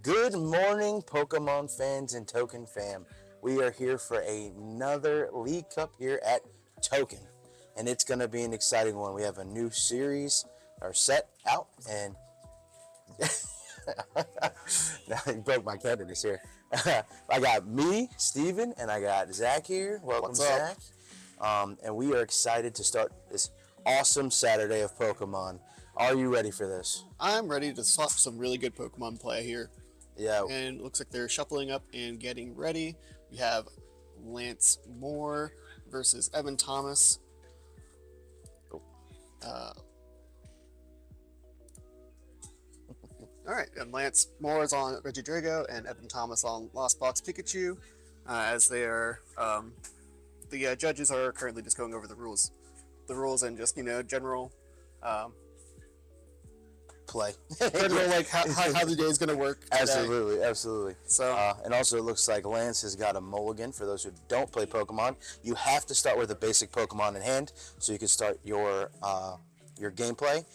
Good morning, Pokemon fans and Token fam. We are here for another League Cup here at Token, and it's going to be an exciting one. We have a new series or set out, and now you broke my candidates here. I got me, Steven, and I got Zach here. Welcome, What's up? Zach. And we are excited to start this awesome Saturday of Pokemon. Are you ready for this? I'm ready to swap some really good Pokemon play here. Yeah. And it looks like they're shuffling up and getting ready. We have Lance Moore versus Evan Thomas. Uh, all right, and Lance Moore is on Regidrago and Evan Thomas on Lost Box Pikachu. As they are, the judges are currently just going over the rules and just general um, Play. general like how the day is going to work today. Absolutely. So And also, it looks like Lance has got a mulligan. For those who don't play Pokemon, you have to start with a basic Pokemon in hand so you can start your gameplay.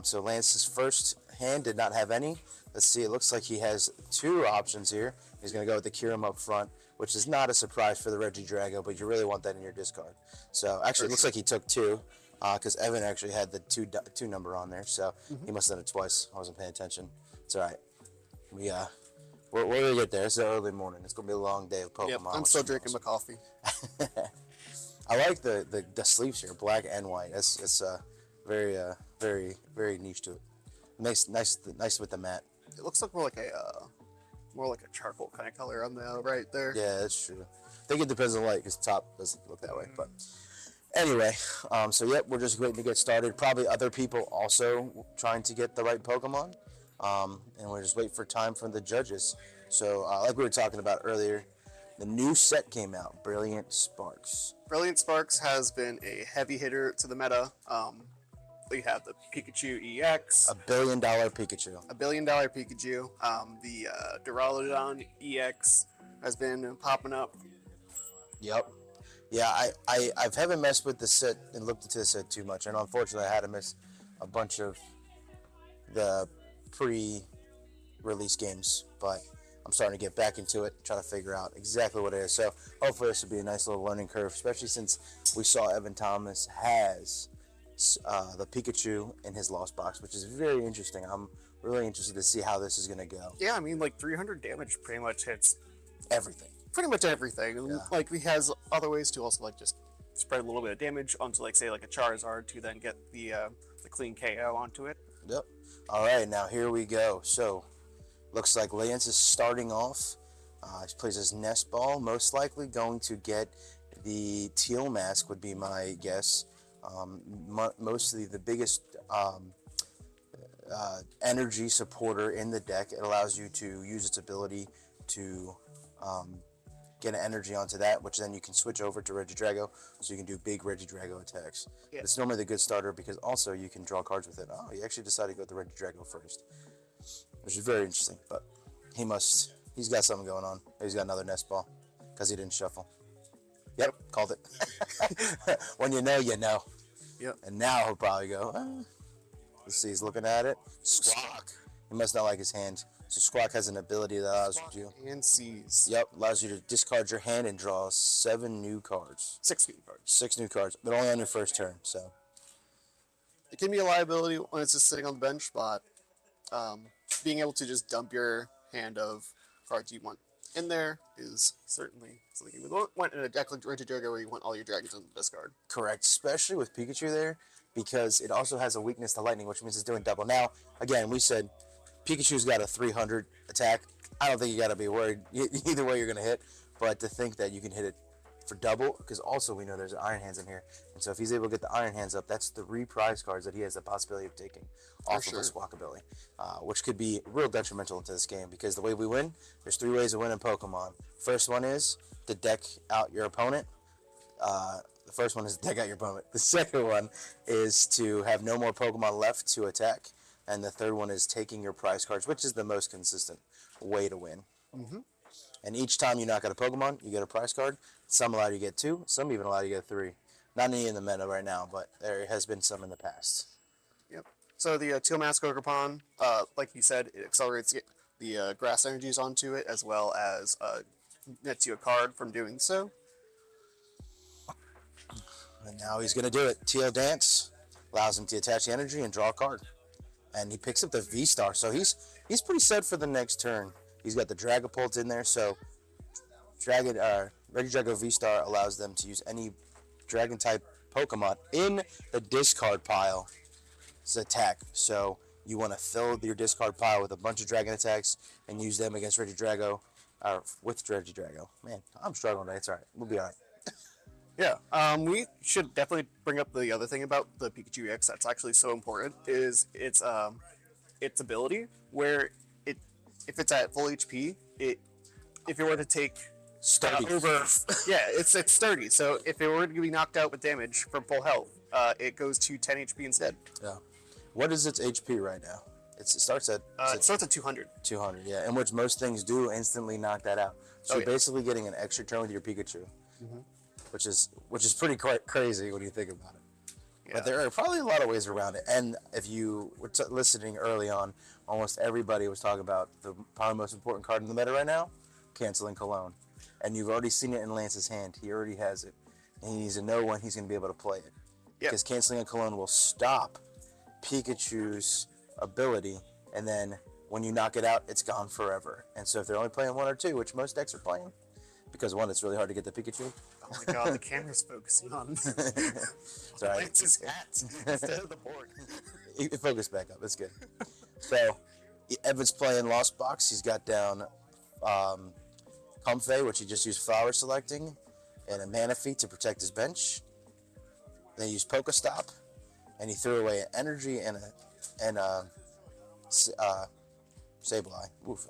So Lance's first hand did not have any. Let's see. It looks like he has two options here. He's going to go with the Kyurem up front, which is not a surprise for the Regidrago, but you really want that in your discard. So actually, it looks like he took two. Because Evan actually had the two number on there, so he must have done it twice. I wasn't paying attention. It's all right. We're gonna get there. It's an early morning. It's gonna be a long day of Pokemon. yep, I'm still drinking my coffee. I like the sleeves here, black and white. It's very very niche to it. Nice with the matte. It looks like more like a charcoal kind of color on the right there. Yeah, that's true. I think it depends on the light because top doesn't look that way, but. Anyway, so yep, we're just waiting to get started. Probably other people also trying to get the right Pokemon, and we're just waiting for time from the judges. So, like we were talking about earlier, the new set came out, Brilliant Sparks. Brilliant Sparks has been a heavy hitter to the meta. We have the Pikachu EX, $1 billion Pikachu. $1 billion Pikachu. The Duraludon EX has been popping up. Yep. Yeah, I haven't messed with the set and looked into the set too much, and unfortunately I had to miss a bunch of the pre-release games, but I'm starting to get back into it, trying to figure out exactly what it is. So hopefully this will be a nice little learning curve, especially since we saw Evan Thomas has the Pikachu in his Lost Box, which is very interesting. I'm really interested to see how this is going to go. Yeah, I mean, like 300 damage pretty much hits Everything. pretty much everything. And Yeah. like he has other ways to also like just spread a little bit of damage onto like say like a Charizard to then get the clean KO onto it. Yep. All right, now here we go. So, looks like Lance is starting off. He plays his Nest Ball, most likely going to get the Teal Mask, would be my guess. Mostly the biggest energy supporter in the deck. It allows you to use its ability to get an energy onto that, which then you can switch over to Regidrago, so you can do big Regidrago attacks. Yeah. It's normally the good starter because also you can draw cards with it. Oh, he actually decided to go with the Regidrago first, which is very interesting, but he's got something going on. He's got another Nest Ball because he didn't shuffle. Yep, called it. When you know, you know. Yep. And now he'll probably go, let's see, he's looking at it. Squawk. He must not like his hand. So Squawk has an ability that allows you. And Seize. Yep, allows you to discard your hand and draw 7 new cards. 6 new cards. 6 new cards, but only on your first turn. So It can be a liability when it's just sitting on the bench, but being able to just dump your hand of cards you want in there is certainly something you would want in a deck like Regidrago where you want all your dragons in the discard. correct, especially with Pikachu there, because it also has a weakness to lightning, which means it's doing double. Now, again, we said Pikachu's got a 300 attack. I don't think you got to be worried either way you're going to hit, but to think that you can hit it for double, because also we know there's Iron Hands in here, and so if he's able to get the Iron Hands up, that's 3 prize cards that he has the possibility of taking off of a Squawk ability, which could be real detrimental into this game, because the way we win, there's 3 ways to win in Pokemon. First one is to deck out your opponent. The first one is to deck out your opponent. The second one is to have no more Pokemon left to attack, and the third one is taking your prize cards, which is the most consistent way to win. And each time you knock out a Pokemon, you get a prize card. Some allow you to get 2, some even allow you to get 3. Not any in the meta right now, but there has been some in the past. Yep. So the Teal Mask Ogerpon, like you said, it accelerates the grass energies onto it, as well as nets you a card from doing so. And now he's going to do it. TL Dance allows him to attach the energy and draw a card. And he picks up the V-Star, so he's pretty set for the next turn. He's got the Dragapult in there, so Regidrago V-Star allows them to use any Dragon-type Pokemon in the discard pile as attack. So you want to fill your discard pile with a bunch of Dragon attacks and use them against Regidrago, with Regidrago. Man, I'm struggling today. It's all right. We'll be all right. Yeah, we should definitely bring up the other thing about the Pikachu EX that's actually so important is its ability, where if it's at full HP, if it were to take Sturdy. it's sturdy. So if it were to be knocked out with damage from full health, it goes to 10 HP instead. Yeah. What is its HP right now? It starts at It starts at 200. 200, yeah, in which most things do instantly knock that out. So you're basically getting an extra turn with your Pikachu, which is pretty crazy when you think about it. Yeah. But there are probably a lot of ways around it. And if you were listening early on, almost everybody was talking about the probably most important card in the meta right now, Canceling Cologne. And you've already seen it in Lance's hand. He already has it. And he needs to know when he's going to be able to play it. Because Canceling Cologne will stop Pikachu's ability, and then when you knock it out, it's gone forever. And so if they're only playing one or two, which most decks are playing, because one, it's really hard to get the Pikachu. Oh my god, the camera's focusing on Sorry. Lance's hat instead of the board. It focused back up. That's good. So Evan's playing Lost Box. He's got down Comfey, which he just used Flower Selecting, and a Manaphy to protect his bench. Then he used Pokestop, and he threw away an Energy and a Sableye. Oof,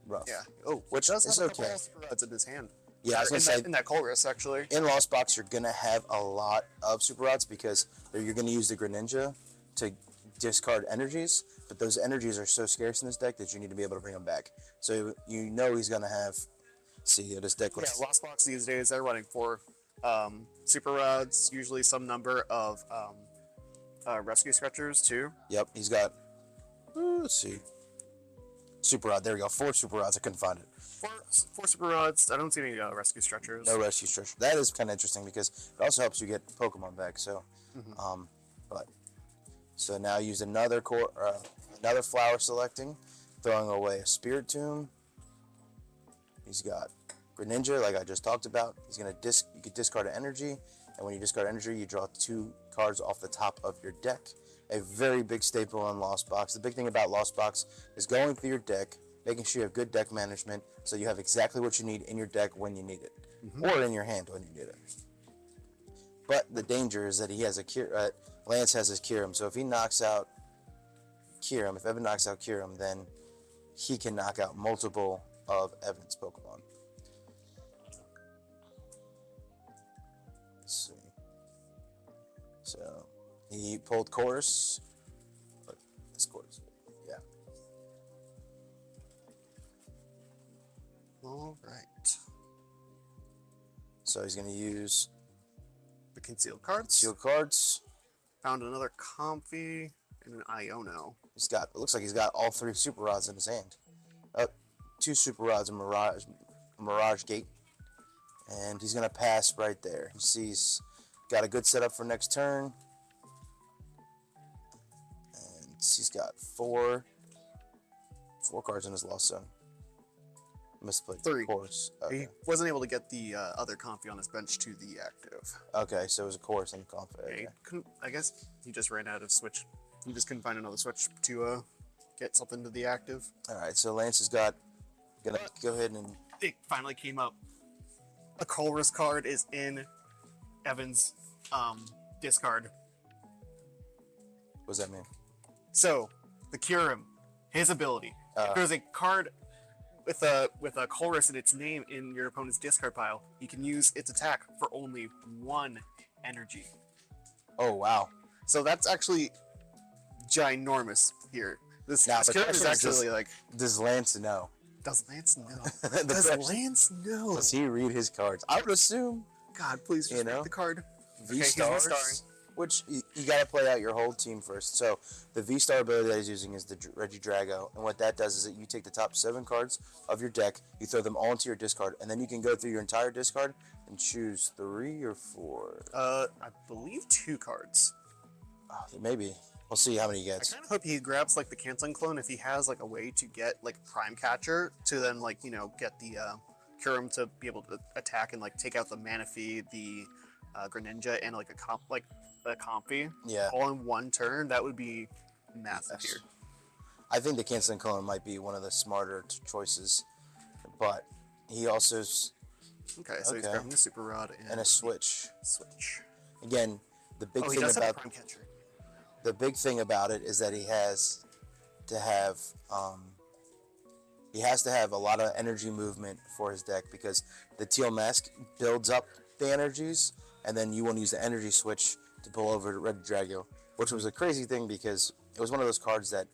rough. Yeah. Oh, Which does is have okay. a couple of Superrods in his hand. Yeah, I was gonna say in that Colress actually. in Lost Box you're gonna have a lot of Super Rods because you're gonna use the Greninja to discard energies, but those energies are so scarce in this deck that you need to be able to bring them back. So you know he's gonna have. See, this deck looks. Yeah, Lost Box these days they're running 4 Super Rods, usually some number of Rescue Scratchers too. Yep, he's got. Let's see. Super Rod. There we go. 4 Super Rods. I couldn't find it. 4 Super Rods. I don't see any Rescue Stretchers. No rescue stretcher. That is kind of interesting because it also helps you get Pokemon back. So, so now use another Flower Selecting, throwing away a Spiritomb. He's got Greninja, like I just talked about. He's gonna you could discard an energy, and when you discard energy, you draw 2 cards off the top of your deck. A very big staple in Lost Box. The big thing about Lost Box is going through your deck, making sure you have good deck management, so you have exactly what you need in your deck when you need it, or in your hand when you need it. But the danger is that he has a Lance has his Kyurem, so if he knocks out Kyurem, if Evan knocks out Kyurem, then he can knock out multiple of Evan's Pokemon. Let's see. So he pulled Chorus. This Chorus, yeah. All right. So he's going to use The concealed cards. Seal Cards. Found another Comfey and an Iono. He's got. It looks like he's got all 3 Super Rods in his hand. 2 Super Rods and Mirage Gate, and he's gonna pass right there. He sees got a good setup for next turn, and he's got 4 cards in his lost zone. Misplayed 3. Course. Okay. He wasn't able to get the other Comfey on his bench to the active. Okay, so it was a Course and a Comfey. Yeah, Okay. he couldn't, I guess he just ran out of switch. He just couldn't find another switch to get something to the active. All right, so Lance has got. Gonna go ahead and. It finally came up. A Colress card is in Evan's discard. What does that mean? So the Kyurem, his ability. If there's a card with a Colress in its name in your opponent's discard pile, you can use its attack for only 1 energy. Oh wow. So that's actually ginormous here. This Now, the Kyurem is question is, actually like. Does Lance know? Does Lance know? The Does question- Lance know? Does he read his cards? I would assume God, please just read the card. V Okay, he's stars. restarring. which you got to play out your whole team first. So the V-Star ability that he's using is the Regidrago, and what that does is that you take the top 7 cards of your deck, you throw them all into your discard, and then you can go through your entire discard and choose 3 or 4. I believe 2 cards. Maybe. We'll see how many he I gets. kind of hope he grabs like the canceling clone if he has like a way to get like Prime Catcher to then like get the Kyurem to be able to attack and like take out the Manaphy, the Greninja, and like a Comfy. Yeah. All in one turn. That would be massive Yes. here. I think the canceling clone might be one of the smarter choices, but he also's Okay, so he's Okay. grabbing the Super Rod and a switch. switch. Again, the big Oh, he thing does have a about Prime Catcher. the big thing about it is that he has to have a lot of energy movement for his deck, because the Teal Mask builds up the energies, and then you want to use the energy switch to pull over Red Drago, which was a crazy thing because it was one of those cards that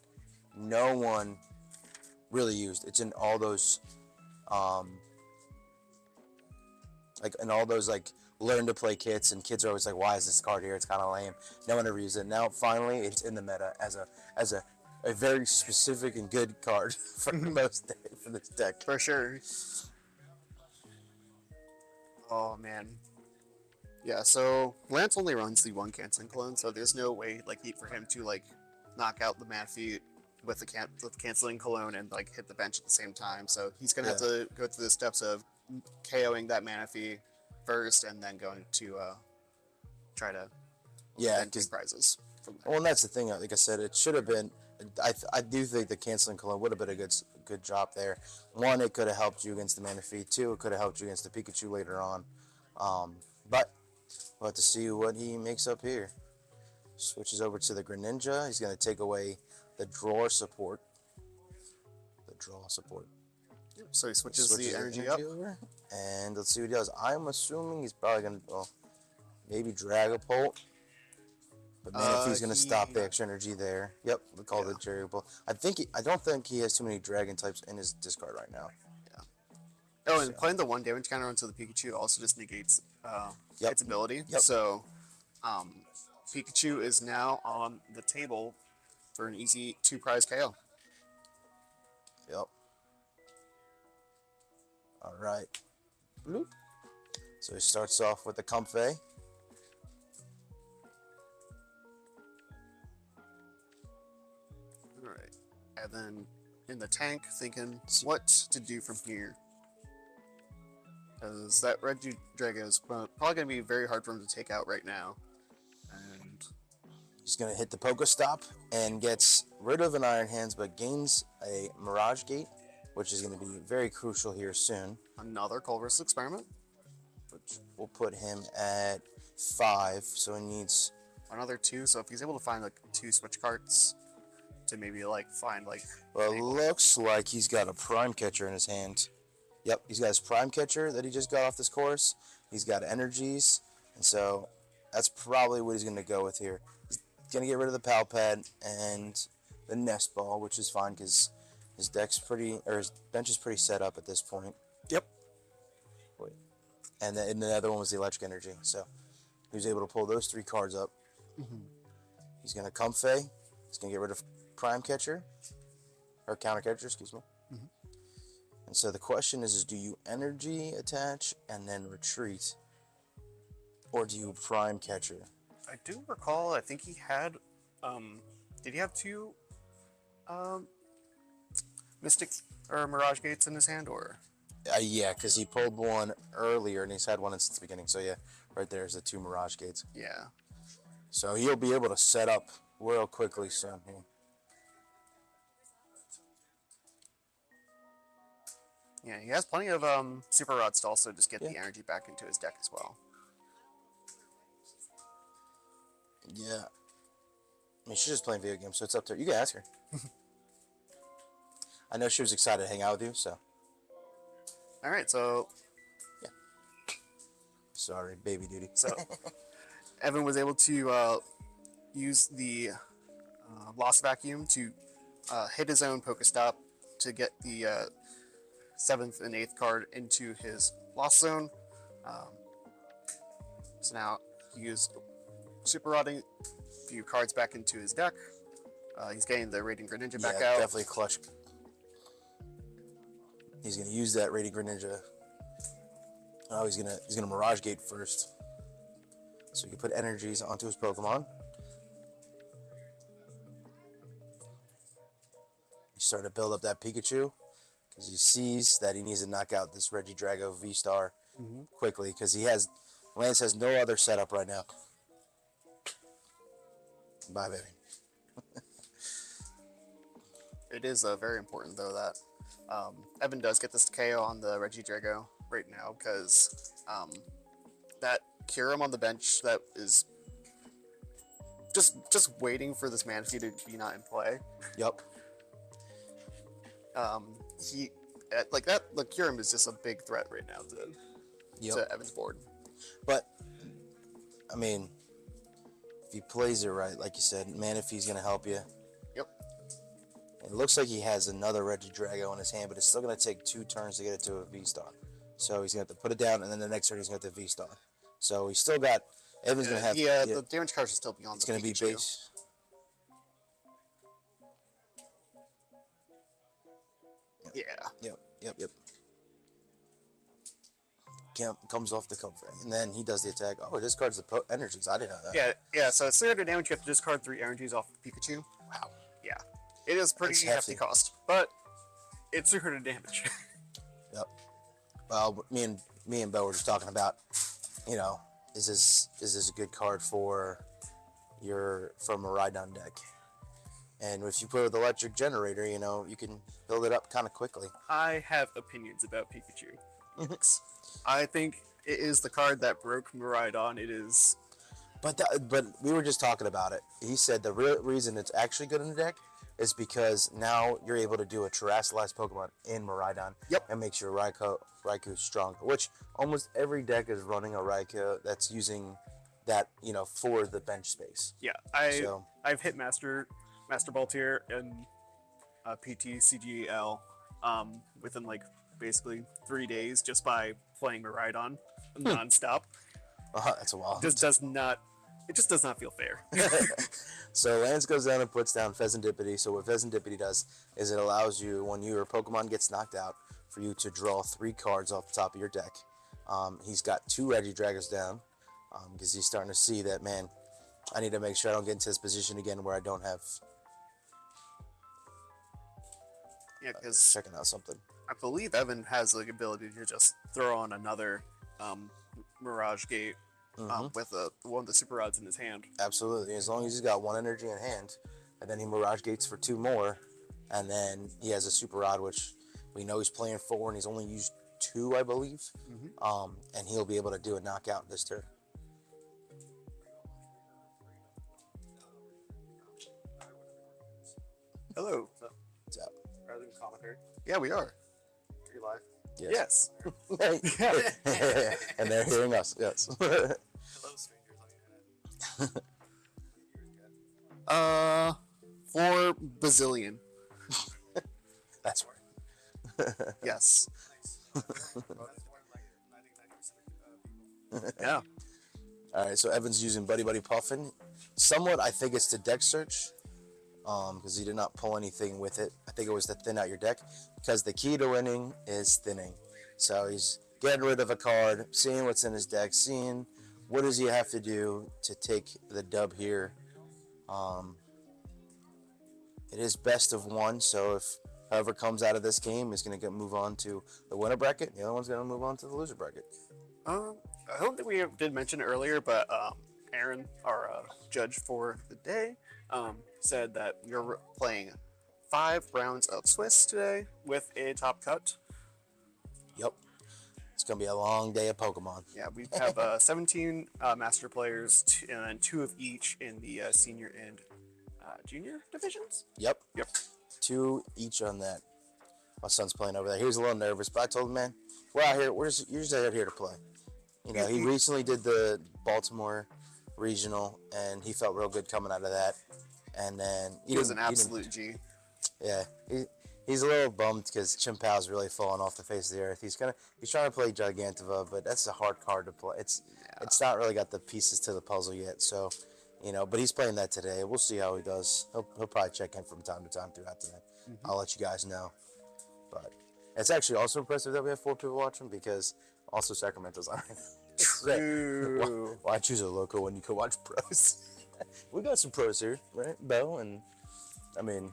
no one really used. It's in all those like learn to play kits, and kids are always like, why is this card here? It's kind of lame. No one ever used it. Now finally it's in the meta as a very specific and good card for for this deck. For sure. Oh man. Yeah, so Lance only runs the 1 canceling clone, so there's no way like for him to like knock out the Manaphy with the canceling clone and like hit the bench at the same time. So he's gonna have to go through the steps of KOing that Manaphy first, and then going to try to then take prizes from there. Well, and that's the thing. Like I said, it should have been. I do think the canceling clone would have been a good job there. 1, it could have helped you against the Manaphy. 2, it could have helped you against the Pikachu later on. But we'll have to see what he makes up here. Switches over to the Greninja. He's going to take away the draw support. So he switches the energy up. over, and let's see what he does. I'm assuming he's probably going to, maybe Dragapult. But Manaphy's going to stop the extra energy there. Yep, we call it Dragapult. I don't think he has too many Dragon types in his discard right now. Oh, and playing the 1 damage counter onto the Pikachu also just negates its ability. Yep. So Pikachu is now on the table for an easy 2 prize KO. Yep. All right. Bloop. So he starts off with the Comfey. All right. And then in the tank, thinking what to do from here. Because that Regidrago is probably going to be very hard for him to take out right now. And He's going to hit the Pokestop and gets rid of an Iron Hands, but gains a Mirage Gate, which is going to be very crucial here soon. another Culver's Experiment. Which will put him at 5, so he needs... Another 2, so if he's able to find like 2 switch cards to maybe like find like... Well, it looks like he's got a Prime Catcher in his hand. Yep, he's got his Prime Catcher that he just got off this course. He's got energies, and so that's probably what he's going to go with here. He's going to get rid of the Pal Pad and the Nest Ball, which is fine because his his bench is pretty set up at this point. Yep. Wait. And the other one was the Electric Energy, so he was able to pull those 3 cards up. He's going to Comfey. He's going to get rid of Prime Catcher, or Counter Catcher, excuse me. And so the question is do you energy attach and then retreat, or do you Prime Catcher? I do recall, I think he had, did he have 2 Mystic or Mirage Gates in his hand, or? Yeah, because he pulled one earlier and he's had one since the beginning. So yeah, right there's the 2 Mirage Gates. Yeah. So he'll be able to set up real quickly soon here. Yeah, he has plenty of Super Rods to also just get the energy back into his deck as well. Yeah. I mean, she's just playing video games, so it's up to her. You can ask her. I know she was excited to hang out with you, so. Alright, so... Yeah. Sorry, baby duty. So, Evan was able to use the Lost Vacuum to hit his own Pokestop to get the 7th and 8th card into his Lost Zone. So now he used super rodding a few cards back into his deck. He's getting the Radiant Greninja back Yeah, out. definitely clutch. He's gonna use that Radiant Greninja. Oh, he's gonna Mirage Gate first, so he can put energies onto his Pokemon. He's starting to build up that Pikachu because he sees that he needs to knock out this Regidrago V-Star quickly because Lance has no other setup right now. Bye, baby. It is very important though that Evan does get this KO on the Regidrago right now because that Kyurem on the bench that is just waiting for this Manaphy to be not in play. Yep. He like that. The Kyurem is just a big threat right now to Evan's board. But I mean, if he plays it right, like you said, Manaphy's gonna help you. Yep. It looks like he has another Regidrago in his hand, but it's still gonna take 2 turns to get it to a V-Star. So he's gonna have to put it down, and then the next turn he's gonna have to V-Star. So he's still got. Evan's gonna have. The damage cards are still beyond. It's the gonna be Pikachu. base. Yeah. Yep. Comes off the cover, and then he does the attack. Oh, it discards the energies. I didn't know that. Yeah. So it's 300 damage. You have to discard 3 energies off of Pikachu. Wow. Yeah. It is pretty That's hefty hefty. cost, but it's 300 damage. Yep. Well, me and Bo were just talking about, is this a good card for a Rhydon deck? And if you put with Electric Generator, you can build it up kind of quickly. I have opinions about Pikachu. I think it is the card that broke Miraidon. It is. But we were just talking about it. He said the real reason it's actually good in the deck is because now you're able to do a Terrestrialized Pokemon in Miraidon. Yep. And makes your Raikou strong. Which almost every deck is running a Raikou that's using that, for the bench space. Yeah. So- I've hit Master Ball tier and PT CGL within like basically 3 days just by playing Miraidon nonstop. That's a while. It just does not feel fair. So Lance goes down and puts down Pheasantipity. So what Pheasantipity does is it allows you, when your Pokemon gets knocked out, for you to draw 3 cards off the top of your deck. He's got 2 Regidragos down because he's starting to see that, man, I need to make sure I don't get into this position again where I don't have... Yeah, because checking out something. I believe Evan has the ability to just throw on another Mirage Gate with one of the super rods in his hand. Absolutely. As long as he's got 1 energy in hand, and then he Mirage Gates for 2 more, and then he has a Super Rod, which we know he's playing 4, and he's only used 2, I believe. And he'll be able to do a knockout this turn. Hello. What's up? Rather than commentary. Yeah, we are. Are you live? Yes. Yes. And they're hearing us, yes. Hello, strangers on the internet. 4 bazillion. That's right. Yes. Yeah. All right, so Evan's using Buddy Buddy Puffin. Somewhat, I think it's to deck search, because he did not pull anything with it. I think it was to thin out your deck, because the key to winning is thinning. So he's getting rid of a card, seeing what's in his deck, seeing what does he have to do to take the dub here. It is best of 1, so if whoever comes out of this game is going to move on to the winner bracket, the other one's going to move on to the loser bracket. I don't think we did mention it earlier, but Aaron, our judge for the day, said that you're playing 5 rounds of Swiss today with a top cut. Yep. It's going to be a long day of Pokemon. Yeah, we have 17 master players, and then 2 of each in the senior and junior divisions. Yep. 2 Yep. each on that. My son's playing over there. He was a little nervous, but I told him, man, we're out here. You're just out here to play. He recently did the Baltimore regional, and he felt real good coming out of that. And then He was an absolute G. Yeah, he's a little bummed because Chimpow's really fallen off the face of the earth. He's trying to play Gigantiva, but that's a hard card to play. It's not really got the pieces to the puzzle yet. So You know, but he's playing that today. We'll see how he does. He'll probably check in from time to time throughout the night. I'll let you guys know. But it's actually also impressive that we have 4 people watching because also Sacramento's on right now. True. Why choose a local when you could watch pros? We got some pros here, right? Bo and I mean,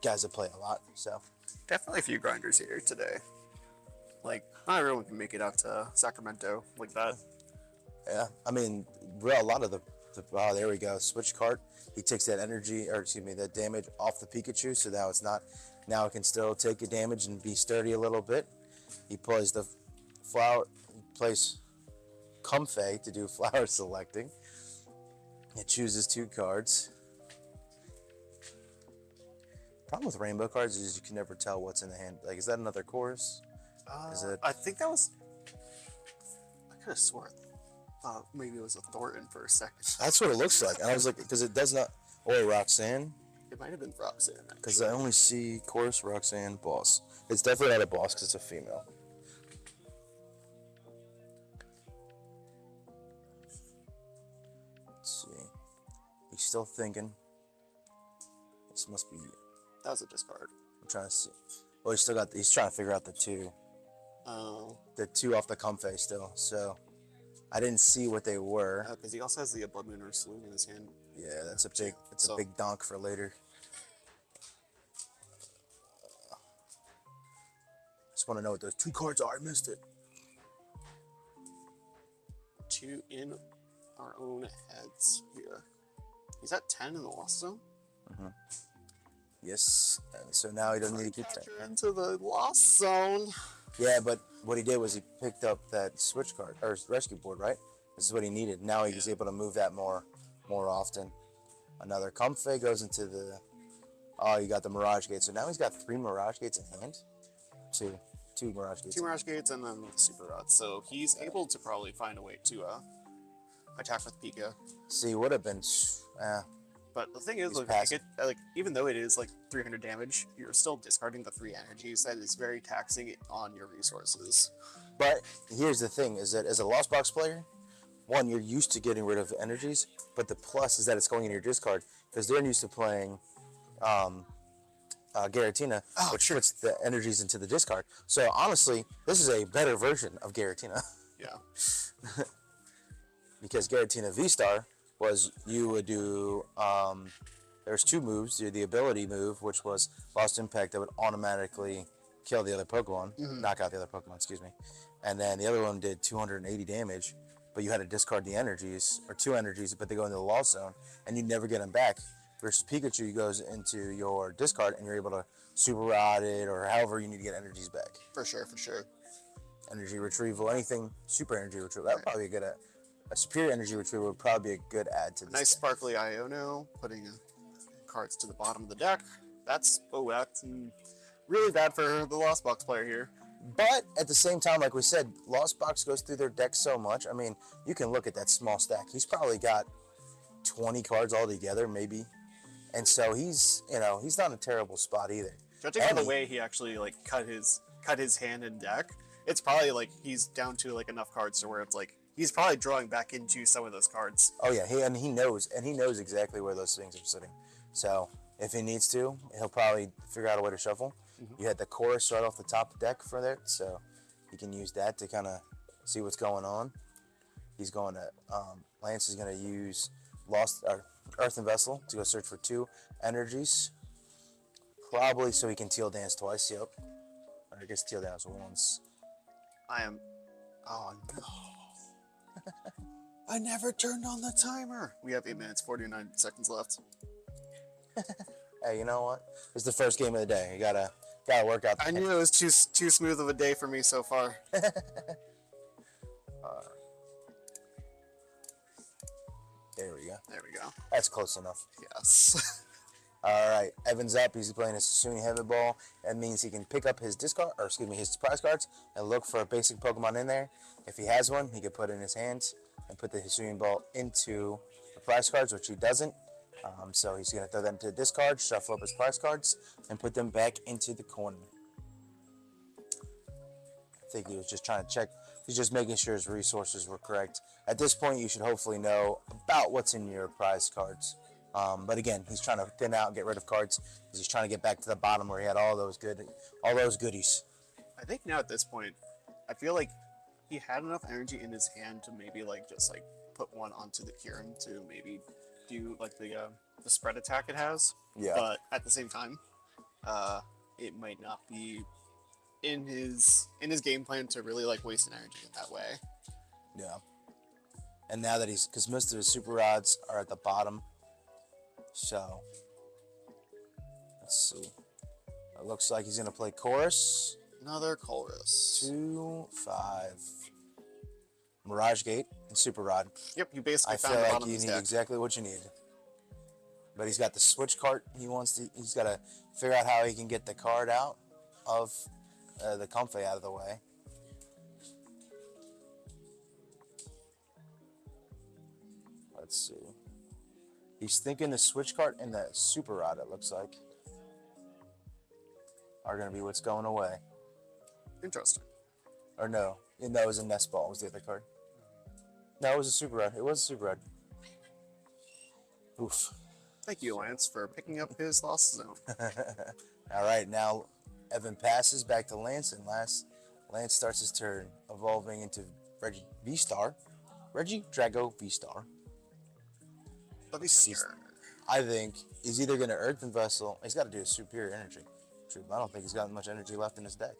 guys that play a lot. So Definitely a few grinders here today. Like, not everyone can make it out to Sacramento like that. yeah, I mean, a lot of the oh, there we go. Switch card. He takes that energy, or excuse me, that damage off the Pikachu, so now it's not. Now it can still take the damage and be sturdy a little bit. He plays the flower. He plays Comfey to do flower selecting. It chooses 2 cards. Problem with rainbow cards is you can never tell what's in the hand. Like, is that another chorus? Is it? I think that was. I could have sworn. Maybe it was a Thornton for a second. That's what it looks like. And I was like, because it does not. Or Roxanne. It might have been Roxanne. Because I only see chorus, Roxanne, boss. It's definitely not a boss because it's a female. Let's see. He's still thinking. This must be. That was a discard. I'm trying to see. Well, he's still got. He's trying to figure out the 2. Oh. The 2 off the Comfey still. So I didn't see what they were. Because he also has the Blood Moon or Saloon in his hand. Yeah, that's a big. It's So- a big donk for later. Just want to know what those 2 cards are. I missed it. 2 in our own heads here. He's at 10 in the lost zone. Yes. And so now he doesn't need to keep that. Enter into the lost zone. Yeah, but what he did was he picked up that switch card or rescue board, right? This is what he needed. Now he's able to move that more often. Another Comfey goes into the. Oh, you got the Mirage Gate. So now he's got 3 Mirage Gates in hand. Two Mirage Gates. 2 Mirage Gates and then the Super Rod. So he's able to probably find a way to attack with Pika. See, would have been. But the thing is, He's like, passive. even though it is like 300 damage, you're still discarding the 3 energies. That is very taxing on your resources. But here's the thing: is that as a Lost Box player, one, you're used to getting rid of energies, but the plus is that it's going in your discard because they're used to playing Giratina, which puts the energies into the discard. So honestly, this is a better version of Giratina Yeah. because Giratina V-Star was you would do there's 2 moves. You do the ability move, which was Lost Impact that would automatically kill the other Pokemon, knock out the other Pokemon, excuse me. And then the other one did 280 damage, but you had to discard the energies, or 2 energies, but they go into the Lost Zone, and you never get them back. Versus Pikachu goes into your discard, and you're able to Super Rod it, or however you need to get energies back. For sure, for sure. Energy retrieval, anything super energy retrieval. That would probably be a good a superior energy retrieval would probably be a good add to this. Nice deck. sparkly Iono, putting cards to the bottom of the deck. That's really bad for the Lost Box player here. But at the same time, like we said, Lost Box goes through their deck so much. I mean, you can look at that small stack. He's probably got 20 cards altogether, maybe. And so he's not in a terrible spot either. Judging by the way he actually like cut his hand and deck, it's probably like he's down to like enough cards to where it's like he's probably drawing back into some of those cards. Oh yeah, he knows exactly where those things are sitting. So if he needs to, he'll probably figure out a way to shuffle. You had the chorus right off the top of the deck for that, so you can use that to kind of see what's going on. He's going to Lance is going to use Earthen Vessel to go search for 2 energies, probably so he can Teal Dance twice. Yep, or I guess Teal Dance once. Oh no! I never turned on the timer. We have 8 minutes 49 seconds left. Hey, you know what? It's the first game of the day. You gotta work out. I knew it was too smooth of a day for me so far. There we go. There we go. That's close enough. Yes. All right, Evan's up. He's playing his Sasuni Heavy Ball. That means he can pick up his his prize cards and look for a basic Pokemon in there. If he has one, he can put it in his hands and put the Hisuian Ball into the prize cards, which he doesn't. So he's going to throw them to the discard, shuffle up his prize cards, and put them back into the corner. I think he was just trying to check. He's just making sure his resources were correct. At this point, you should hopefully know about what's in your prize cards. But again, he's trying to thin out and get rid of cards because he's trying to get back to the bottom where he had all those goodies. I think now at this point, I feel like he had enough energy in his hand to maybe like just like put one onto the Kieran to maybe do like the spread attack it has. Yeah. But at the same time, it might not be in his game plan to really like waste an energy in that way. Yeah. And now that because most of his super rods are at the bottom, so let's see. It looks like he's gonna play chorus. Another chorus. 2, 5. Mirage Gate and Super Rod. Yep, you basically I found feel the like bottom you of his need deck. exactly what you need. But he's got the switch cart. He's got to figure out how he can get the card out of the Comfey out of the way. Let's see. He's thinking the switch cart and the Super Rod, it looks like, are going to be what's going away. Interesting. Or no. No, it was a Nest Ball was the other card. No, it was a Super Rod. It was a Super Rod. Oof. Thank you, Lance, for picking up his lost zone. All right, now Evan passes back to Lance, and Lance starts his turn, evolving into Reggie V-Star. Reggie Drago V-Star. Let me see here. I think he's either going to Earthen Vessel. He's got to do a superior energy. True, I don't think he's got much energy left in his deck.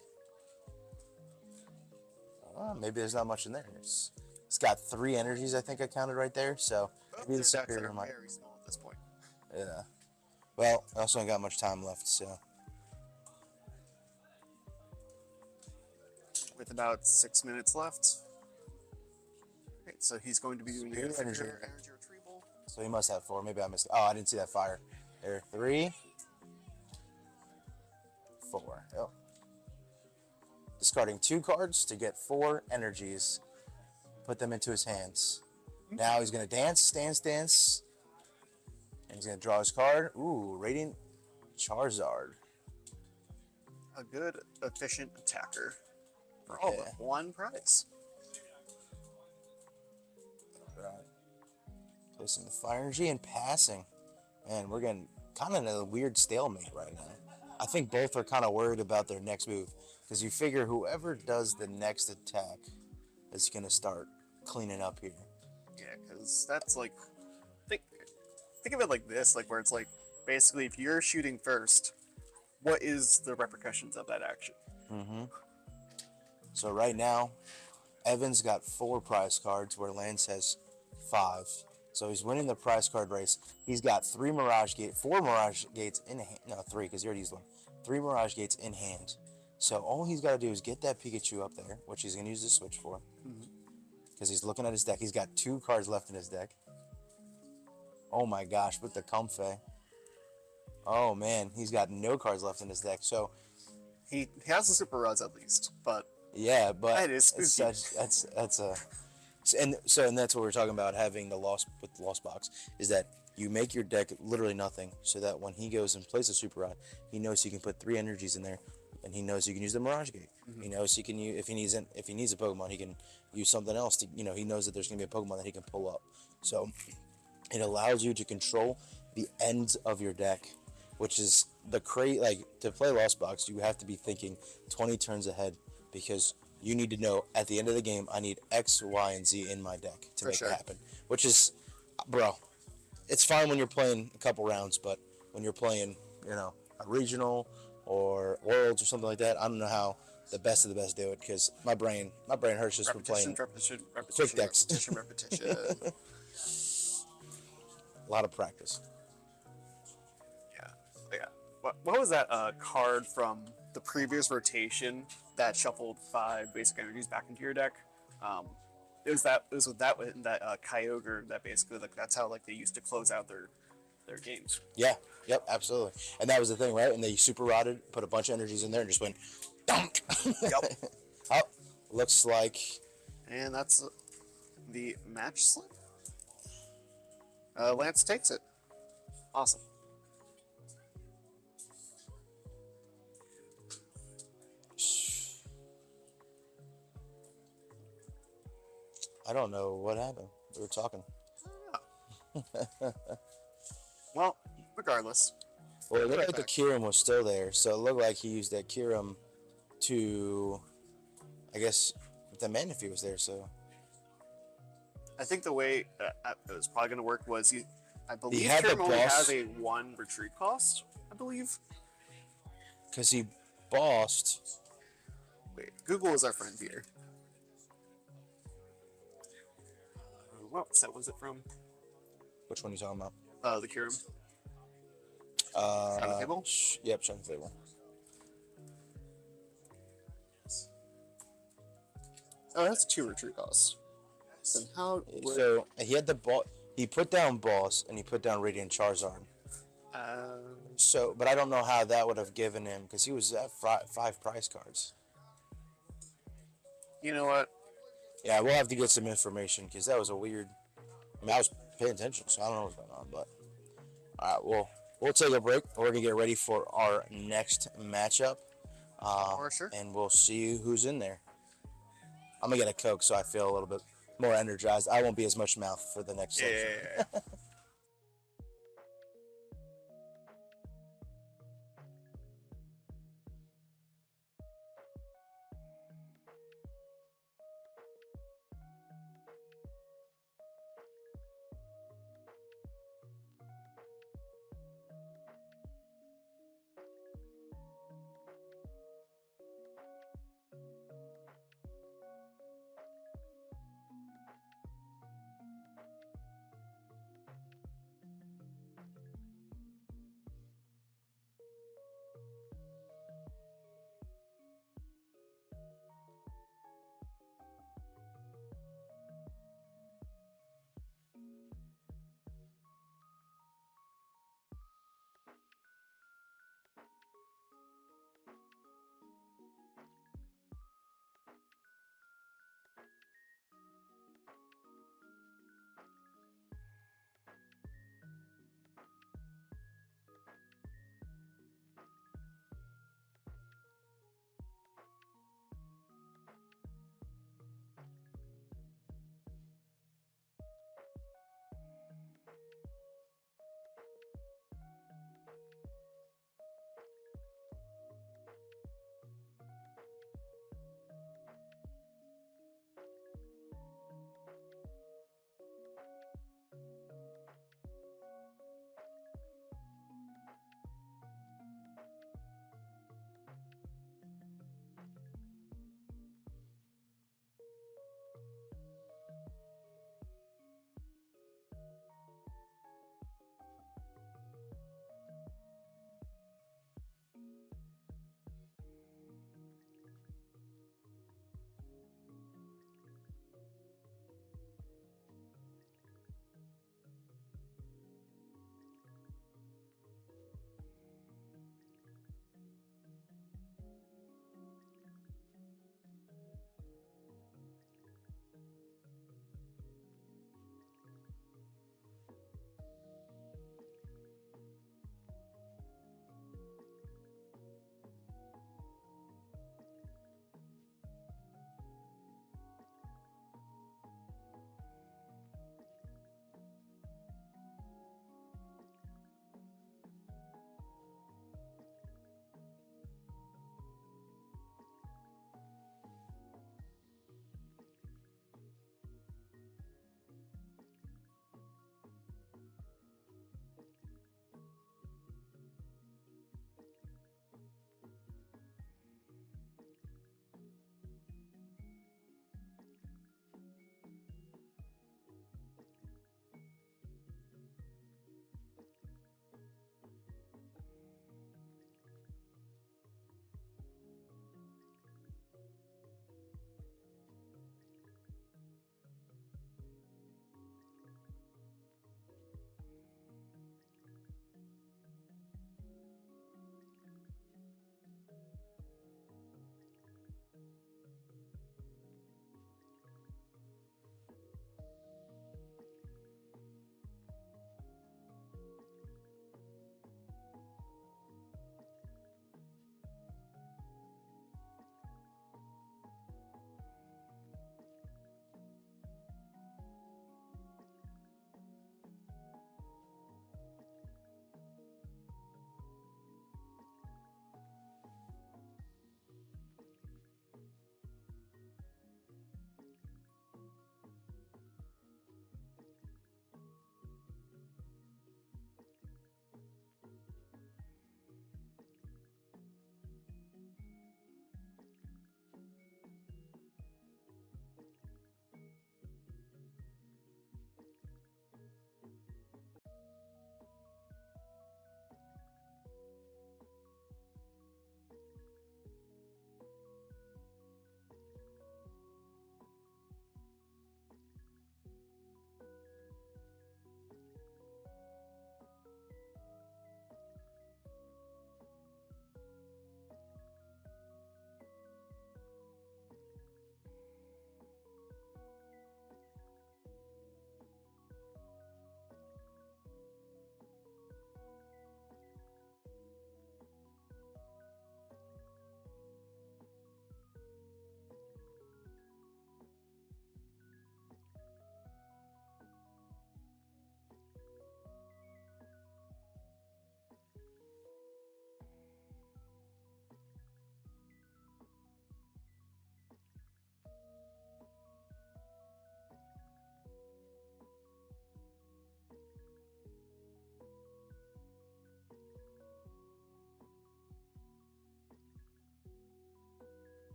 Maybe there's not much in there. It's got 3 energies, I think I counted right there. So maybe the Decks that superior are might. very small at this point. Yeah. Well, I also ain't got much time left, so. With about 6 minutes left. Okay, so he's going to be doing Spirit a energy. energy retrieval. So he must have 4. Maybe I missed. Oh, I didn't see that fire. There, 3, 4. Yep. Discarding 2 cards to get 4 energies. Put them into his hands. Now he's gonna dance. And he's gonna draw his card. Ooh, Radiant Charizard. A good, efficient attacker. For all Yeah. but 1 prize. Right. Placing the fire energy and passing. And we're getting kind of in a weird stalemate right now. I think both are kind of worried about their next move. Because you figure whoever does the next attack is going to start cleaning up here. Yeah, because that's like... Think of it like this, like where it's like, basically if you're shooting first, what is the repercussions of that action? Mm-hmm. So right now, Evan's got 4 prize cards where Lance has 5. So he's winning the prize card race. He's got 4 Mirage Gates in hand. No, 3, because he already used 1. 3 Mirage Gates in hand. So all he's got to do is get that Pikachu up there, which he's going to use the switch for. Because he's looking at his deck. He's got 2 cards left in his deck. Oh my gosh, with the Comfey. Oh man, he's got no cards left in his deck. So He has the super rods at least, but yeah, but that is it's spooky. that's a and that's what we're talking about having the lost box is that you make your deck literally nothing so that when he goes and plays a super rod, he knows he can put 3 energies in there, and he knows he can use the Mirage Gate. He knows he can use if he needs a Pokemon, he can use something else to he knows that there's gonna be a Pokemon that he can pull up. So it allows you to control the ends of your deck, which is to play Lost Box, you have to be thinking 20 turns ahead because you need to know at the end of the game, I need X, Y, and Z in my deck to make sure. it happen. Which is, bro, it's fine when you're playing a couple rounds, but when you're playing, a regional or worlds or something like that, I don't know how the best of the best do it because my brain hurts just from playing Repetition, quick decks. repetition. A lot of practice. Yeah. What was that card from the previous rotation that shuffled 5 basic energies back into your deck? It was with that Kyogre that basically that's how they used to close out their games. Yeah, yep, absolutely. And that was the thing, right? And they super rotted, put a bunch of energies in there, and just went, dunk. Yep. Oh, looks like And that's the match slip. Lance takes it. Awesome. I don't know what happened. We were talking. Well, regardless. Well, it Right looked like the back. Kirim was still there, so it looked like he used that Kirim to, I guess, the Manaphy was there. So I think the way it was probably going to work was I believe had the Kirim only boss- has a 1 retreat cost. I believe. because he bossed. Wait, Google is our friend here. What set was it from? Which one are you talking about? The Kirim. Shadow Fable? Yep, Shadow Fable. Oh, that's 2 retreat costs. Then how? So he had the boss. He put down boss and he put down Radiant Charizard. So, but I don't know how that would have given him because he was at 5 prize cards. You know what? Yeah, we'll have to get some information because that was a weird. I mean, I was paying attention, so I don't know what's going on. But all right, we'll take a break. We're gonna get ready for our next matchup, Sure. and we'll see who's in there. I'm gonna get a Coke so I feel a little bit more energized. I won't be as much mouth for the next section. Yeah.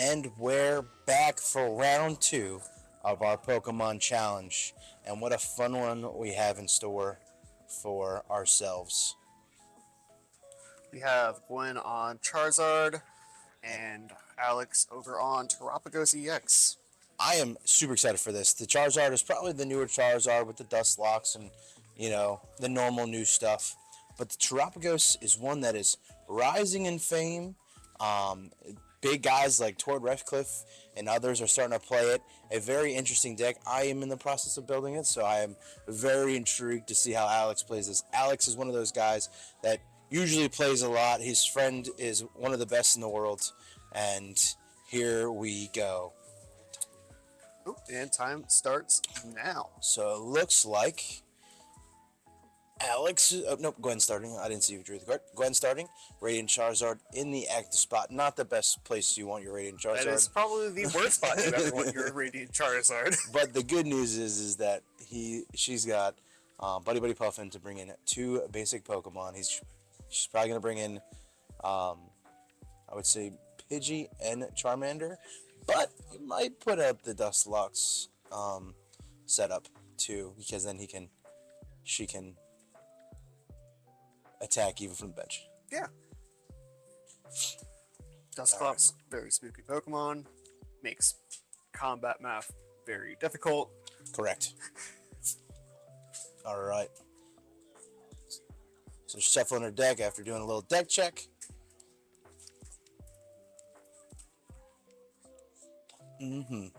And we're back for round 2 of our Pokemon Challenge. And what a fun one we have in store for ourselves. We have Gwen on Charizard and Alex over on Terapagos EX. I am super excited for this. The Charizard is probably the newer Charizard with the dust locks and, the normal new stuff. But the Terapagos is one that is rising in fame. Big guys like Tord Refcliffe and others are starting to play it. A very interesting deck. I am in the process of building it, so I am very intrigued to see how Alex plays this. Alex is one of those guys that usually plays a lot. His friend is one of the best in the world. And here we go. Oh, and time starts now. So it looks like Alex, nope, Gwen's starting. I didn't see who drew the card. Gwen starting. Radiant Charizard in the active spot. Not the best place you want your Radiant Charizard. That is probably the worst spot you ever want your Radiant Charizard. But the good news is that she's got Buddy Buddy Puffin to bring in 2 basic Pokemon. She's probably gonna bring in, I would say Pidgey and Charmander, but he might put up the Dustlocks setup too, because then she can attack even from the bench. Yeah. Dusclops, very spooky Pokemon. Makes combat math very difficult. Correct. All right. So shuffling her deck after doing a little deck check. Let's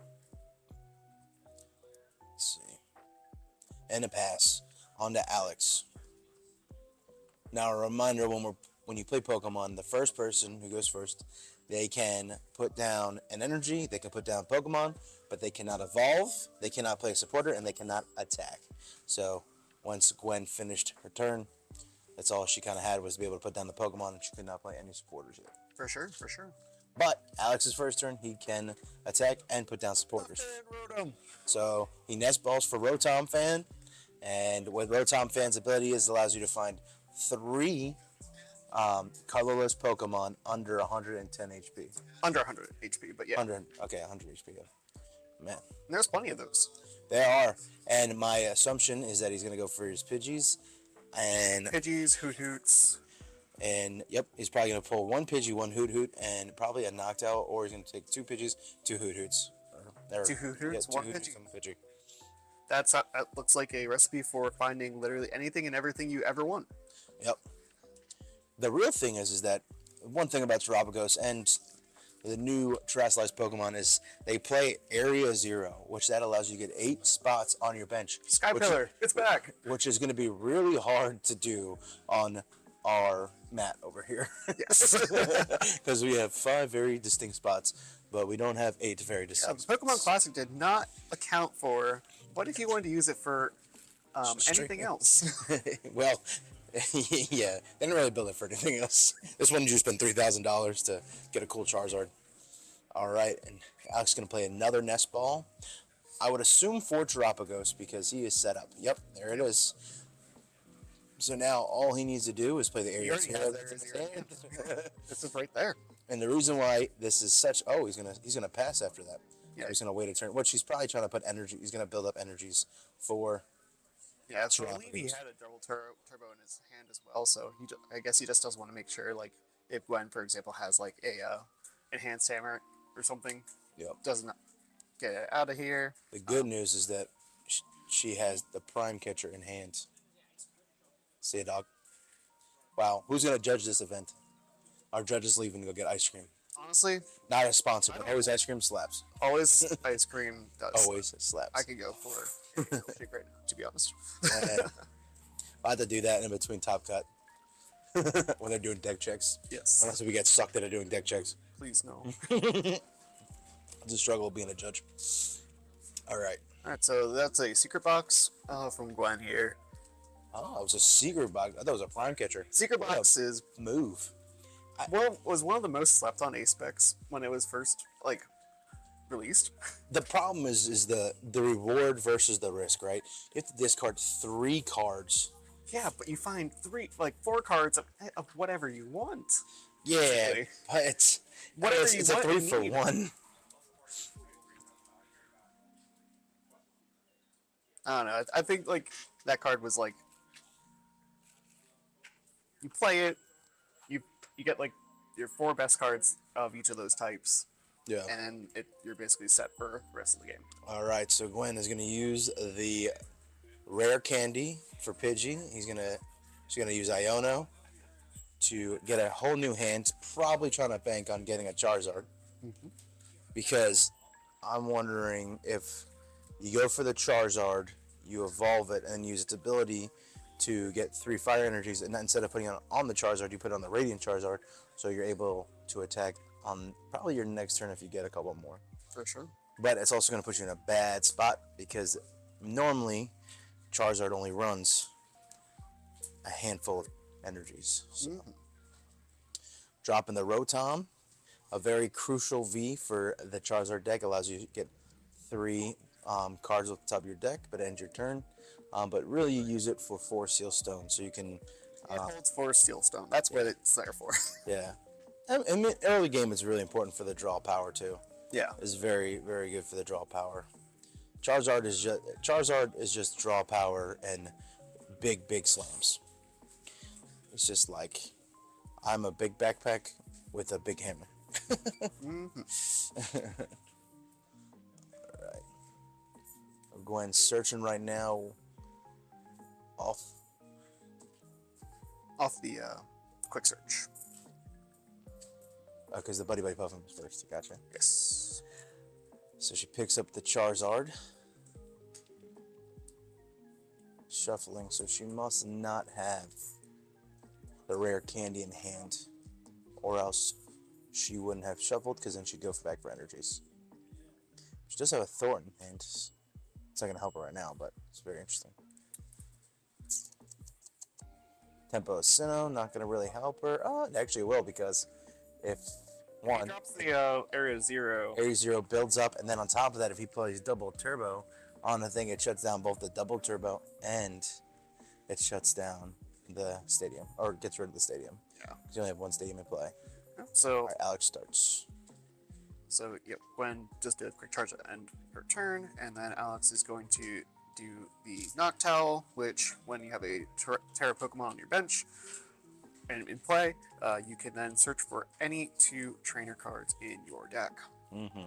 see. And a pass. On to Alex. Now a reminder, when you play Pokemon, the first person who goes first, they can put down an energy, they can put down Pokemon, but they cannot evolve, they cannot play a supporter, and they cannot attack. So once Gwen finished her turn, that's all she kind of had was to be able to put down the Pokemon, and she could not play any supporters yet. For sure, for sure. But Alex's first turn, he can attack and put down supporters. So he nest balls for Rotom Fan, and what Rotom Fan's ability is, allows you to find 3 colorless Pokemon under 110 HP. Under 100 HP, but yeah. 100 HP. Yeah. Man, And there's plenty of those. there are. And my assumption is that he's going to go for his Pidgeys. And Pidgeys, Hoothoots. Yep, he's probably going to pull 1 Pidgey, 1 Hoot, and probably a Noctowl, or he's going to take 2 Pidgeys, 2 Hoothoots. 2 Hoothoots, 1 Pidgey. 1 Pidgey. That looks like a recipe for finding literally anything and everything you ever want. Yep. The real thing is that one thing about Terapagos and the new Terrestrialized Pokemon is they play Area 0, which that allows you to get 8 spots on your bench. Sky Pillar, it's back. Which is going to be really hard to do on our mat over here. Yes. Because we have 5 very distinct spots, but we don't have 8 very distinct Pokemon spots. Classic did not account for what if you wanted to use it for anything else. Well, yeah, they didn't really build it for anything else. This one you spend $3,000 to get a cool Charizard. All right, and Alex is going to play another Nest Ball. I would assume for Terapagos because he is set up. Yep, there it is. So now all he needs to do is play the area zero. This is right there. And the reason why this is such he's gonna pass after that. Yeah. He's gonna wait a turn. Which he's probably trying to put energy. He's gonna build up energies for. Yeah, so I Terapagos. believe he had a double turbo in his hand as well. So I guess he just does want to make sure, like, if Gwen, for example, has like a enhanced hammer or something, Yep. doesn't get it out of here. The good news is that she has the prime catcher in hand. See a dog. Wow, who's gonna judge this event? Our judge is leaving to go get ice cream. Honestly, Not a sponsor, but always ice cream slaps. always ice cream does. Always slaps. I could go for a milkshake right now, to be honest. I had to do that in between Top Cut when they're doing deck checks. Yes. Unless we get sucked into doing deck checks. Please no. It's a struggle being a judge. All right. Alright, so that's a secret box from Gwen here. Oh, it was a secret box. I thought it was a prime catcher. Secret What a box is move. was one of the most slept on ace specs when it was first released. The problem is the reward versus the risk, right? You have to discard 3 cards Yeah, but you find four cards of whatever you want. Yeah, Basically. but it's Whatever it's, you it's a want 3 and for need. 1. I don't know. I think like that card was like you play it, you you get like your four best cards of each of those types, Yeah. and you're basically set for the rest of the game. All right, so Gwen is gonna use the rare candy for Pidgey. She's gonna use Iono to get a whole new hand. Probably trying to bank on getting a Charizard because I'm wondering if you go for the Charizard, you evolve it and use its ability to get 3 fire energies, and then instead of putting it on the Charizard, you put it on the Radiant Charizard, so you're able to attack on probably your next turn if you get a couple more. For sure. But it's also going to put you in a bad spot because normally Charizard only runs a handful of energies. So. Dropping the Rotom, a very crucial V for the Charizard deck, allows you to get 3 cards off the top of your deck, but end your turn. But really, you use it for 4 Seal Stones, so you can. It holds 4 Steel Stone. That's what it's there for. Yeah. I mean, early game is really important for the draw power too. Yeah. It's very, very good for the draw power. Charizard is just draw power and big slams. It's just like I'm a big backpack with a big hammer. Alright. I'm going searching right now off the quick search. because the Buddy Puffin was first. Gotcha. Yes. So she picks up the Charizard. Shuffling, so she must not have the rare candy in hand, or else she wouldn't have shuffled because then she'd go back for energies. She does have a Thornton in hand. It's not going to help her right now, but it's very interesting. Tempo Sinnoh, not going to really help her. Oh, it actually will, because if He one, drops the Area 0. Area 0 builds up, and then on top of that, if he plays double turbo on the thing, it shuts down both the double turbo and it shuts down the stadium, or gets rid of the stadium. Yeah. Because you only have one stadium in play. So, All right, Alex starts. so yep, Gwen just did a quick charge at the end of her turn, and then Alex is going to do the Noctowl, which when you have a Terra Pokemon on your bench and in play, you can then search for any 2 trainer cards in your deck. Mm-hmm.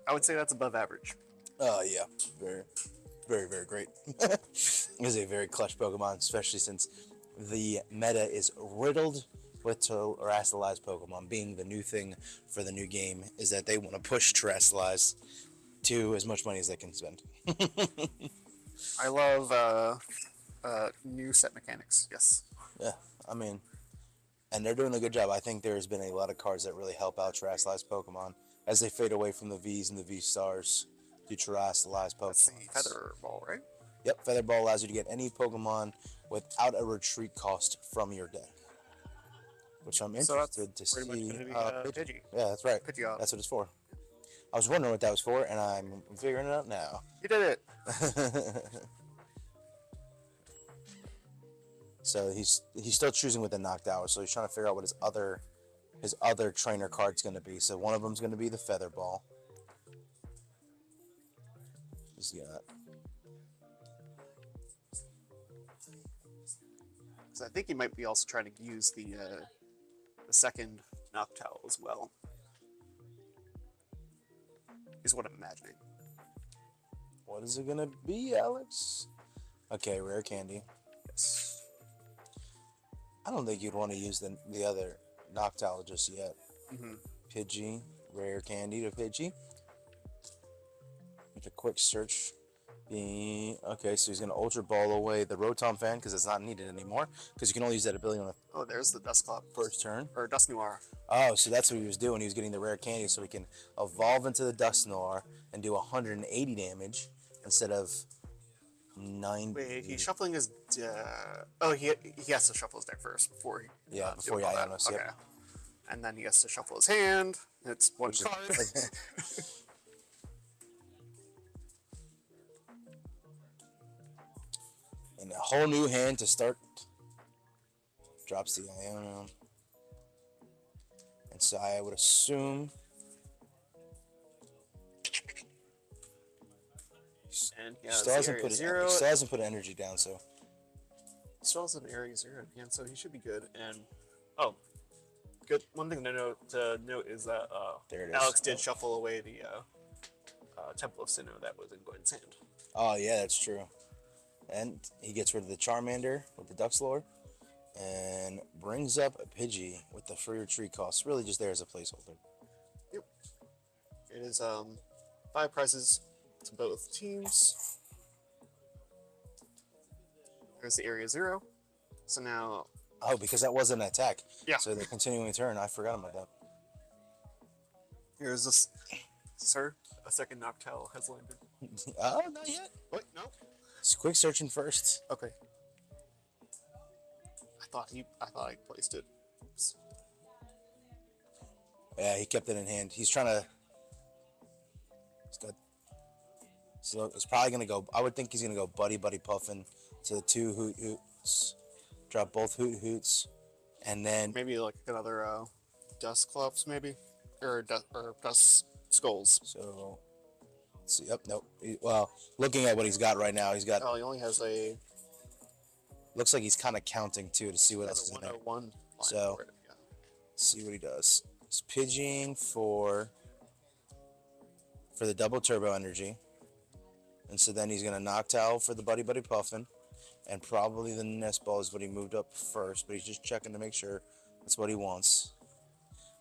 I would say that's above average. Oh, yeah. Very great. It is a very clutch Pokemon, especially since the meta is riddled with Terrestrialized Pokemon. Being the new thing for the new game is that they want to push Terrestrialized to as much money as they can spend. I love new set mechanics. Yes. Yeah, I mean, and they're doing a good job. I think there's been a lot of cards that really help out Terrestrialized Pokemon as they fade away from the Vs and the V stars to Terrestrialized Pokemon. That's the Feather Ball, right? Yep, Feather Ball allows you to get any Pokemon without a retreat cost from your deck, which I'm So that's interested to pretty see. much gonna be Pidgey. Yeah, that's right. Pidgeot. That's what it's for. I was wondering what that was for, and I'm figuring it out now. You did it. So he's still choosing with the Noctowl, so he's trying to figure out what his other trainer card's going to be. So one of them's going to be the Feather Ball. He's got. So I think he might be also trying to use the second Noctowl as well. Is what I'm imagining. What is it going to be, Alex? Okay, rare candy. Yes. I don't think you'd want to use the other Noctowl just yet. Mm-hmm. Pidgey, rare candy to Pidgey. With a quick search. Okay, so he's going to Ultra Ball away the Rotom fan because it's not needed anymore. Because you can only use that ability on the Oh, there's the Dusclops. first turn. Or Dusknoir. Oh, so that's what he was doing. He was getting the rare candy so he can evolve into the Dusknoir and do 180 damage instead of 90. Wait, he's shuffling his. Oh, he has to shuffle his deck first before he. Yeah, before do all that. Ionos, yep. Okay. And then he has to shuffle his hand. It's one Which is- card. And a whole new hand to start. Drops the Iono. And so I would assume. And He yeah, still hasn't put zero. he still hasn't put energy down, so Still has an area 0 in hand, so he should be good. And oh, good. One thing to note is that there it is. Alex did shuffle away the Temple of Sinnoh that was in Gwen's hand. Oh yeah, that's true. And he gets rid of the Charmander with the Duxlord and brings up a Pidgey with the free retreat cost. Really just there as a placeholder. Yep. It is 5 prizes to both teams. There's the area 0. So now. Oh, because that wasn't an attack. Yeah. So they're continuing turn. I forgot about that. Here's this. Sir, a second Noctowl has landed. Oh, not yet. Wait, no. It's quick searching first. Okay. I thought I placed it. Oops. Yeah, he kept it in hand. He's trying to. He's got. So it's probably gonna go. I would think he's gonna go Buddy Puffin to the 2 Hoot Hoots. Drop both Hoot Hoots, and then Maybe like another Dust Clubs, maybe, or Dust Skulls. so. Let's see. Yep. Nope. Well, looking at what he's got right now, he's got. Oh, he only has a. Looks like he's kind of counting too to see what else is in there. 101 line So- for it, yeah. See what he does. He's Pidgeying for the double turbo energy. And so then he's going to Noctowl for the Buddy Puffin. And probably the Nest Ball is what he moved up first, but he's just checking to make sure that's what he wants.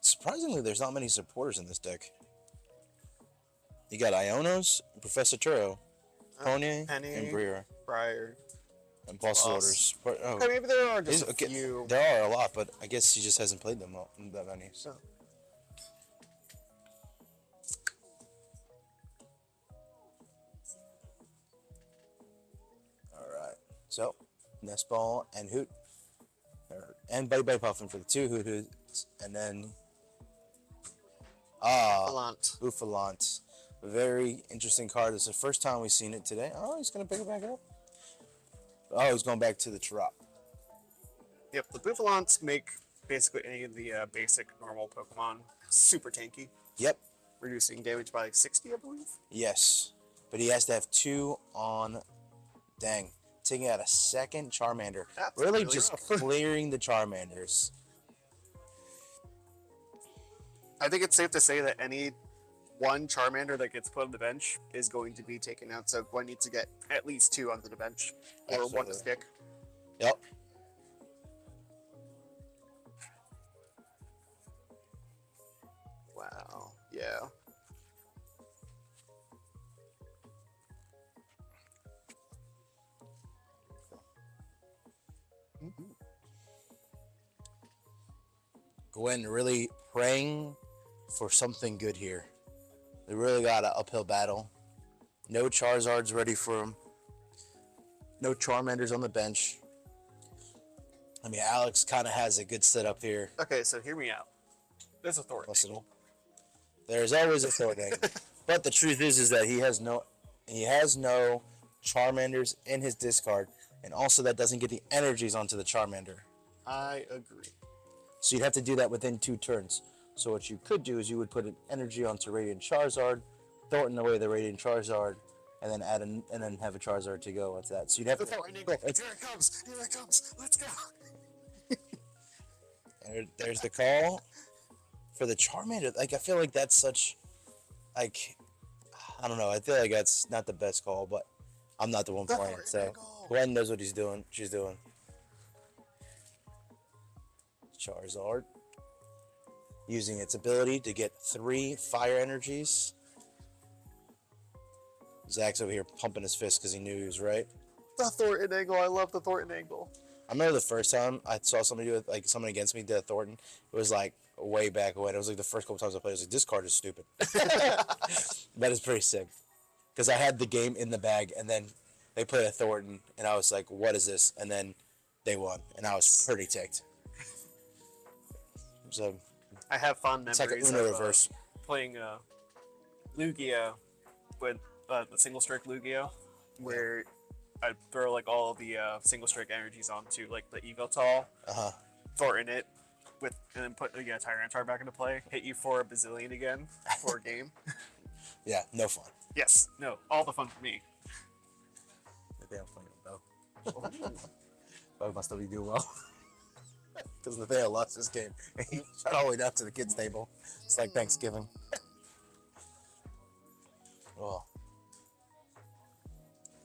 Surprisingly, there's not many supporters in this deck. You got Ionos, Professor Turo, Pony, Penny, and Briar. Briar. And boss Boss. orders. But, oh, Okay, maybe there are just a okay, few. there are a lot, but I guess he just hasn't played them all, that many. So. Alright. So, Nest Ball and Hoot. And Buddy Puffin for the 2 Hoot Hoots. And then. Gallant. Buffalant. Very interesting card. It's the first time we've seen it today. Oh, he's going to pick it back up. Oh, he's going back to the Trop. Yep, the Buffalantes make basically any of the basic normal Pokemon super tanky, Yep. reducing damage by like 60, I believe. Yes. But he has to have 2 on. Dang. Taking out a second Charmander. That's really really just rough. clearing the Charmanders. I think it's safe to say that any one Charmander that gets put on the bench is going to be taken out, so Gwen needs to get at least 2 onto the bench, or 1 Absolutely. to stick. Yep. Wow, yeah. Gwen really praying for something good here. They really got an uphill battle. No Charizards ready for him. No Charmanders on the bench. I mean, Alex kind of has a good setup here. Okay, so hear me out. There's a Thornton. There's always a Thornton. But the truth is that he has no Charmanders in his discard, and also that doesn't get the energies onto the Charmander. I agree. So you'd have to do that within 2 turns. So what you could do is you would put an energy onto Radiant Charizard, Thornton away the Radiant Charizard, and then and then have a Charizard to go with that. So you'd have The to. Thornton. Here Here it comes! Here it comes! Let's go! There's the call for the Charmander. Like I feel like that's such, like, I don't know. I feel like that's not the best call, but I'm not the one playing. So Glenn knows what he's doing. She's doing. Charizard. Using its ability to get 3 fire energies. Zach's over here pumping his fist because he knew he was right. The Thornton angle. I love the Thornton angle. I remember the first time I saw somebody do it, like someone against me did a Thornton. It was like way back when. It was like the first couple times I played. I was like, this card is stupid. That is pretty sick. Because I had the game in the bag, and then they played a Thornton, and I was like, what is this? And then they won, and I was pretty ticked. So I have fond it's like memories an Uno of reverse. playing Lugia with the single strike Lugia, where I'd throw like all the single strike energies onto like the Evotal, Uh-huh. Thornton it with, and then put Tyranitar back into play. Hit you for a bazillion again for a game. Yeah, no fun. Yes, no, all the fun for me. Nathaniel playing with Bo. Bo must still be doing well. Because Nathaniel lost this game. He shot all the way down to the kids' table. It's like Thanksgiving. Oh,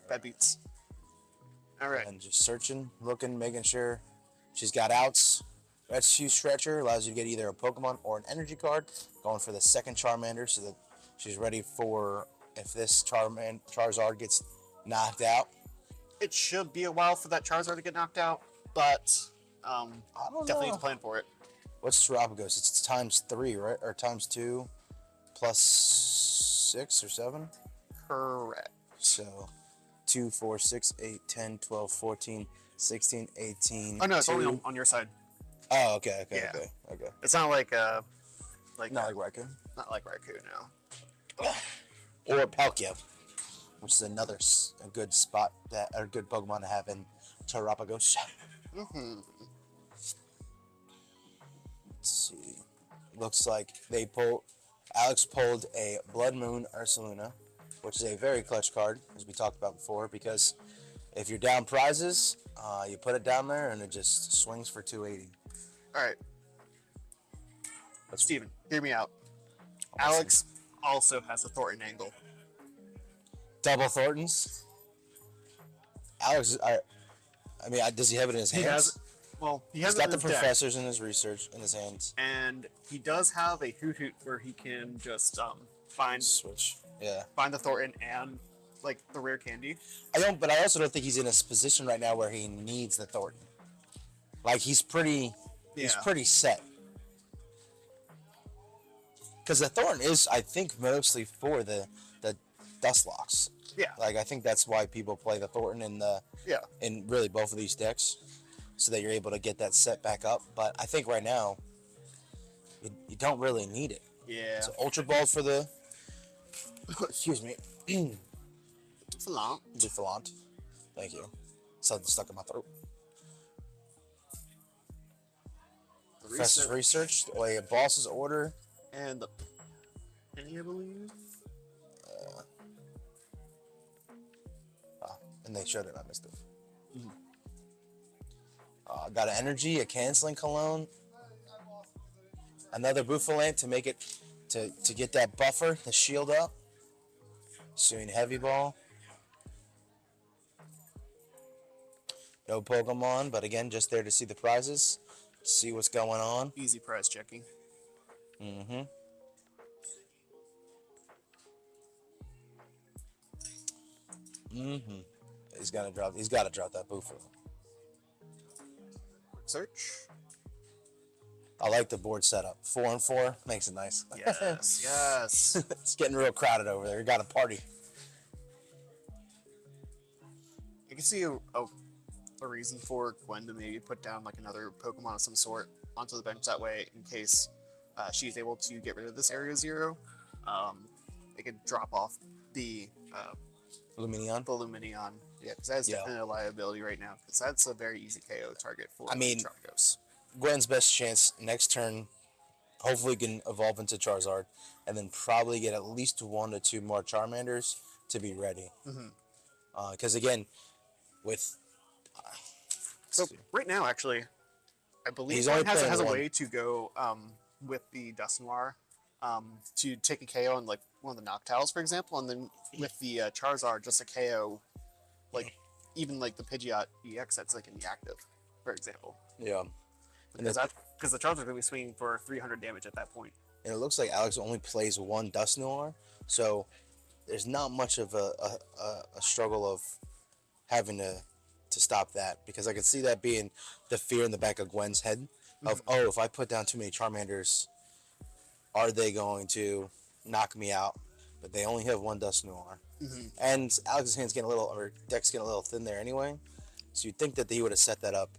Bad beats. All right. and just searching, looking, making sure she's got outs. Rescue Stretcher allows you to get either a Pokemon or an energy card. Going for the second Charmander so that she's ready for if this Charizard gets knocked out. It should be a while for that Charizard to get knocked out, but I don't definitely know. need to plan for it. What's Terapagos? It's times 3, right? Or times 2 plus 6 or 7? Correct. So 2, 4, 6, 8, 10, 12, 14, 16, 18. Oh no, it's 2. only on your side. Oh, okay. Yeah. Okay. It's not like Not like Raikou. not like Raikou now. Or Palkia, which is another a good spot that or good Pokemon to have in Terapagos. Mm-hmm. Let's see. Looks like Alex pulled a Blood Moon Ursaluna, which is a very clutch card, as we talked about before, because if you're down prizes, you put it down there and it just swings for 280. All right, Let's Steven, hear me out. Alex also has a Thornton angle. double Thorntons. Alex, I mean, does he have it in his hands? He has, well, he has He's got it the in his deck, professors in his research in his hands. and he does have a Hoot Hoot where he can just find Switch. Yeah. the Thornton and like the rare candy. But I also don't think he's in a position right now where he needs the Thornton. Like he's pretty set. Because the Thornton is, I think, mostly for the Dustlocks. Yeah. Like I think that's why people play the Thornton in really both of these decks, so that you're able to get that set back up. But I think right now, you don't really need it. Yeah. So Ultra Ball for the excuse me, It's a lot. Difflant. Thank you. Something stuck in my throat. Professor's research, a boss's order, and the penny, I believe. and they showed it. I missed it. Got an energy, a canceling cologne, another Buffalant to make it to get that buffer, the shield up. Suing Heavy Ball. No Pokemon, but again, just there to see the prizes, see what's going on. Easy prize checking. Mm-hmm. Mm-hmm. He's got to drop that Buffer. Search. I like the board setup. 4 and 4 makes it nice. Yes, yes. It's getting real crowded over there. We got a party. I can see a reason for Gwen to maybe put down like another Pokemon of some sort onto the bench that way in case she's able to get rid of this Area 0. They could drop off the Lumineon. Lumineon. Yeah, because that's definitely a liability right now. Because that's a very easy KO target for Chargos. Gwen's best chance next turn, hopefully can evolve into Charizard, and then probably get at least 1 to 2 more Charmanders to be ready. Because again, with so right now, actually, I believe He's Gwen only has playing a one. way to go with the Dusknoir to take a KO on like one of the Noctowls, for example, and then with the Charizard, just a KO, like even like the Pidgeot EX that's like in the active, for example. yeah, Because the Charizard's gonna be swinging for 300 damage at that point. and it looks like Alex only plays 1 Dusknoir, so there's not much of a struggle of having to stop that, because I could see that being the fear in the back of Gwen's head of, oh, if I put down too many Charmanders, are they going to knock me out? But they only have 1 Dusknoir. And Alex's hand's getting deck's getting a little thin there anyway, so you'd think that he would have set that up.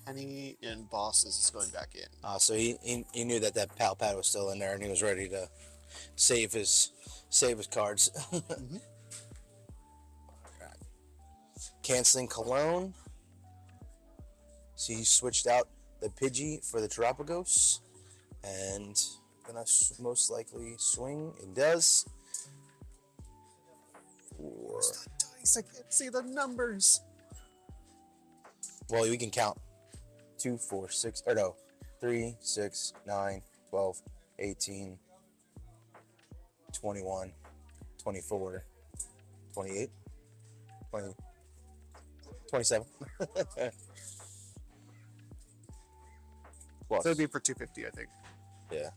Penny and Bosses is going back in. So he knew that Pal Pad was still in there, and he was ready to save his cards. canceling Cologne. So he switched out the Pidgey for the Terapagos. And gonna most likely swing. It does. Four. Dice, I can't see the numbers. Well, we can count. 2, 4, 6, or no. 3, 6, 9, 12, 18, 21, 24, 28, 20, 27. Plus. So it'd be for 250, I think. Yeah.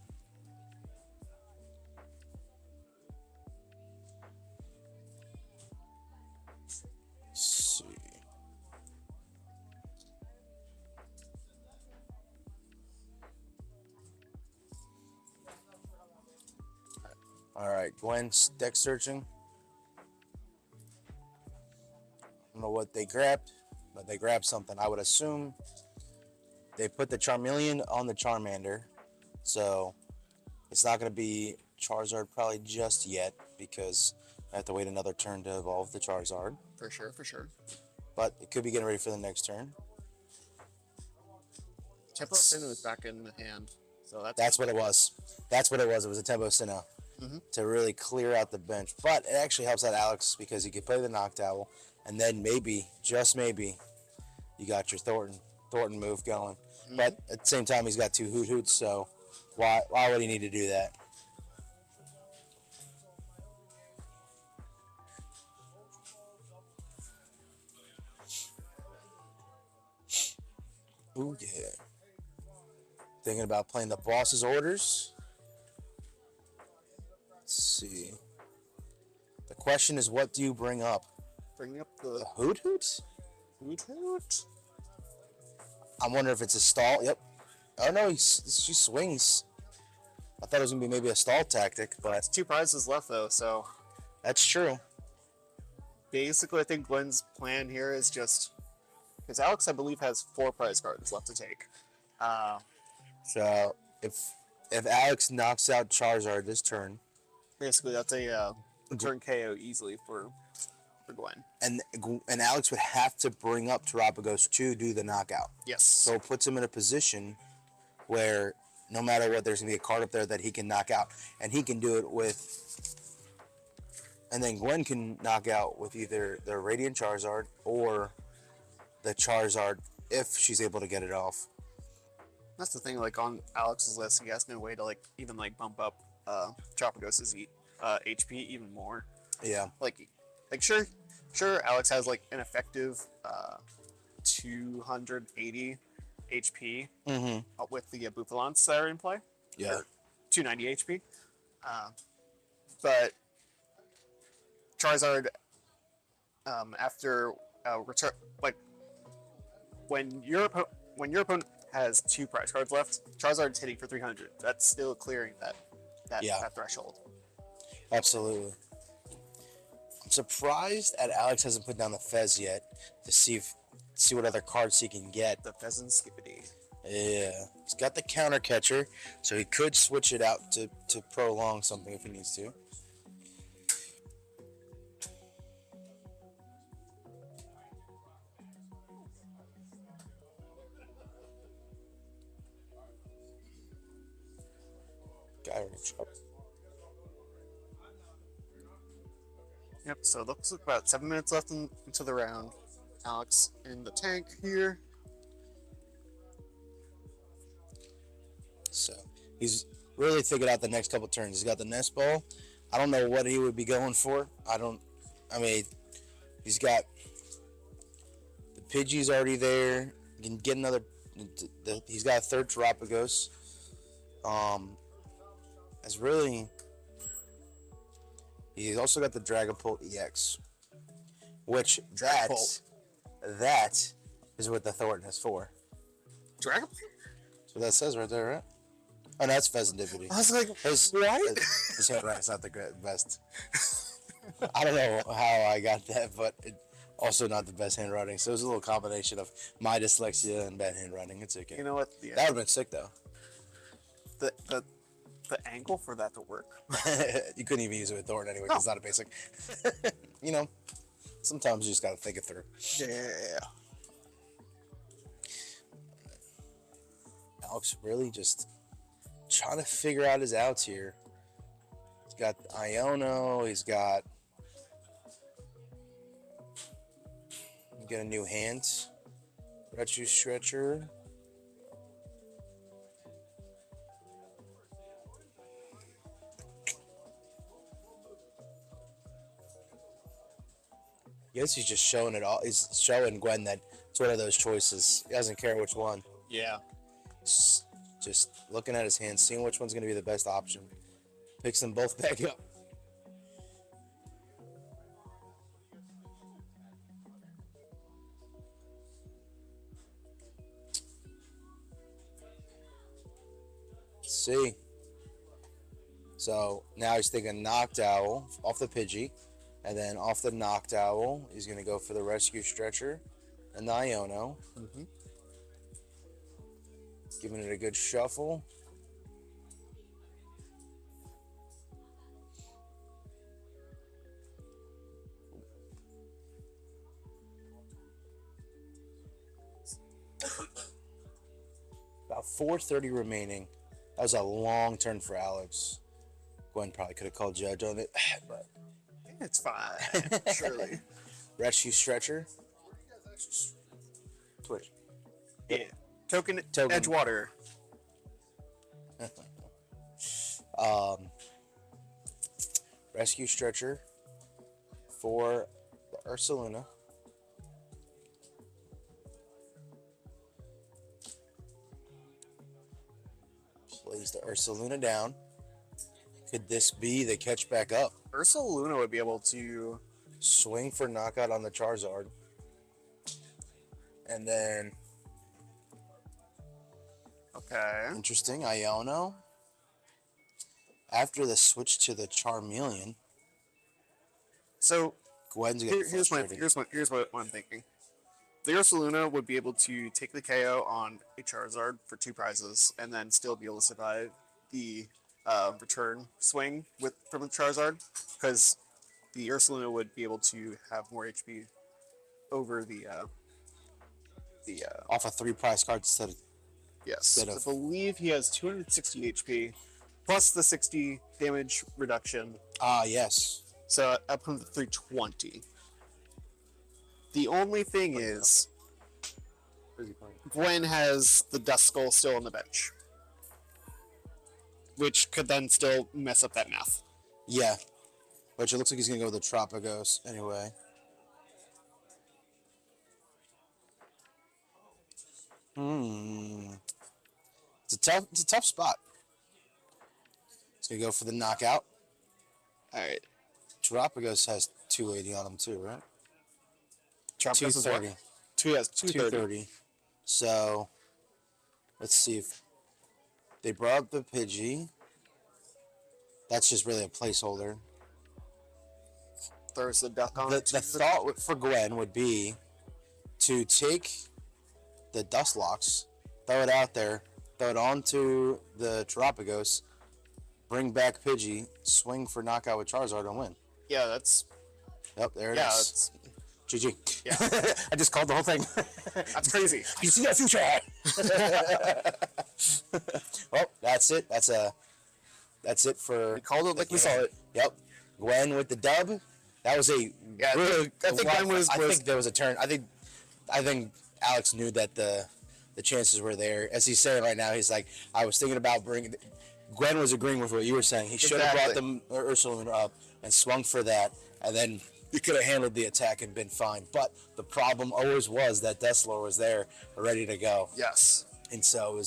Let's see. All right, Gwen's deck searching. I don't know what they grabbed, but they grabbed something. I would assume they put the Charmeleon on the Charmander, so it's not going to be Charizard probably just yet because I have to wait another turn to evolve the Charizard. For sure, for sure. But it could be getting ready for the next turn. Tempo Sinnoh is back in the hand, so That's what it was. That's what it was. It was a Tempo Sinnoh to really clear out the bench. But it actually helps out Alex because he could play the Noctowl, and then maybe, just maybe, you got your Thornton move going. But at the same time, he's got 2 Hoot Hoots, so why would he need to do that? Ooh, yeah. Thinking about playing the boss's orders. Let's see. The question is, what do you bring up? Bring up The the Hoot Hoot? Hoot Hoot. I'm wondering if it's a stall. Yep. Oh no, she swings. I thought it was gonna be maybe a stall tactic, but It's 2 prizes left though, so that's true. basically I think Gwen's plan here is just because Alex, I believe, has 4 prize cards left to take. So if Alex knocks out Charizard this turn, Basically, that's a turn KO easily for Gwen. and Alex would have to bring up Terapagos to do the knockout. Yes. So it puts him in a position where no matter what, there's gonna be a card up there that he can knock out, and he can do it with. And then Gwen can knock out with either the Radiant Charizard or the Charizard if she's able to get it off. That's the thing. Like on Alex's list, he has no way to even bump up Terapagos' HP even more. Yeah. Like sure, Alex has an effective 280 HP with the Bouffalants that are in play. Yeah. Or 290 HP. But Charizard, after return, when your opponent has 2 prize cards left, Charizard's hitting for 300. That's still clearing that threshold. Absolutely. I'm surprised that Alex hasn't put down the Fez yet to see what other cards he can get. The Pheasant Skippity. Yeah. He's got the counter catcher, so he could switch it out to prolong something if he needs to. Gyro Chop. Yep, so it looks like about 7 minutes left into the round. Alex in the tank here. So he's really figured out the next couple turns. He's got the Nest Ball. I don't know what he would be going for. He's got the Pidgey's already there. He can get another. He's got a third Terapagos. He's also got the Dragapult EX, which that is what the Thornton is for. Dragon? That's what that says right there, right? Oh, no, that's Pheasantipity. I was like, What? His handwriting's not the best. I don't know how I got that, but also not the best handwriting. So it was a little combination of my dyslexia and bad handwriting. It's okay. you know what? That would have been sick, though. The angle for that to work. You couldn't even use it with Thornton anyway, 'cause it's not a basic. Sometimes you just gotta think it through. Yeah. Alex really just trying to figure out his outs here. He's got Iono. He's got a new hand. Retro Stretcher. I guess he's just showing it all. He's showing Gwen that it's one of those choices. He doesn't care which one. Yeah. Just looking at his hands, seeing which one's going to be the best option. Picks them both back up. Let's see. So now he's thinking Knocked Owl off the Pidgey. And then off the Knocked Owl, he's going to go for the Rescue Stretcher and the Iono. Mm-hmm. Giving it a good shuffle. About 4:30 remaining. That was a long turn for Alex. Gwen probably could have called judge on it, but It's fine. Surely. Rescue Stretcher. Twitch. Yeah. Token. Token. Edgewater. Rescue Stretcher for the Ursaluna. Plays the Ursaluna down. Could this be the catch back up? Ursaluna would be able to. Swing for knockout on the Charizard. And then, Okay. interesting, Iono. After the switch to the Charmeleon, So Gwen's getting here's frustrated. here's what I'm thinking. The Ursaluna would be able to take the KO on a Charizard for 2 prizes, and then still be able to survive the return swing from the Charizard, because the Ursaluna would be able to have more HP over the Off of 3 prize cards instead of yes. Instead I of- believe he has 260 HP plus the 60 damage reduction, yes. so up comes to 320. The only thing is, Gwen has the Duskull still on the bench, which could then still mess up that math. Yeah. Which it looks like he's gonna go with the Tropicos anyway. It's a tough spot. He's gonna go for the knockout. All right, Tropicos has 280 on him too, right? Tropicus is what? 230. 230. 230. So let's see if they brought up the Pidgey. That's just really a placeholder. Throws the duck on The it. thought for Gwen would be to take the Dustlocks, throw it out there, throw it onto the Terapagos, bring back Pidgey, swing for knockout with Charizard and win. Yeah, that's Yep, there it yeah, is. that's GG. Yeah. I just called the whole thing. that's crazy. You see that future hat? Well, that's it. That's it for. We called it like we saw it. Yep. Gwen with the dub. That was a Yeah, really. I think Gwen was- I think there was a turn. I think Alex knew that the chances were there. As he's saying right now, he's like, I was thinking about bringing. Gwen was agreeing with what you were saying. He should have brought them Ursaluna up and swung for that, and then he could have handled the attack and been fine. But the problem always was that Deslor was there, ready to go, Yes. and so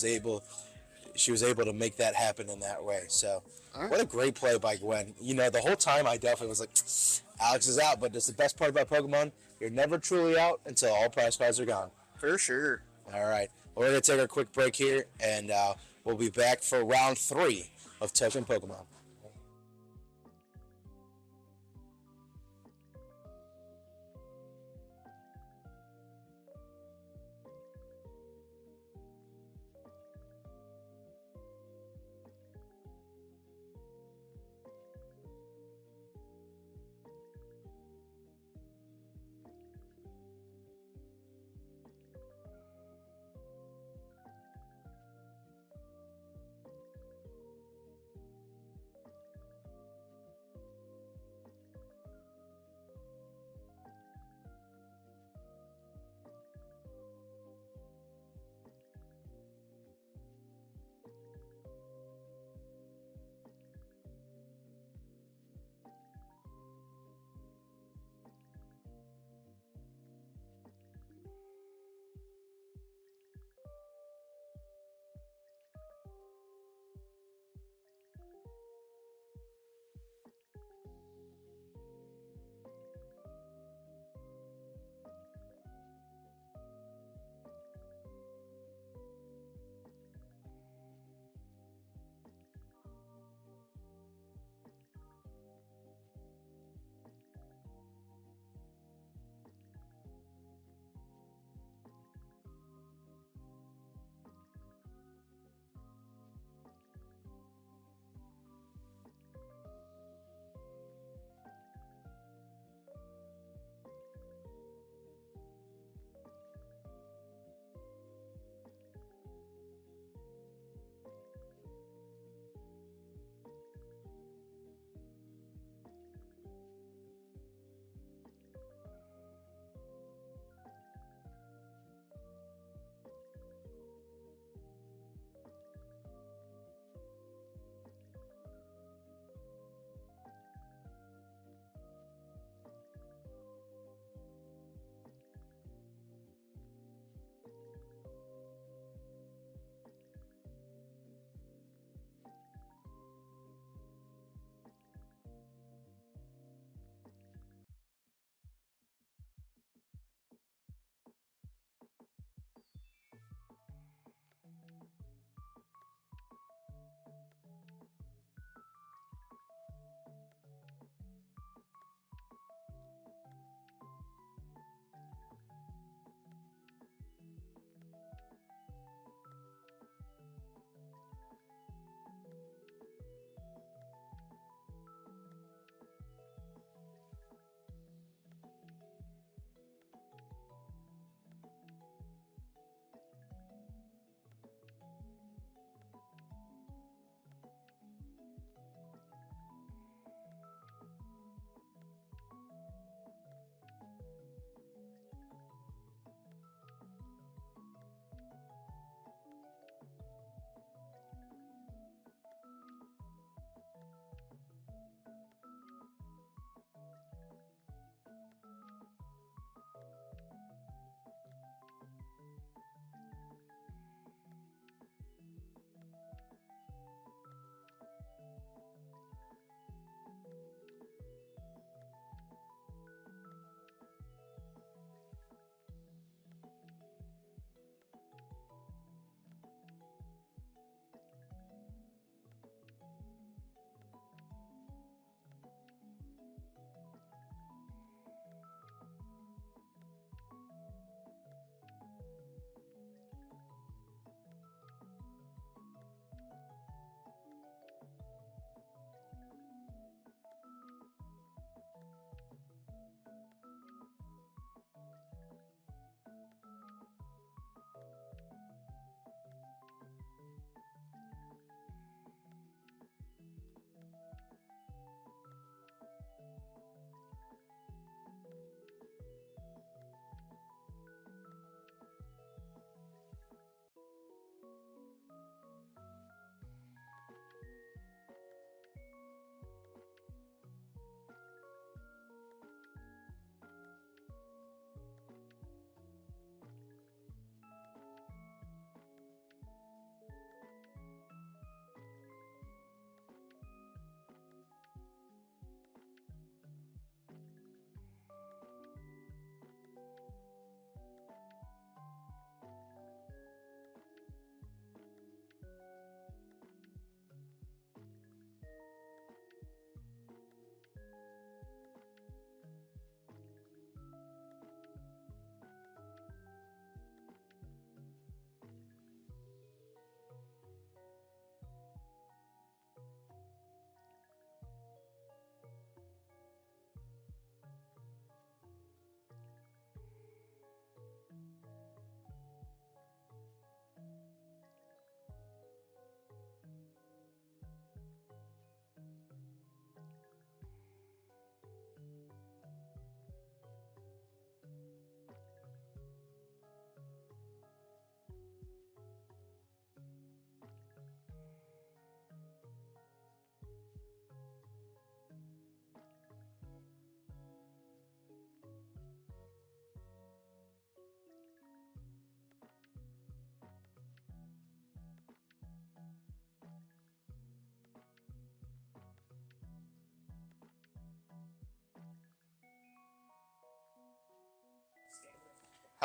she was able to make that happen in that way. So, Alright. what a great play by Gwen. You know, the whole time I definitely was like, Alex is out, but that's the best part about Pokemon. You're never truly out until all prize cards are gone. For sure. All right. Well, we're going to take a quick break here, and we'll be back for round 3 of Token Pokemon.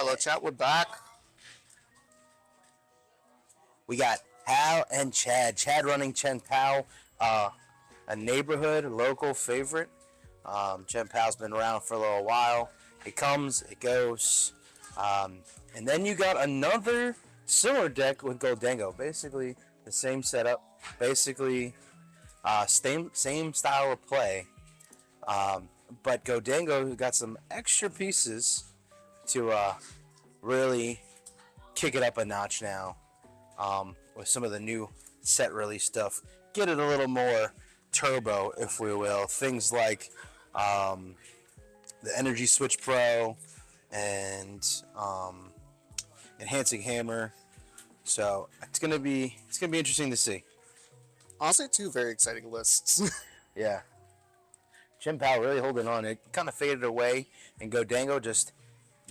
Hello, chat. We're back. We got Hal and Chad. Chad running Chen Pao, a neighborhood local favorite. Chen Pao's been around for a little while. It comes, it goes. And then you got another similar deck with Goldango. Basically the same setup. Basically same style of play. But Goldango got some extra pieces to really kick it up a notch now. With some of the new set release stuff. Get it a little more turbo, if we will. Things like the Energy Switch Pro and Enhancing Hammer. So it's gonna be interesting to see. Honestly, two very exciting lists. Yeah. Chen Pao really holding on. It kind of faded away, and Goldango just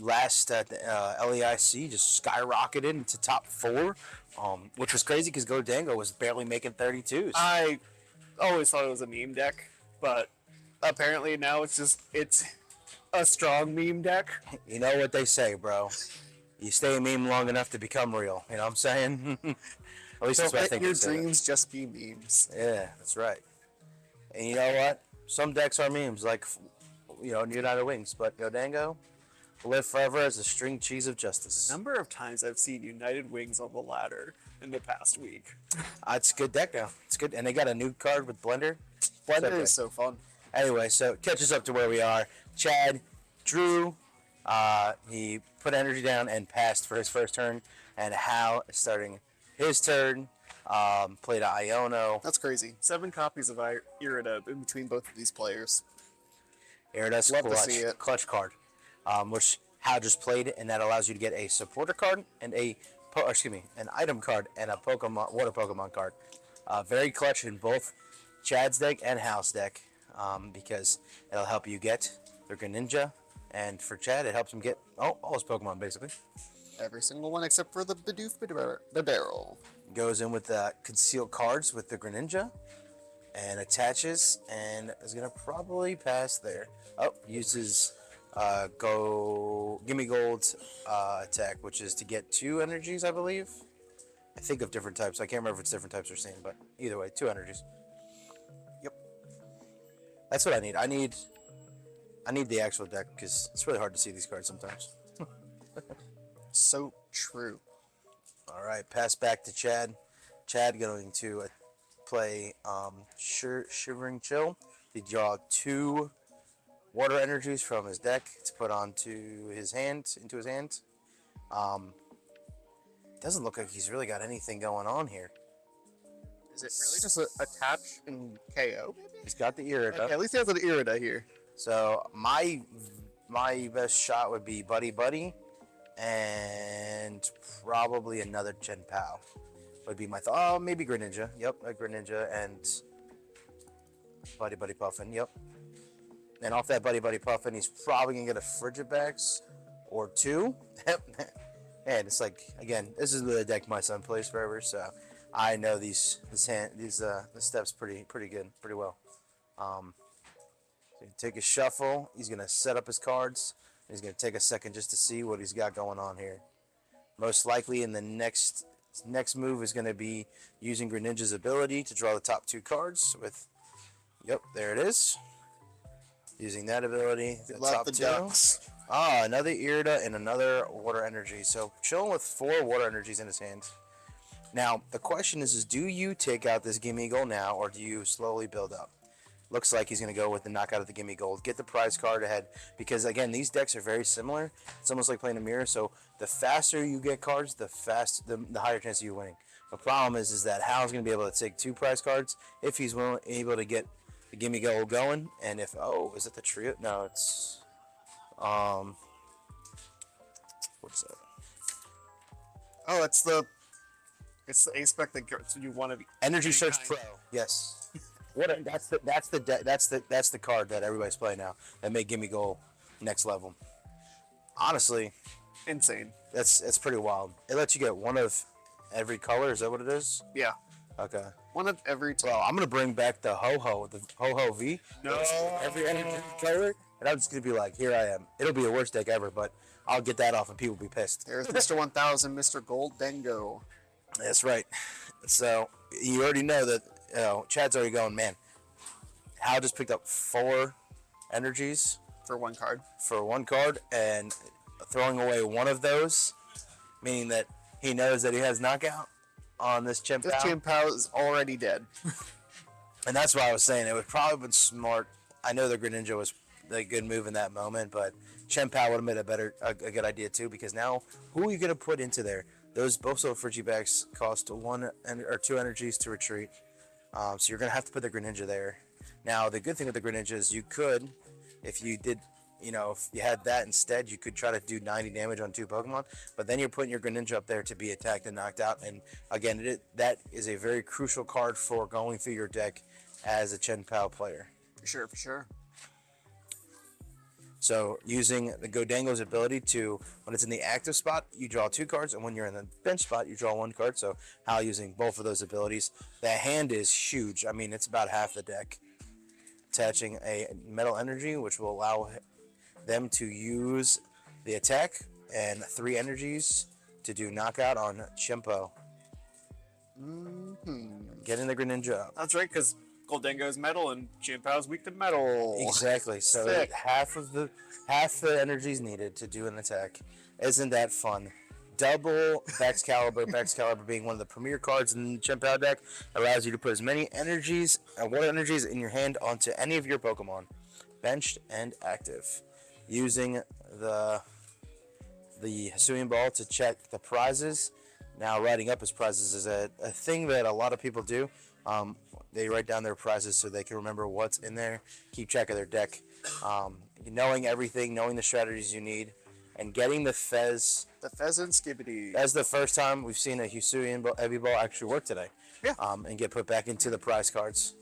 last at the LEIC just skyrocketed into top 4, which was crazy because Goldango was barely making 32s. I always thought it was a meme deck, but apparently now it's a strong meme deck. You know what they say, bro. You stay a meme long enough to become real. You know what I'm saying? At least that's Don't what I let think. your they say. dreams just be memes. Yeah, that's right. And you know what? Some decks are memes, like United Wings, but Goldango will live forever as a string cheese of justice. Number of times I've seen United Wings on the ladder in the past week. It's a good deck now. It's good, and they got a new card with Blender. Blender good. is so fun. Anyway, so catches up to where we are. Chad drew. He put energy down and passed for his first turn, and Hal is starting his turn. Played Iono. That's crazy. 7 copies of Irida in between both of these players. Irida's Love to see it. clutch card, which Hal just played, and that allows you to get a supporter card and an item card and a water Pokemon card. Very clutch in both Chad's deck and Hal's deck, because it'll help you get the Greninja, and for Chad it helps him get all his Pokemon basically. Every single one except for the Bidoof Bibarel. Goes in with the concealed cards with the Greninja and attaches, and is gonna probably pass there. Uses Gimme Gold's attack, which is to get 2 energies, I believe. I think of different types. I can't remember if it's different types or same, but either way, 2 energies. Yep. That's what I need. I need the actual deck because it's really hard to see these cards sometimes. So true. All right, pass back to Chad. Chad going to play Shivering Chill. He draw 2 water energies from his deck to put into his hand. Doesn't look like he's really got anything going on here. Is it really just attach and KO? He's got the Irida. Okay, at least he has an Irida here. So my best shot would be Buddy Buddy, and probably another Chen Pao would be my thought. Oh, maybe Greninja. Yep, a Greninja and Buddy Buddy Puffin. Yep. And off that Buddy Buddy Puffin, he's probably gonna get a Frigibax or 2. And it's like, again, this is the deck my son plays forever, so I know these steps pretty good, pretty well. So take a shuffle. He's gonna set up his cards. He's gonna take a second just to see what he's got going on here. Most likely, in the next move is gonna be using Greninja's ability to draw the top 2 cards with. Yep, there it is. Using that ability, the Love top the 2. ducks. Another Irida and another water energy. So chilling with 4 water energies in his hand. Now the question is do you take out this Gimme Gold now, or do you slowly build up? Looks like he's going to go with the knockout of the Gimme Gold. Get the prize card ahead. Because, again, these decks are very similar. It's almost like playing a mirror. So the faster you get cards, the higher chance of you winning. The problem is that Hal's going to be able to take 2 prize cards if he's able to get the Gimme Gold going. And if... Oh, is it the trio? No, it's... What's that? Oh, it's the ace spec that you want to be... Energy Search Pro. Yes. That's the card that everybody's playing now that made Gimme Gold next level. Honestly, Insane. That's pretty wild. It lets you get 1 of every color. Is that what it is? Yeah. Okay. 1 of every Well, I'm gonna bring back the Ho-Ho V. No. Every energy color, and I'm just gonna be like, here I am. It'll be the worst deck ever, but I'll get that off and people will be pissed. There's Mr. 1000, Mr. Gold Dango. That's right. So you already know that, Chad's already going, man, Hal just picked up 4 energies For 1 card. for 1 card and throwing away one of those, meaning that he knows that he has knockout on this Chien This Pao. Chien Pao is already dead. And that's why I was saying it would probably have been smart. I know the Greninja was a good move in that moment, but Chien Pao would have been a good idea too, because now who are you going to put into there? Those Boso Frigibags cost 1 or 2 energies to retreat. So you're going to have to put the Greninja there. Now, the good thing with the Greninja is you could, if you did, if you had that instead, you could try to do 90 damage on 2 Pokemon, but then you're putting your Greninja up there to be attacked and knocked out. And again, that is a very crucial card for going through your deck as a Chien Pao player. For sure. So using the Godango's ability to, when it's in the active spot, you draw 2 cards, and when you're in the bench spot, you draw 1 card. So Hal using both of those abilities. The hand is huge. I mean, it's about half the deck. Attaching a Metal Energy, which will allow them to use the attack, and 3 energies to do knockout on Chien Pao. Getting the Greninja up. That's right, because Goldengo is metal and Chien Pao is weak to metal. Exactly. So Sick. half the energy is needed to do an attack. Isn't that fun? Double Baxcalibur. Baxcalibur being one of the premier cards in the Chien Pao deck, allows you to put as many energies and 1 energies in your hand onto any of your Pokemon, benched and active, using the Hisuian Ball to check the prizes. Now, writing up his prizes is a thing that a lot of people do. They write down their prizes so they can remember what's in there, keep track of their deck, knowing everything, knowing the strategies you need, and getting the Fez. The Pheasant Skibbity. That's the first time we've seen a Hisuian Heavy Ball actually work today. Yeah. And get put back into the prize cards.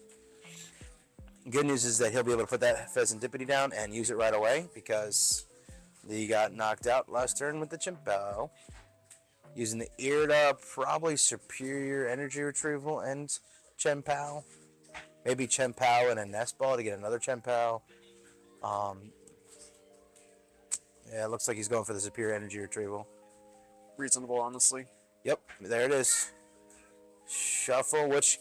Good news is that he'll be able to put that Pheasant Dippity down and use it right away, because he got knocked out last turn with the Chien Pao. Using the Irida, probably Superior Energy Retrieval and Chien Pao. Maybe Chien Pao and a Nest Ball to get another Chien Pao. Yeah, it looks like he's going for the Superior Energy Retrieval. Reasonable, honestly. Yep, there it is. Shuffle, which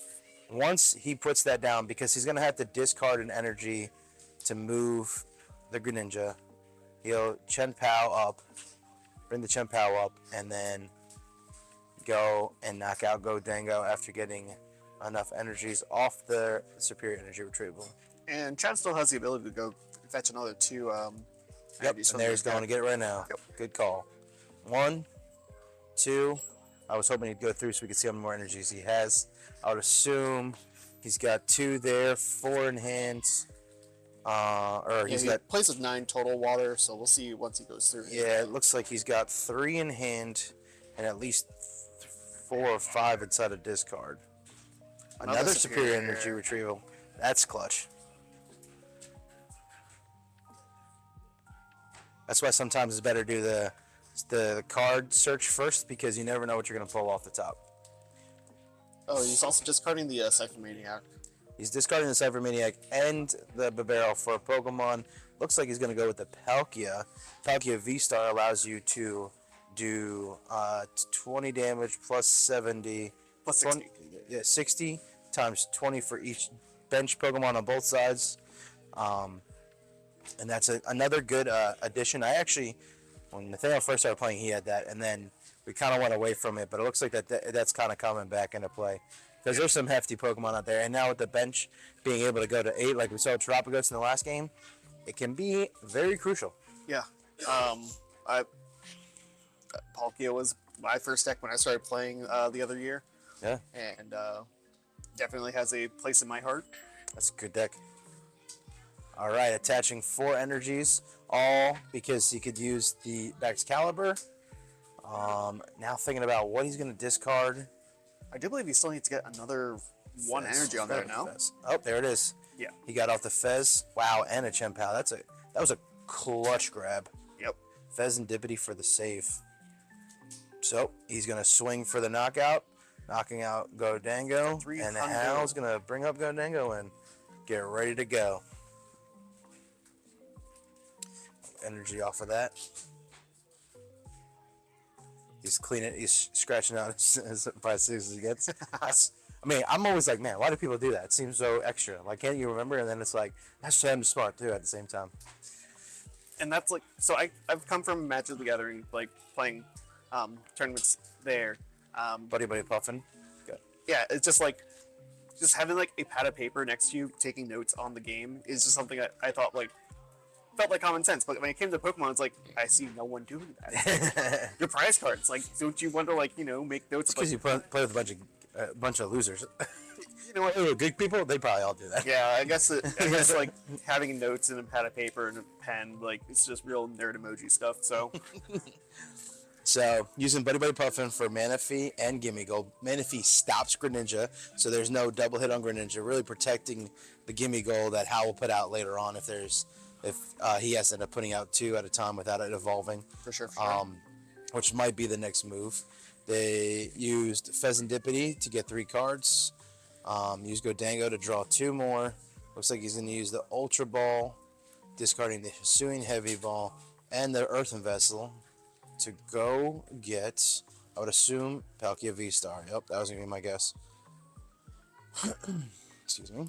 once he puts that down, because he's going to have to discard an energy to move the Greninja, he'll Chien Pao up, bring the Chien Pao up, and then go and knock out Godango after getting enough energies off the Superior Energy Retrieval. And Chad still has the ability to go fetch another 2 Yep, energies and from there his he's going to deck. get it right now. Yep. Good call. 1, 2. I was hoping he'd go through so we could see how many more energies he has. I would assume he's got 2 there, 4 in hand. He places 9 total water, so we'll see once he goes through. Yeah, it looks like he's got 3 in hand and at least 4 or 5 inside a discard. Another Superior Energy Retrieval. That's clutch. That's why sometimes it's better to do the card search first, because you never know what you're going to pull off the top. Oh, he's also discarding the Cypher Maniac. He's discarding the Cypher Maniac and the Bibarel for a Pokemon. Looks like he's going to go with the Palkia. Palkia V-Star allows you to do 20 damage plus 70. Plus 60. 60 times 20 for each bench Pokemon on both sides. And that's another good addition. I actually, when Nathaniel first started playing, he had that, and then we kind of went away from it, but it looks like that's kind of coming back into play. Because there's some hefty Pokemon out there, and now with the bench being able to go to 8, like we saw with Terapagos in the last game, it can be very crucial. Yeah. Palkia was my first deck when I started playing the other year. Yeah. And definitely has a place in my heart. That's a good deck. All right, attaching 4 energies, all because he could use the Baxcalibur. Now thinking about what he's going to discard. I do believe he still needs to get another 1 energy on there now. Fez. Oh, there it is. Yeah. He got off the Fez. Wow, and a Chien Pao. That was a clutch grab. Yep. Fez and Dippity for the save. So he's going to swing for the knockout, knocking out Godango, and Hal's going to bring up Godango and get ready to go. Energy off of that. He's cleaning. He's scratching out as fast as he gets. I mean, I'm always like, man, why do people do that? It seems so extra. Like, can't you remember? And then it's like, that's so smart too. At the same time. And that's like, so I've come from Magic the Gathering, like playing tournaments there. Buddy puffin. Good. Yeah, it's just like, just having like a pad of paper next to you, taking notes on the game is just something I thought like, felt like common sense. But when it came to Pokemon, it's like, I see no one doing that. Your prize cards, like, don't you want to like, make notes? Because you play with a bunch of losers. You know what? Good people, they probably all do that. Yeah, I guess like having notes and a pad of paper and a pen, like it's just real nerd emoji stuff. So So, using Buddy Puffin for Manaphy and Gimme Gold. Manaphy stops Greninja, so there's no double hit on Greninja, really protecting the Gimme Gold that Hal will put out later on if he has to end up putting out 2 at a time without it evolving. for sure. Which might be the next move. They used Pheasantipity to get 3 cards. Used Godango to draw 2 more. Looks like he's going to use the Ultra Ball, discarding the Hisuian Heavy Ball and the Earthen Vessel to go get, I would assume, Palkia V-Star. Yep, that was going to be my guess. Excuse me.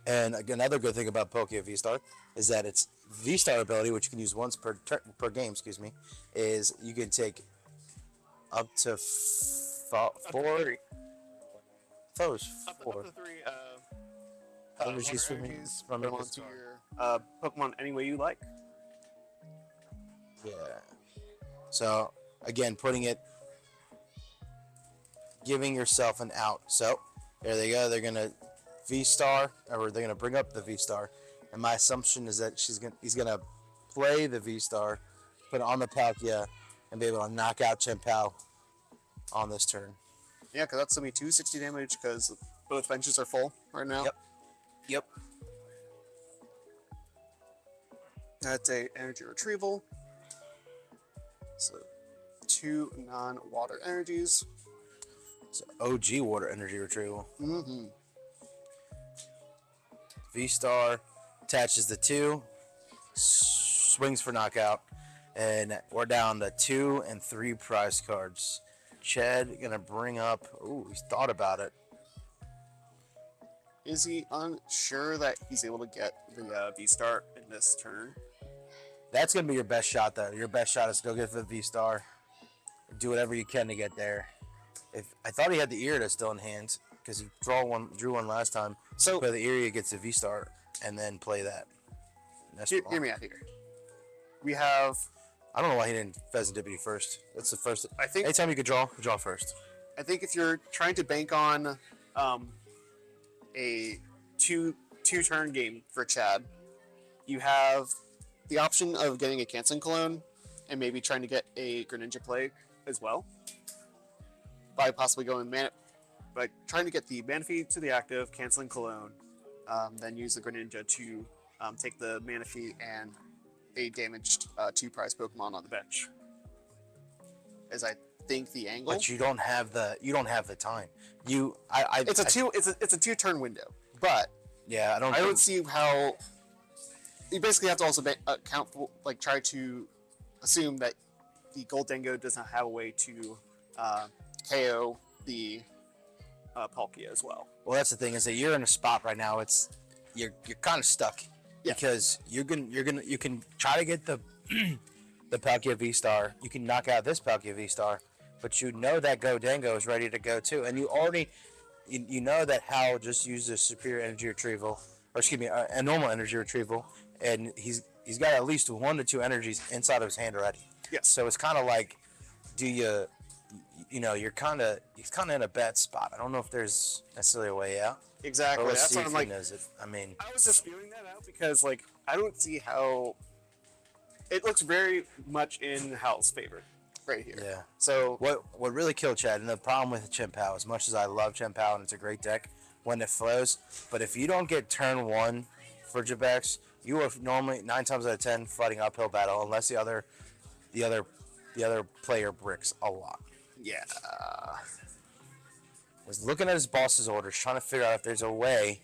And another good thing about Palkia V-Star is that its V-Star ability, which you can use once per game, is you can take up to 4. Three. I thought it was Up 4. to 3 Energies water from energies, from put them onto your Pokemon any way you like. Yeah. So again, giving yourself an out. So there they go. They're gonna V-Star, or they're gonna bring up the V-Star. And my assumption is that he's gonna play the V-Star, put it on the Palkia, and be able to knock out Chien-Pao on this turn. Yeah, because that's going to be 260 damage because both benches are full right now. Yep. That's a energy retrieval. So 2 non-water energies. So OG water energy retrieval. Mm-hmm. V-Star attaches the 2, swings for knockout, and we're down to 2 and 3 prize cards. Chad gonna bring up. Ooh, he's thought about it. Is he unsure that he's able to get the V-Star in this turn? That's gonna be your best shot, though. Your best shot is to go get the V-Star. Do whatever you can to get there. I thought he had the Irida still in hand because he drew one last time. So play the Irida, gets the V-Star, and then play that. Hear me out here. We have. I don't know why he didn't Pheasantipity first. That's the first. I think. Anytime you could draw first. I think if you're trying to bank on a two-turn game for Chad, you have the option of getting a Canceling Cologne and maybe trying to get a Greninja play as well. By possibly going by trying to get the Manaphy to the active, Canceling Cologne, then use the Greninja to take the Manaphy and a damaged 2 prize Pokemon on the bench. As I think the angle. But you don't have the time. It's a 2-turn window, but yeah, I don't see how. You basically have to also account for, like, try to assume that the Goldango does not have a way to KO the Palkia as well. Well, that's the thing, is that you're in a spot right now. You're kind of stuck because you can try to get the the Palkia V-Star. You can knock out this Palkia V-Star, but you know that Goldango is ready to go too, and you already you know that Hal just used a superior energy retrieval, or excuse me, a normal energy retrieval, and he's got at least 1 to 2 energies inside of his hand already. Yes. So it's kind of like, he's kind of in a bad spot. I don't know if there's necessarily a way out. Exactly. But let's That's see what if I'm he like. knows it. I mean, I was just spewing that out because, like, I don't see how. It looks very much in Hal's favor right here. yeah. So What really killed Chad, and the problem with Chien-Pao, as much as I love Chien-Pao and it's a great deck when it flows, but if you don't get turn 1 for Jabex, you are normally 9 times out of 10 fighting uphill battle unless the other player bricks a lot. yeah, Was looking at his boss's orders, trying to figure out if there's a way.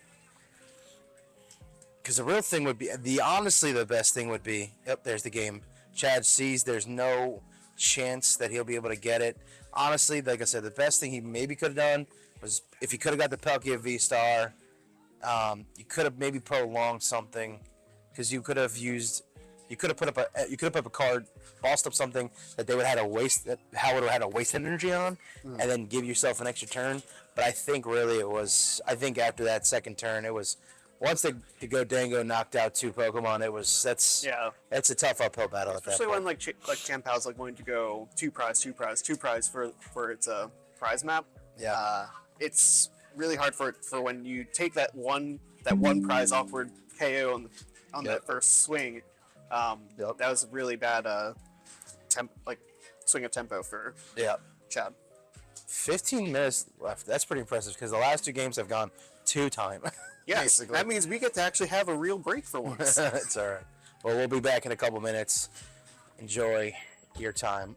Because the real thing would be, honestly the best thing would be, yep, there's the game. Chad sees there's no chance that he'll be able to get it. Honestly, like I said, the best thing he maybe could have done was if he could have got the Palkia V Star. You could have maybe prolonged something because you could have put up a card, bossed up something that they would have had to waste that Howard would have had to waste energy on, and then give yourself an extra turn. But I think really it was. I think after that second turn, it was once the Godiango knocked out two Pokemon. Yeah. That's a tough uphill battle at that Especially point. when like Champow's like going to go two prize for its prize map. Yeah. It's really hard for when you take that one prize awkward KO on Yep. that first swing. Yep. That was a really bad swing of tempo for Yeah. Chad. 15 minutes left. That's pretty impressive because the last two games have gone two time. Yes, Basically. that means we get to actually have a real break for once. It's all right. Well, we'll be back in a couple minutes. Enjoy your time.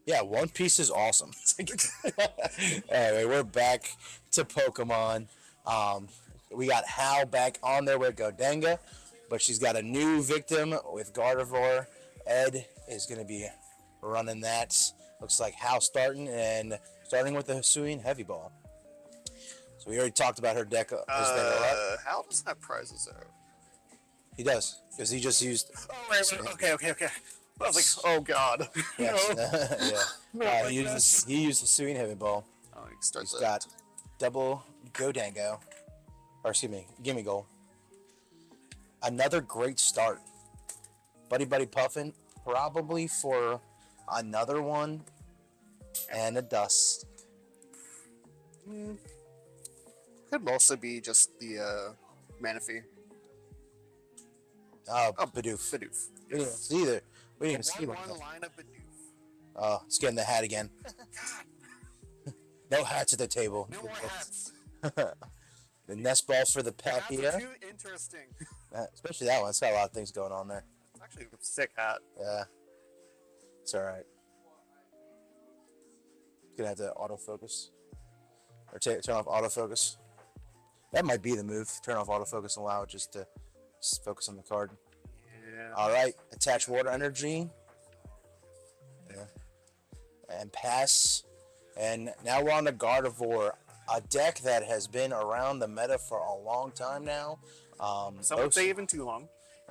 Yeah, One Piece is awesome. Anyway, we're back to Pokemon. Um, we got Hal back on there with Godenga, but she's got a new victim with Gardevoir. Ed is going to be running that. Looks like Hal starting with the Hisuian Heavy Ball. So we already talked about her deck. His deck a lot. Hal doesn't have prizes out. He does because he just used. Oh, wait. Okay. I was like, oh god. Yes, No. yeah. Like He used the Hisuian Heavy Ball. Oh, he starts He's that. got double Godango, or excuse me, Gimme Goal. Another great start. Buddy Puffin, probably for another one and a dust. Could also be just the Manaphy. Bidoof. Bidoof. We didn't see either. We didn't see one. One line of Bidoof. Oh, it's getting the hat again. No hats at the table. No more hats. The nest ball for the Hats are Papia. too interesting. Especially that one. It's got a lot of things going on there. It's actually a sick hat. Yeah. It's alright. Gonna have to autofocus. Or turn off autofocus. That might be the move. Turn off autofocus and allow it just to focus on the card. Yeah. Alright. Attach water energy. Yeah. And pass. And now we're on the Gardevoir. A deck that has been around the meta for a long time now. Some would say even too long.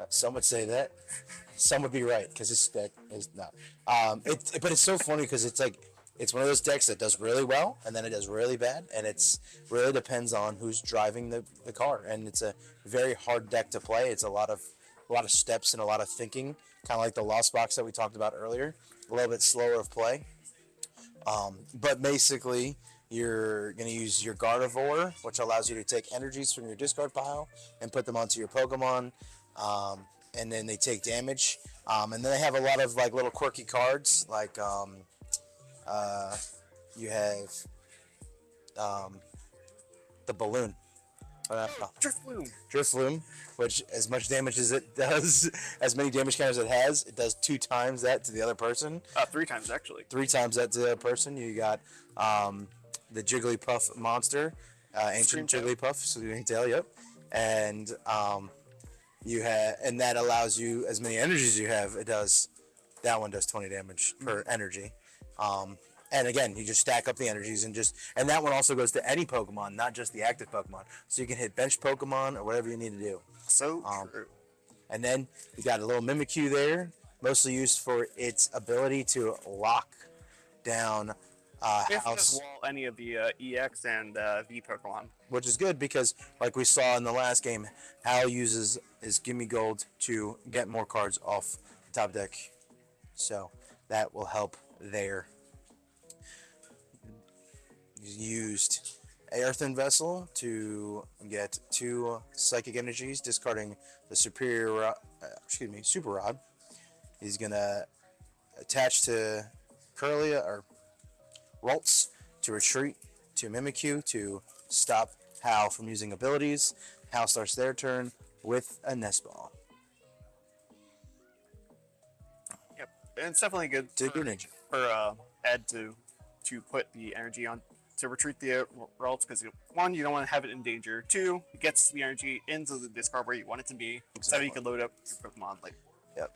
Some would say that. Some would be right because this deck is not. But it's so funny because it's like it's one of those decks that does really well and then it does really bad, and it's really depends on who's driving the car. And it's a very hard deck to play. It's a lot of steps and a lot of thinking, kind of like the Lost Box that we talked about earlier. A little bit slower of play. But basically, you're going to use your Gardevoir, which allows you to take energies from your discard pile and put them onto your Pokemon. And then they take damage. And then they have a lot of like little quirky cards, like you have the balloon. Drifloon, which as much damage as it does, as many damage counters it has, it does 2 times that to the other person. 3 times actually. 3 times that to the other person. You got the Jigglypuff monster, ancient Jigglypuff, Sleeping Tail, yep. And and that allows you as many energies you have. That one does 20 damage per energy. And again, you just stack up the energies and that one also goes to any Pokemon, not just the active Pokemon. So you can hit bench Pokemon or whatever you need to do. So true. And then you got a little Mimikyu there, mostly used for its ability to lock down If House, just wall any of the EX and V Pokemon. which is good because, like we saw in the last game, Hal uses his Gimme Gold to get more cards off the top deck. So that will help there. Used Earthen Vessel to get 2 Psychic Energies, discarding the Super Rod. He's gonna attach to Curlia or Ralts to retreat to Mimikyu to stop Hal from using abilities. Hal starts their turn with a Nest Ball. Yep, and it's definitely good for Ed to put the energy on to retreat the Ralts because 1, you don't want to have it in danger. 2, it gets the energy into the discard where you want it to be, so you can load up your Pokemon. Yep.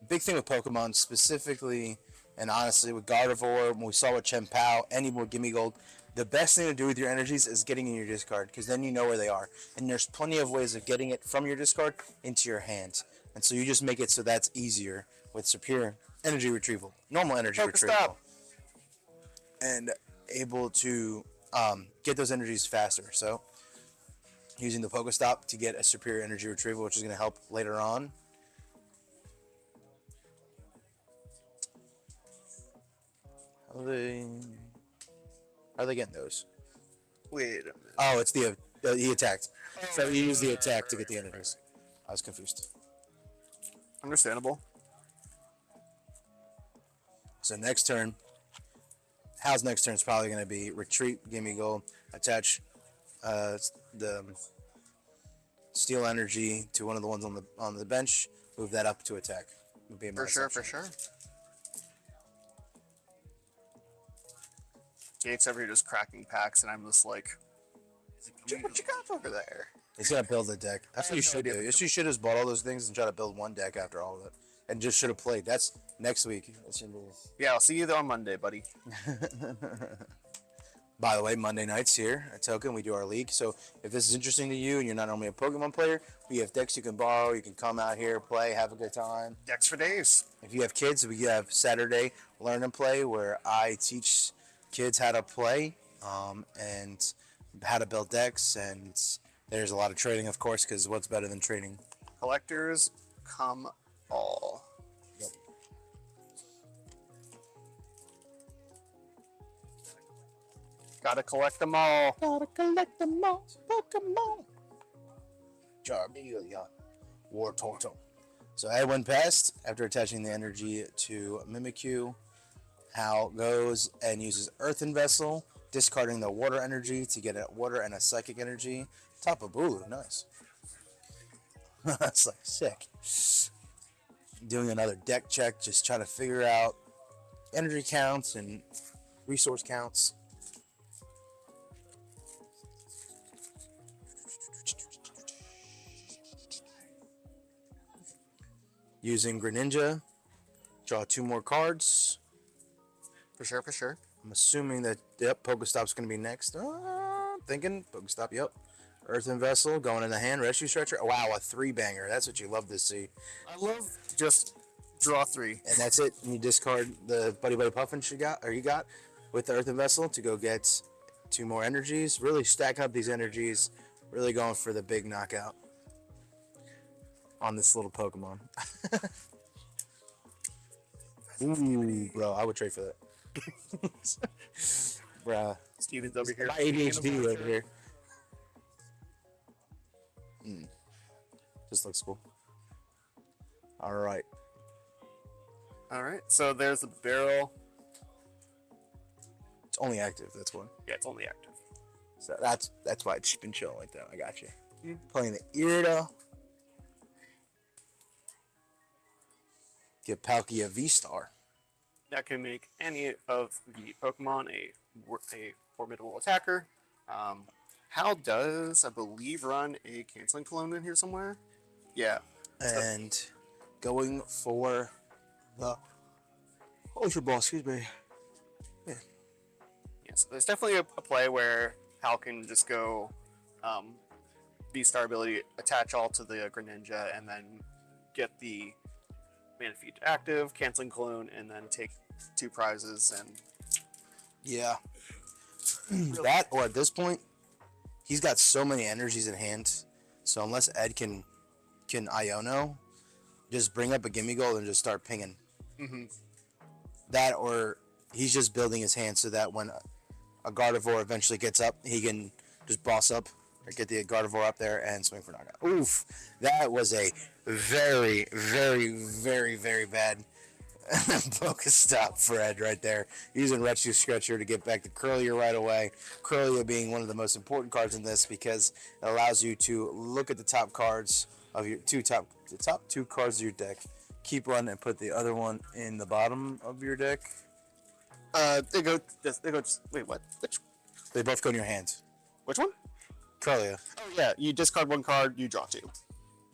Big thing with Pokemon specifically, and honestly with Gardevoir, when we saw with Chien-Pao, any more Gimme Gold, the best thing to do with your energies is getting in your discard because then you know where they are. And there's plenty of ways of getting it from your discard into your hand. And so you just make it so that's easier with superior energy retrieval, normal energy retrieval. Stop. And able to get those energies faster. So using the Pokestop to get a superior energy retrieval, which is going to help later on. How are they getting those? Wait a minute. Oh, it's he attacked. So he used the attack to get the energies. I was confused. Understandable. So next turn, Hal's next turn is probably going to be retreat, Gimme Gold, attach the Steel Energy to one of the ones on the bench, move that up to attack. Would be my For sure. Gates over here just cracking packs, and I'm just like, what you got over there? He's gonna build a deck. That's what you have no should do. idea. You should just bought all those things and try to build one deck after all of it, and just should have played. That's next week. That's your little... Yeah, I'll see you there on Monday, buddy. By the way, Monday nights here at Token, we do our league. So if this is interesting to you and you're not only a Pokemon player, we have decks you can borrow. You can come out here, play, have a good time. Decks for days. If you have kids, we have Saturday Learn and Play, where I teach kids how to play and how to build decks. And there's a lot of trading, of course, because what's better than trading? Collectors come all. Yep. Gotta collect them all. Gotta collect them all, Pokemon. Charmeleon, War Tortle. So I went past after attaching the energy to Mimikyu. Hal goes and uses Earthen Vessel, discarding the water energy to get a water and a psychic energy. Tapu Bulu, nice. That's like sick. Doing another deck check, just trying to figure out energy counts and resource counts. Using Greninja, draw 2 more cards. For sure, for sure. I'm assuming that, yep, Pokestop's going to be next. I'm thinking Pokestop, yep. Earthen Vessel going in the hand. Rescue Stretcher. Wow, a 3-banger. That's what you love to see. I love just draw 3. And that's it. And you discard the Buddy Buddy Puffin you got with the Earthen Vessel to go get 2 more energies. Really stacking up these energies. Really going for the big knockout on this little Pokemon. Ooh, bro, I would trade for that. Bruh. Steven's over here. My ADHD over here. Just looks cool. All right. All right, so there's the barrel. It's only active. That's why. Yeah, it's only active. So that's why it's been chilling like that. I got you. Playing the Irida. Get Palkia V-Star. That can make any of the Pokemon a formidable attacker. Hal does, I believe, run a Canceling Cologne in here somewhere. Yeah. And going for the Ultra Ball, excuse me. Yeah, so there's definitely a play where Hal can just go V-Star ability, attach all to the Greninja, and then get the Manaphy active, Canceling Cologne, and then take 2 prizes. And Yeah. That, or at this point, he's got so many energies in hand. So unless Ed can Iono, just bring up a Gimme Gold and just start pinging. That, or he's just building his hand so that when a Gardevoir eventually gets up, he can just boss up or get the Gardevoir up there and swing for knockout. Oof, that was a very, very, very, very bad Pokestop for Ed right there. Using Rescue Stretcher to get back to Curlier right away. Curlier being one of the most important cards in this because it allows you to look at the top cards of your the top 2 cards of your deck. Keep one and put the other one in the bottom of your deck. They go wait, what? They both go in your hand. Which one? Curlier. Oh yeah, you discard 1 card, you draw 2.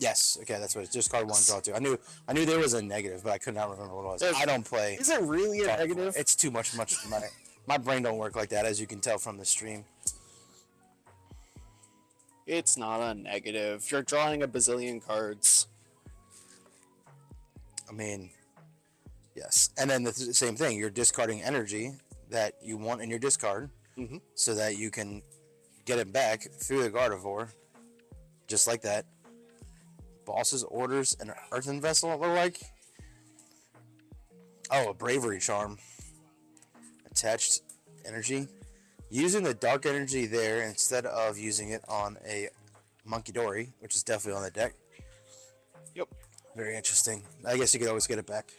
Yes. Okay, that's what it's. Just card 1, draw 2. I knew there was a negative, but I could not remember what it was. I don't play. Is it really a Gardevoir. negative? It's too much money. My brain don't work like that, as you can tell from the stream. It's not a negative. You're drawing a bazillion cards. I mean, yes. And then the same thing. You're discarding energy that you want in your discard, so that you can get it back through the Gardevoir, just like that. Boss's orders and an Earthen Vessel, it looked like. Oh, a Bravery Charm. Attached energy. Using the dark energy there instead of using it on a Monkey Dory, which is definitely on the deck. Yep. Very interesting. I guess you could always get it back.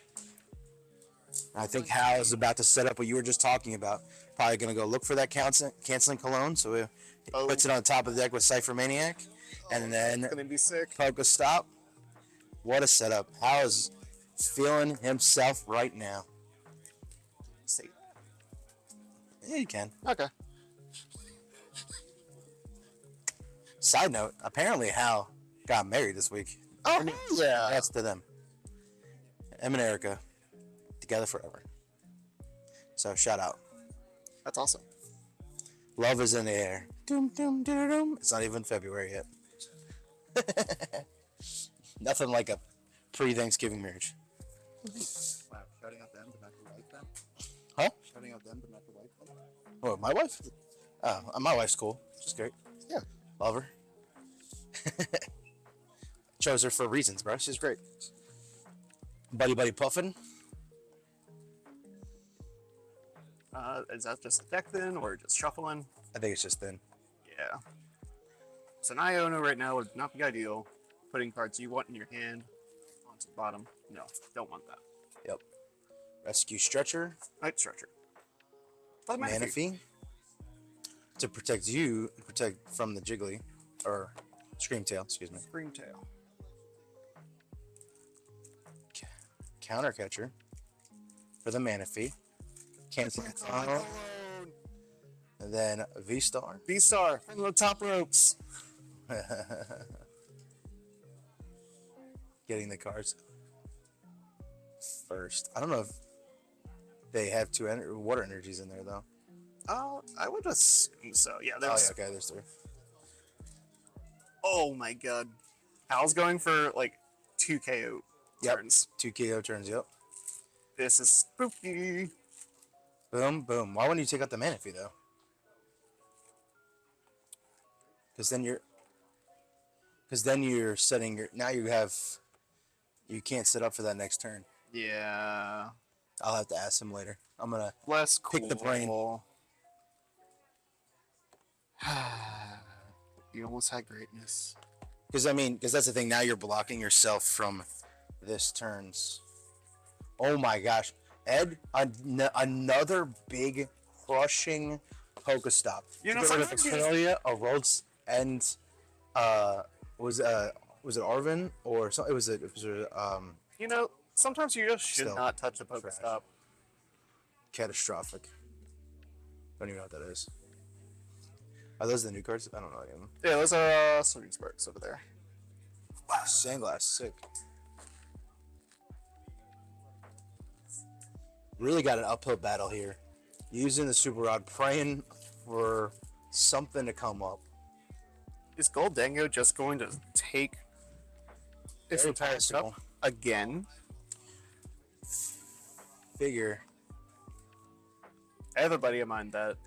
I think Hal is about to set up what you were just talking about. Probably going to go look for that Canceling Cologne, so he puts it on the top of the deck with Cypher Maniac. And then It's gonna be sick. Pokestop. What a setup. Hal is feeling himself right now. See. Yeah, you can. Okay. Side note, apparently Hal got married this week. Oh, yeah. That's to them. Em and Erica, together forever. So shout out. That's awesome. Love is in the air. Doom, doom, doom, doom. It's not even February yet. Nothing like a pre-Thanksgiving marriage. Wow, shouting out them, but not your wife then? Huh? Shouting out them, but not your wife then? Oh, my wife? Oh, my wife's cool. She's great. Yeah. Love her. Chose her for reasons, bro. She's great. Buddy puffin. Is that just a deck then, or just shuffling? I think it's just thin. Yeah. So an Iono right now would not be ideal. Putting cards you want in your hand onto the bottom. No, don't want that. Yep. Rescue Stretcher. Night Stretcher. Doesn't matter if you- Manaphy. To protect you, protect from the Jiggly. Or Screamtail, excuse me. Screamtail. Counter Catcher. For the Manaphy. Cancel Tunnel. And then V-Star. V-Star from the top ropes. Getting the cards first. I don't know if they have two water energies in there though. Oh, I would assume so. Yeah, Oh there's. yeah, okay, there's three. Oh my god. Hal's going for like 2 KO Yep. turns. 2 KO turns. Yep. This is spooky. Boom, boom. Why wouldn't you take out the Manaphy though? Because then you're setting your. Now you have. You can't set up for that next turn. Yeah. I'll have to ask him later. I'm gonna. Less cool. Pick the brain. You almost had greatness. Because that's the thing. Now you're blocking yourself from this turns. Oh my gosh, Ed! Another big crushing Pokestop. You know, To get rid of sometimes you Australia, a Rhodes, and was it Arvin or so? It was You know, sometimes you just should Still, not touch the trash. Pokestop. Catastrophic. Don't even know what that is. Are those the new cards? I don't know any of them. Yeah, those are Swimming Sparks over there. Wow, Sandglass, sick. Really got an uphill battle here. Using the Super Rod, praying for something to come up. Is Goldango just going to take this Very entire possible. stuff again? Figure. I have a buddy of mine that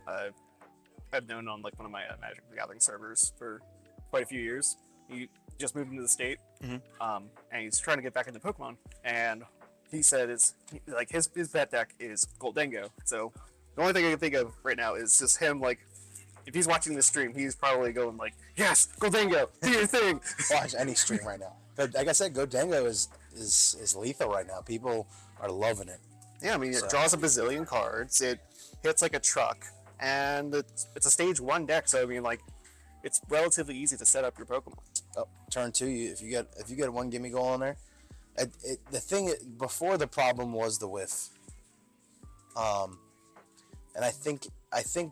I've known on like one of my Magic the Gathering servers for quite a few years. He just moved into the state, and he's trying to get back into Pokemon. And he said it's like his bet deck is Goldango. So the only thing I can think of right now is just him like. If he's watching this stream, he's probably going like, "Yes, Goldango, do your thing." Watch any stream right now. But like I said, Goldango is lethal right now. People are loving it. Yeah, I mean, it So- draws a bazillion cards. It hits like a truck, and it's a stage 1 deck. So I mean, like, it's relatively easy to set up your Pokemon. Oh, turn 2. If you get one gimme goal on there, the thing before the problem was the whiff. And I think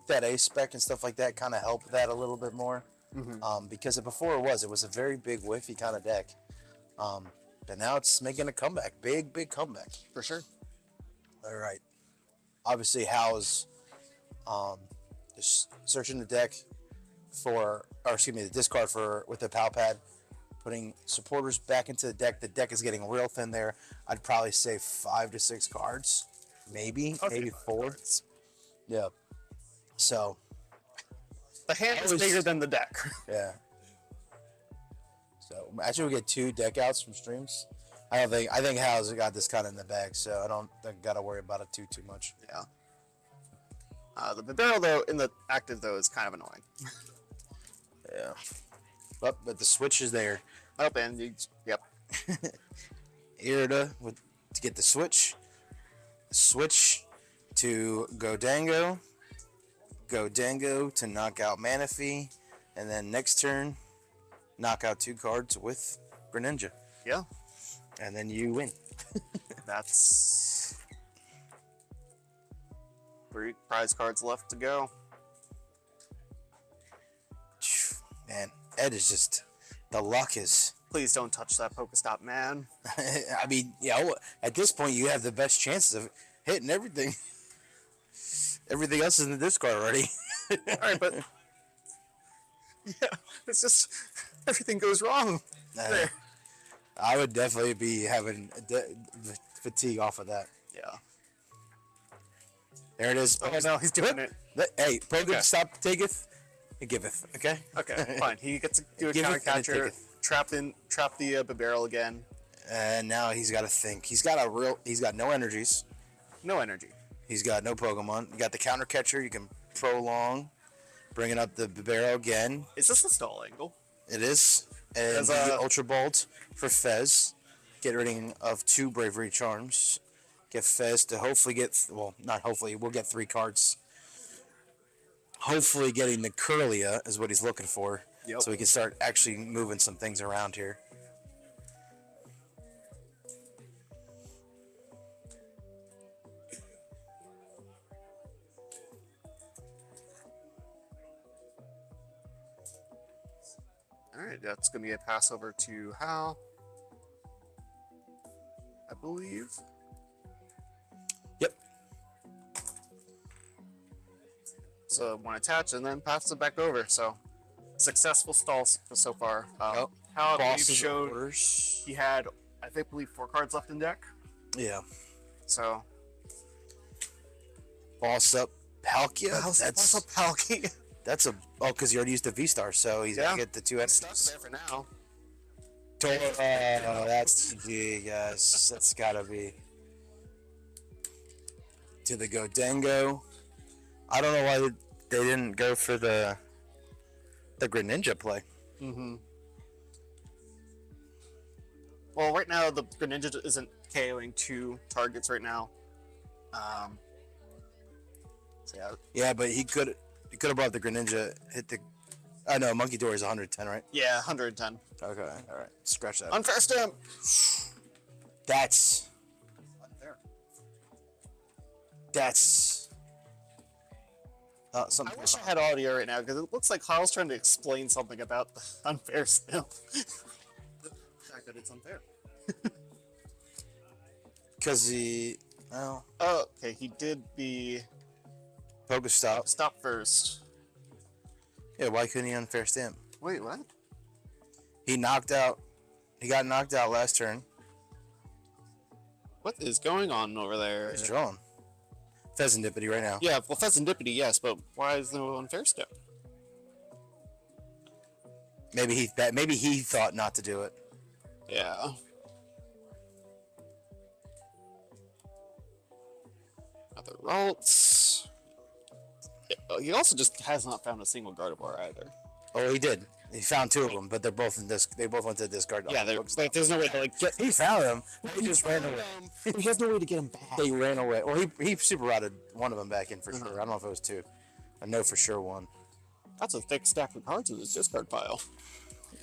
that A spec and stuff like that kind of helped that a little bit more. Because before it was a very big whiffy kind of deck. But now it's making a comeback, big comeback. For sure. All right. Obviously, Hal's just searching the deck the discard with the Pal Pad, putting supporters back into the deck. The deck is getting real thin there. I'd probably say 5 to 6 cards, maybe 4. Yeah. So The hand is was- bigger than the deck. yeah. So actually, we get 2 deck outs from streams. I think Hal's got this kind of in the bag, so I don't think got to worry about it too much. Yeah. The Vibaro, though, in the active, though, is kind of annoying. Yeah. But the switch is there. Oh, and yep. Irida to get the switch. Switch to Goldango. Goldango to knock out Manaphy. And then next turn, knock out 2 cards with Greninja. Yeah. And then you win. That's 3 prize cards left to go. Man, Ed is just, the luck is. Please don't touch that Pokestop, man. I mean, at this point you have the best chances of hitting everything. Everything else is in the discard already. All right, but yeah, it's just everything goes wrong. There. I would definitely be having fatigue off of that. Yeah. There it is. Oh no, he's doing it. Hey, Pokestop Okay. stop taketh, it giveth. Okay. Okay, fine. He gets to do a Give it counter and it catcher, taketh. trap the Barrel again. And now he's got to think. He's got no energies. No energy. He's got no Pokemon. You got the counter catcher. You can prolong, bringing up the barrel again. Is this a stall angle? It is. And As the Ultra Bolt for Fez. Get rid of 2 Bravery Charms. Get Fez to hopefully not hopefully, we'll get 3 cards. Hopefully getting the Curlia is what he's looking for. Yep. So we can start actually moving some things around here. Alright, that's going to be a pass over to Hal, I believe. Yep. So one attach and then pass it back over. So successful stalls so far. Hal, I believe, Boss's showed orders. he had, I believe 4 cards left in deck. Yeah. So Boss up Palkia. that's a Palkia. That's because he already used the V-Star, so he's Yeah. gonna get the 2 Stuck X's. there for now. That's GG, guys. That's gotta be. To the Godengo. I don't know why they didn't go for the Greninja play. Mm-hmm. Well, right now the Greninja isn't KOing 2 targets right now. So yeah. Yeah, but he could have brought the Greninja, hit the. I know Monkey Door is 110, right? Yeah, 110. Okay, all right. Scratch that. Unfair stamp. That's Unfair. something. I wish I had audio right now because it looks like Kyle's trying to explain something about the unfair stamp. The fact that it's unfair. Because he. Well, Oh, okay. He did the Pokestop. stop first. Yeah, why couldn't he unfair stamp? Wait, what? He got knocked out last turn. What is going on over there? He's drawn. Pheasantipity right now. Yeah, well, Pheasantipity, yes, but why is there no unfair step? Maybe he thought not to do it. Yeah. Other Ralts. He also just has not found a single Gardevoir either. Oh, he did. He found 2 of them, but they're both in this. They both went to discard. Yeah, there's no way to like get. He found them. He just ran away. He has no way to get him back. He ran away. Well, he super routed one of them back in for sure. I don't know if it was 2. I know for sure 1. That's a thick stack of cards in this discard pile.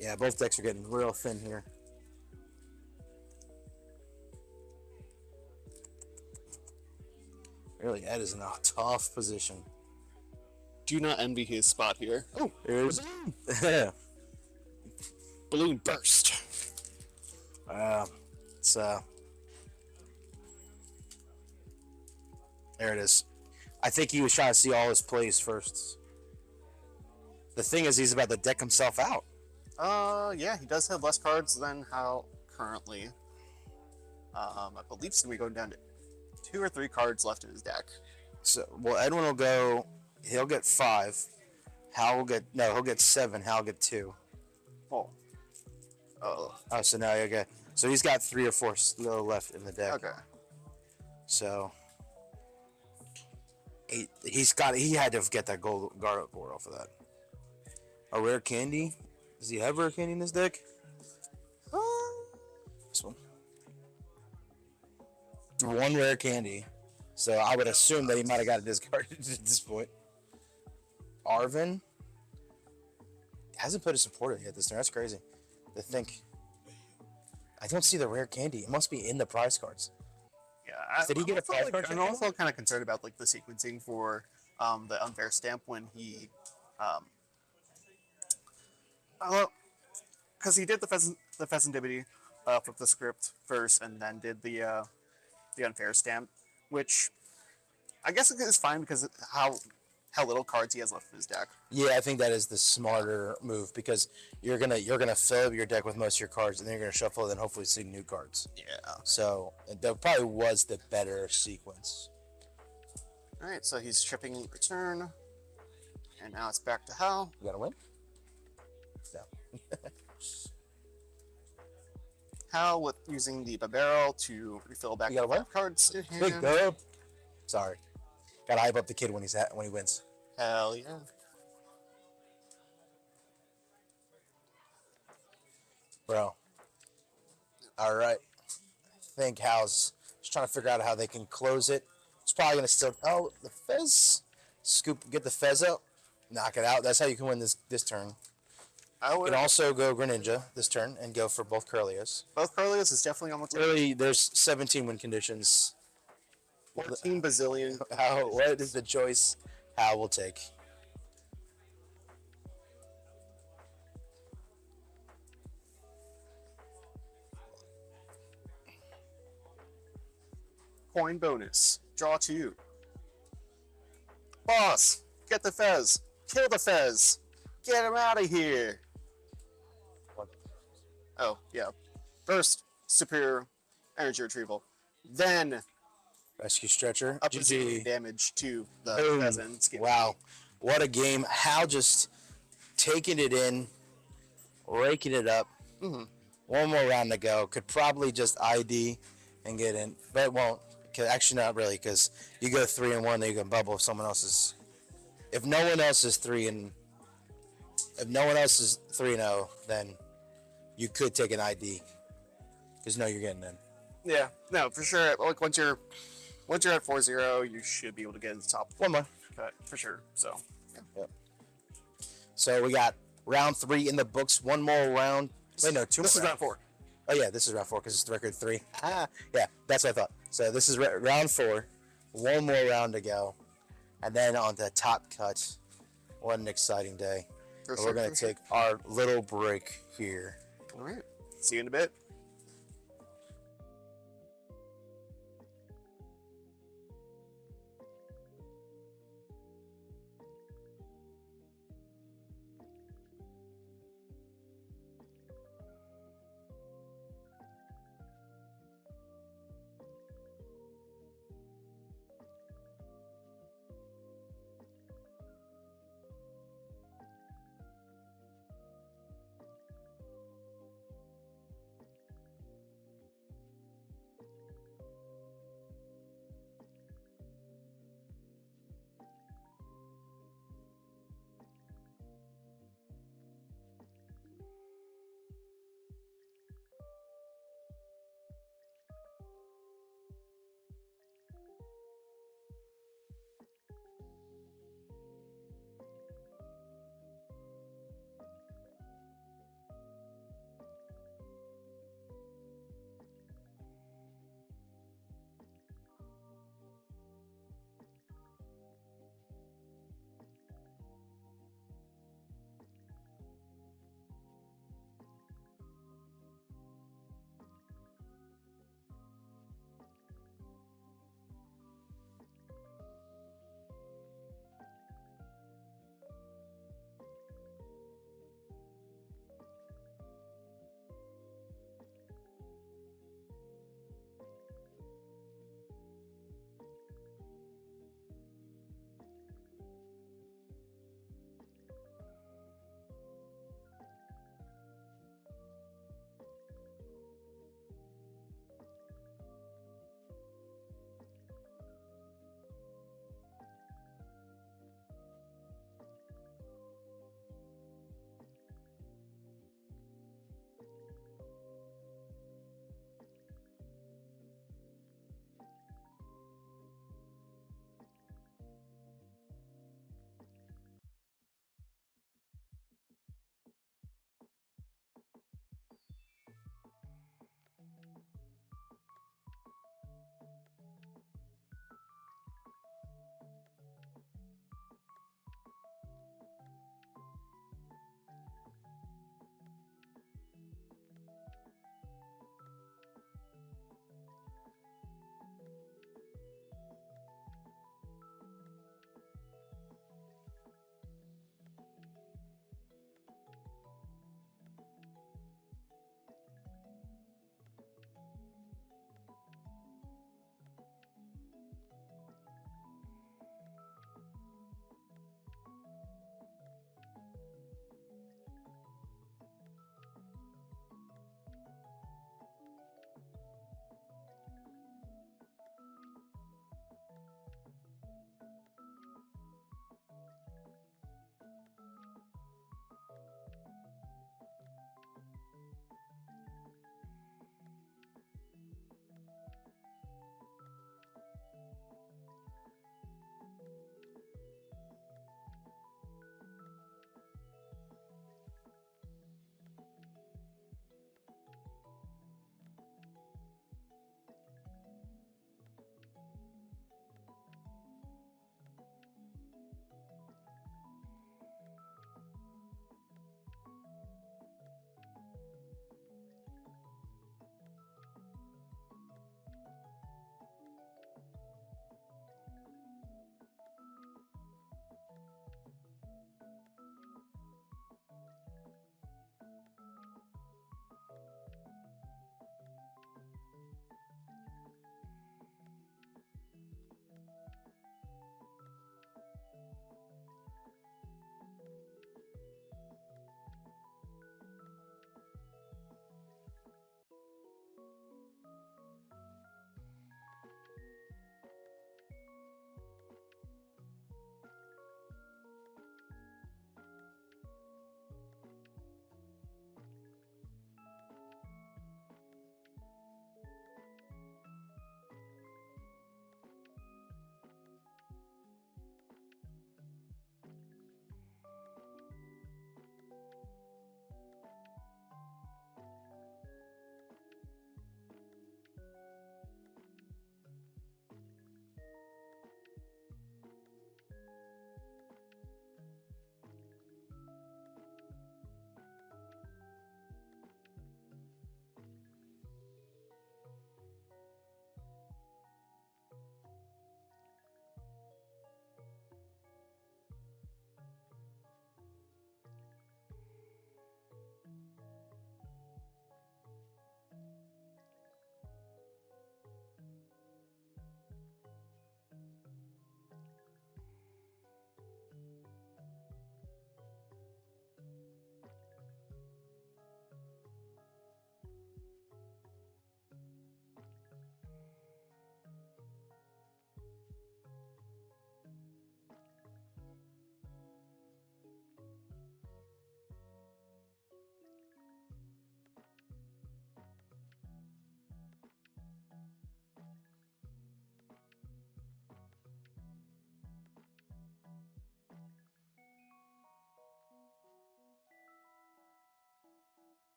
Yeah, both decks are getting real thin here. Really, Ed is in a tough position. Do not envy his spot here. Oh, Here's balloon burst. it's there it is. I think he was trying to see all his plays first. The thing is, he's about to deck himself out. Yeah, he does have less cards than Hal currently. I believe he's gonna be going down to 2 or 3 cards left in his deck. So, well, Edwin will go. He'll get 5. He'll get 7. Hal will get 2. Oh. Oh. Oh, so now okay. So he's got 3 or 4 still left in the deck. Okay. So he had to get that gold Gardevoir off of that. A rare candy? Does he have rare candy in his deck? This one. 1 rare candy. So I would assume that he might have got it discarded at this point. Arvin hasn't put a supporter yet this turn. That's crazy. To think. I don't see the rare candy. It must be in the prize cards. Yeah, Did he get a also, 5 card I'm check also kind of concerned about like the sequencing for the unfair stamp when he well, because he did the pheasantibity from the script first, and then did the unfair stamp, which I guess is fine because how little cards he has left in his deck. Yeah, I think that is the smarter move because you're gonna fill up your deck with most of your cards, and then you're gonna shuffle, and then hopefully see new cards. Yeah. So that probably was the better sequence. All right, so he's tripping return, and now it's back to Hal. You gotta win. So Hal with using the barrel to refill back You gotta the win? cards in big hand. dub. Sorry, gotta hype up the kid when when he wins. Hell yeah. Bro. All right. I think Hal's just trying to figure out how they can close it. It's probably gonna still. Oh, the Fez. Scoop. Get the Fez up. Knock it out. That's how you can win this turn. I You would. can also go Greninja this turn and go for both Curlios. Both Curlios is definitely on the table. Really, there's 17 win conditions. 14 bazillion. How? What is the choice? How will take? Coin bonus. Draw 2. Boss, get the Fez. Kill the Fez. Get him out of here. Oh, yeah. First, superior energy retrieval. Then, Rescue Stretcher. up to 0 GG. damage to the Boom. pheasants. Wow. What a game. Hal just taking it in, raking it up. Mm-hmm. One more round to go. Could probably just ID and get in, but it won't. Actually, not really, because you go 3-1, then you can bubble if someone else is. If no one else is 3-0, then you could take an ID, because no, you're getting in. Yeah, no, for sure. Like once you're at 4-0, you should be able to get in the top One more. cut for sure. So So we got round 3 in the books. One more round. Wait, no, two this more is round 4. Oh yeah, this is round 4 because it's the record 3. Yeah, that's what I thought. So this is round 4. One more round to go, and then on the top cut. What an exciting day! For We're gonna for sure. take our little break here. All right. See you in a bit.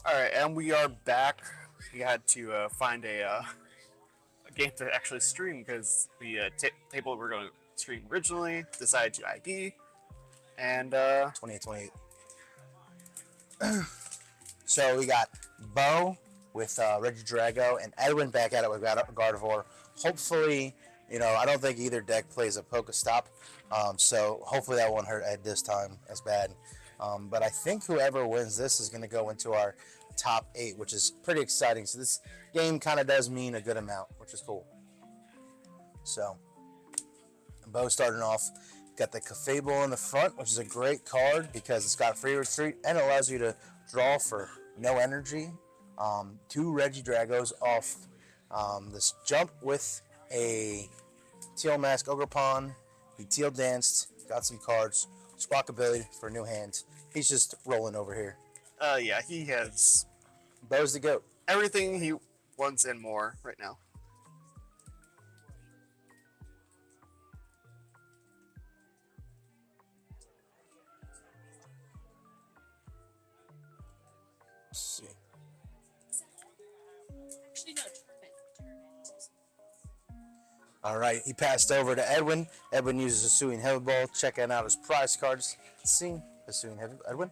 All right, and we are back. We had to find a game to actually stream because the table we were going to stream originally decided to ID, and 28. So we got Bo with Reggie Drago and Edwin back at it with Gardevoir. Hopefully, I don't think either deck plays a Pokestop, so hopefully that won't hurt Ed this time as bad. But I think whoever wins this is going to go into our top 8, which is pretty exciting. So this game kind of does mean a good amount, which is cool. So Bo starting off, got the Cafable in the front, which is a great card because it's got free retreat and it allows you to draw for no energy. 2 Reggie Dragos off this jump with a Teal Mask Ogerpon. He Teal Danced, got some cards, Sprock ability for a new hand. He's just rolling over here. yeah, he has Bo's the GOAT. everything he wants and more right now. Let's see. Actually, no, tournament. All right, he passed over to Edwin. Edwin uses a Hisuian Heavy Ball, checking out his prize cards. Let's see. Hisuian Heavy Edwin.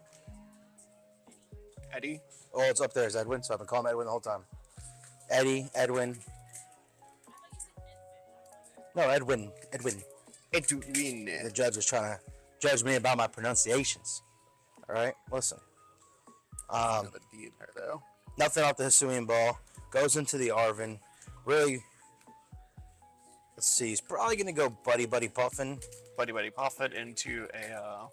Eddie, Oh, it's up there as Edwin, so I've been calling him Edwin the whole time. Eddie, Edwin. No, Edwin. Edwin. The judge was trying to judge me about my pronunciations. All right, listen. Another D in there though. Nothing off the Hisuian Ball. Goes into the Arvin. Really, let's see. He's probably going to go Buddy Puffin. Buddy Puffin into a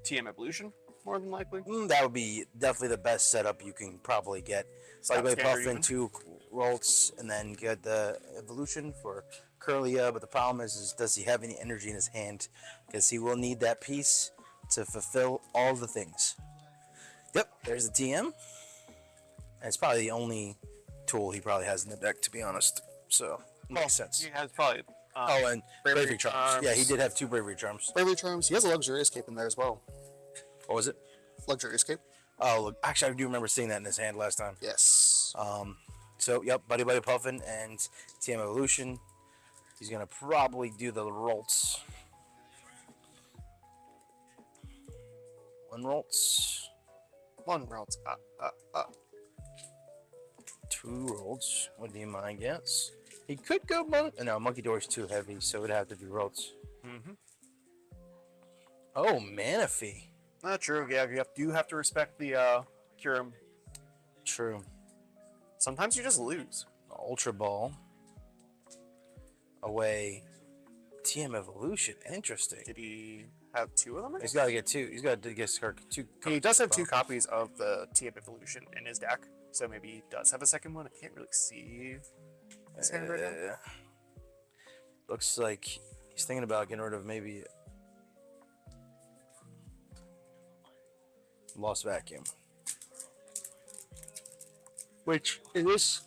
TM Evolution, more than likely. That would be definitely the best setup you can probably get. Buddy Standard Puffin, even. 2 Rolts, and then get the Evolution for Curlia. But the problem is does he have any energy in his hand? Because he will need that piece to fulfill all the things. Yep, there's the TM. And it's probably the only tool he probably has in the deck, to be honest. So, makes sense. He has probably. Oh, and Bravery Charms. Charms. Yeah, he did have 2 Bravery Charms. Bravery Charms. He has a Luxurious Cape in there as well. What was it? Luxurious Cape. Oh, look, actually, I do remember seeing that in his hand last time. Yes. So, yep, Buddy Puffin and TM Evolution. He's going to probably do the Rolts. 1 Rolts. 1 routes. 2 Rolts. What do you mind guess? He could go Monkey Door's too heavy, so it'd have to be Rolts. Mm-hmm. Oh, Manaphy. Not true. Yeah, you have to respect the Kyurem. True. Sometimes you just lose. Ultra Ball. Away. TM Evolution. Interesting. Did he have 2 of them? He's got to get 2. He's got to get 2. He does have 2 copies of the TM Evolution in his deck, so maybe he does have a second one. I can't really see his hand right now. Looks like he's thinking about getting rid of maybe Lost Vacuum. Which, in this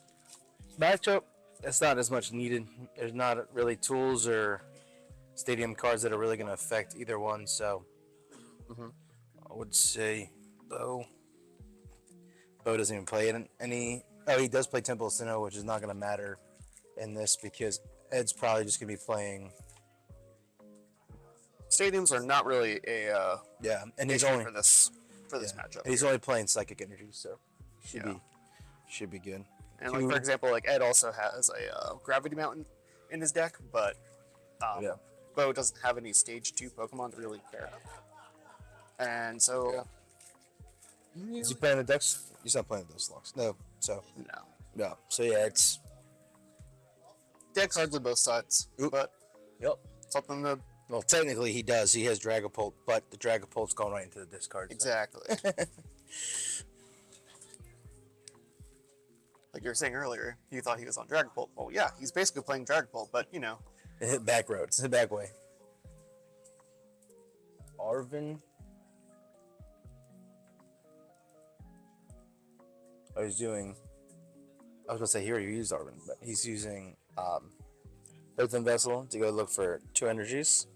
matchup, it's not as much needed. There's not really tools or stadium cards that are really going to affect either one, so I would say Bo doesn't even play it any. Oh, he does play Temple of Sinnoh, which is not going to matter in this because Ed's probably just going to be playing. Stadiums are not really a Yeah, and he's issue only for this matchup. he's only playing Psychic Energy, so Yeah. should be good. And like for example, like Ed also has a Gravity Mountain in his deck, but Yeah. Bo doesn't have any Stage 2 Pokemon to really care. And so, Is he playing the Dex? He's not playing the Dusclops. No, so no. So yeah, it's Deck cards on both sides, Oop. but yep. something to Well, technically he does. He has Dragapult, but the Dragapult's going right into the discard. So. exactly. Like you were saying earlier, you thought he was on Dragapult. Well, yeah, he's basically playing Dragapult, but you know, Hit back roads. Hit back way. Arvin. Oh, he's doing. I was gonna say here you used Arvin, but he's using Earthen Vessel to go look for 2 energies.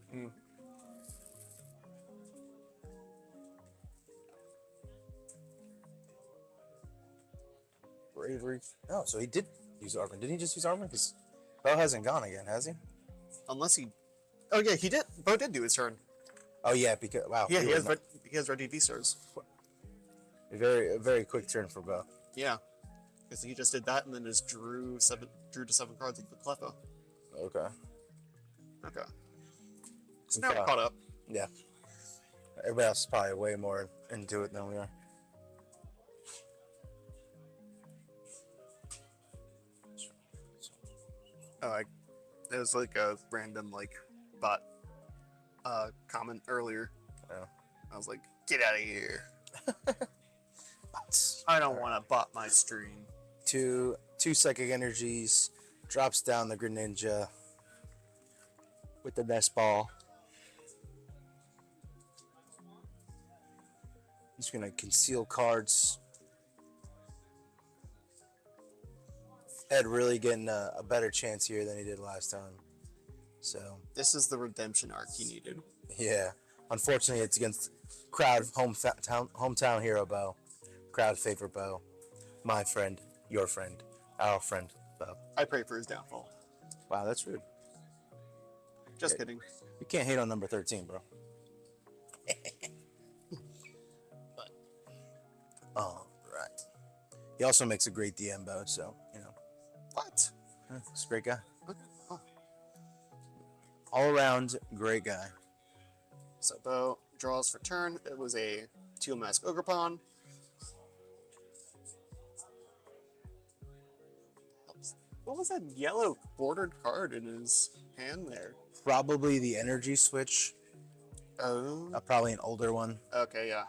Bravery. Oh, so he did use armor. Didn't he just use armor? Because Bo hasn't gone again, has he? Unless he. Oh yeah, he did. Bo did do his turn. Oh yeah, because wow. Yeah, he he was has ready V stars. a very quick turn for Bo. Yeah, because he just did that and then just drew to 7 cards with the Cleffa. Okay. Okay. So now we're Okay. caught up. Yeah. Everybody else is probably way more into it than we are. It was like a random bot comment earlier. Yeah. I was like, get out of here. Bots. I don't want to bot my stream. Two psychic energies, drops down the Greninja with the nest ball. He's gonna conceal cards. Ed really getting a better chance here than he did last time. So This is the redemption arc he needed. yeah, unfortunately it's against crowd hometown hero Bo, crowd favorite Bo, my friend, your friend, our friend Bo. I pray for his downfall. Wow, that's rude. Just kidding. You can't hate on number 13, bro. But, all right. He also makes a great DM, Bo, so, you know. What? He's a great guy. Okay. Oh. All around, great guy. So Bo draws for turn. It was a Teal Mask Ogerpon. What was that yellow bordered card in his hand there? Probably the energy switch. Oh. Probably an older one. Okay, yeah.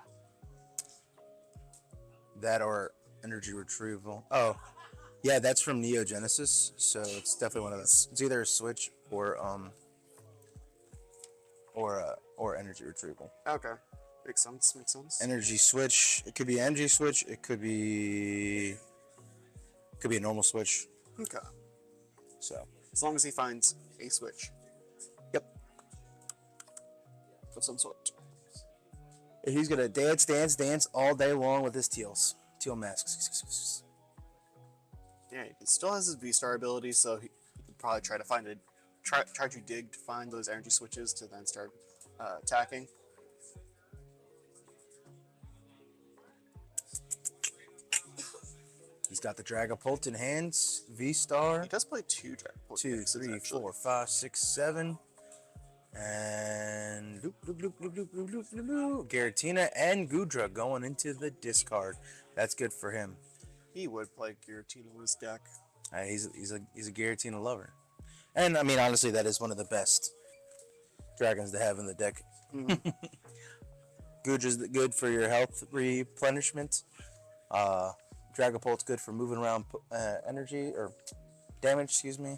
That or energy retrieval. Oh, yeah, that's from Neo Genesis. So it's definitely one of those. It's either a switch or energy retrieval. Okay. Makes sense. Makes sense. Energy switch. It could be energy switch. It could be a normal switch. Okay. So As long as he finds a switch yep. of some sort. And he's gonna dance all day long with his teal masks. Yeah, he still has his V-Star ability, so he could probably try to dig to find those energy switches to then start attacking. He's got the Dragapult in hands. V-Star. He does play 2 Dragapult. 2, 3, 4, 5, 6, 7. And Giratina and Gudra going into the discard. That's good for him. He would play Giratina in his deck. He's a Giratina lover. And I mean honestly that is one of the best dragons to have in the deck. Mhm. Gudra's good for your health replenishment. Dragapult's good for moving around energy or damage, excuse me.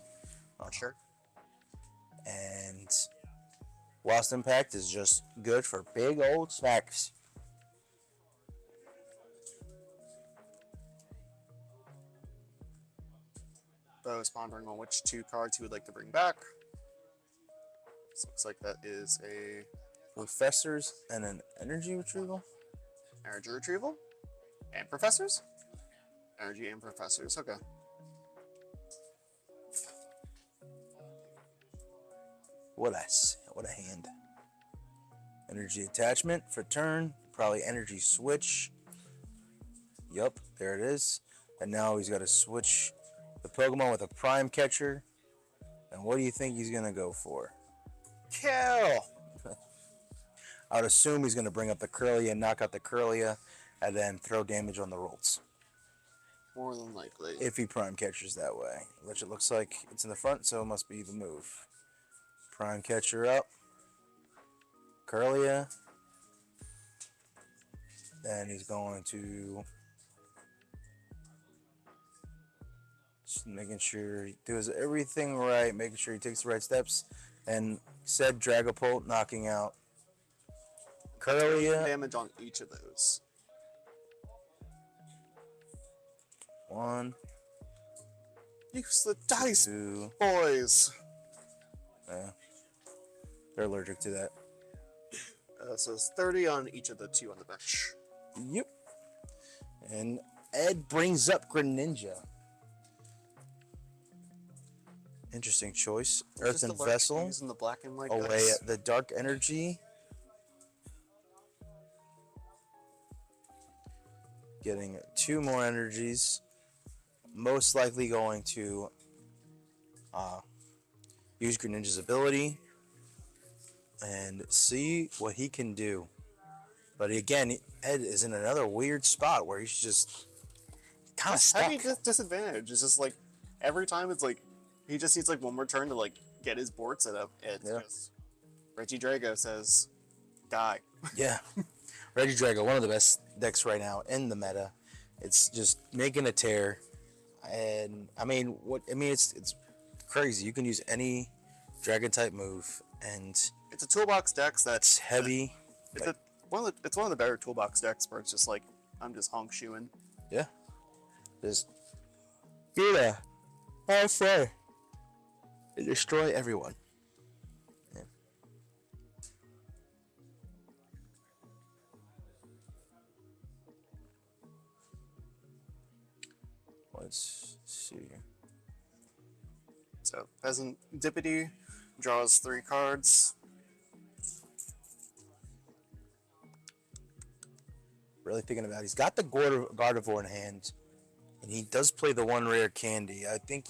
Sure. And Lost Impact is just good for big old smacks. Bo is pondering on which 2 cards he would like to bring back. This looks like that is a Professors and an energy retrieval. energy retrieval and professors. Energy and professors. Okay. What a hand. Energy attachment for turn. Probably energy switch. Yup, there it is. And now he's got to switch the Pokemon with a prime catcher. And what do you think he's gonna go for? Kill! I would assume he's gonna bring up the Curlia, knock out the Curlia, and then throw damage on the rolls. More than likely. If he prime catchers that way. Which it looks like it's in the front, so it must be the move. Prime catcher up. Curlia. Then he's going to just making sure he does everything right, making sure he takes the right steps, and said Dragapult knocking out Curlia. Damage on each of those. 1, Use the dice, 2. boys. Yeah. They're allergic to that. So it's 30 on each of the 2 on the bench. Yep. And Ed brings up Greninja. Interesting choice. Just Earthen allergic to Vessel. using the black and white Away dice. the Dark Energy. Getting 2 more energies. Most likely going to use Greninja's ability and see what he can do. But again, Ed is in another weird spot where he's just kind of stuck. Heavy disadvantage. It's just like every time it's like he just needs like one more turn to like get his board set up. It's Yeah. just Regidrago says, "Die." Yeah. Regidrago, one of the best decks right now in the meta. It's just making a tear. And I mean, it's crazy. You can use any dragon type move and It's a toolbox deck it's that's heavy. It's one of the better toolbox decks where it's just like I'm just honk shoeing. Yeah. Just yeah. Have fun. And destroy everyone. Yeah. Let's see. So Peasant Dippity draws 3 cards. Really thinking about it. He's got the Gardevoir in hand, and he does play the 1 rare candy. I think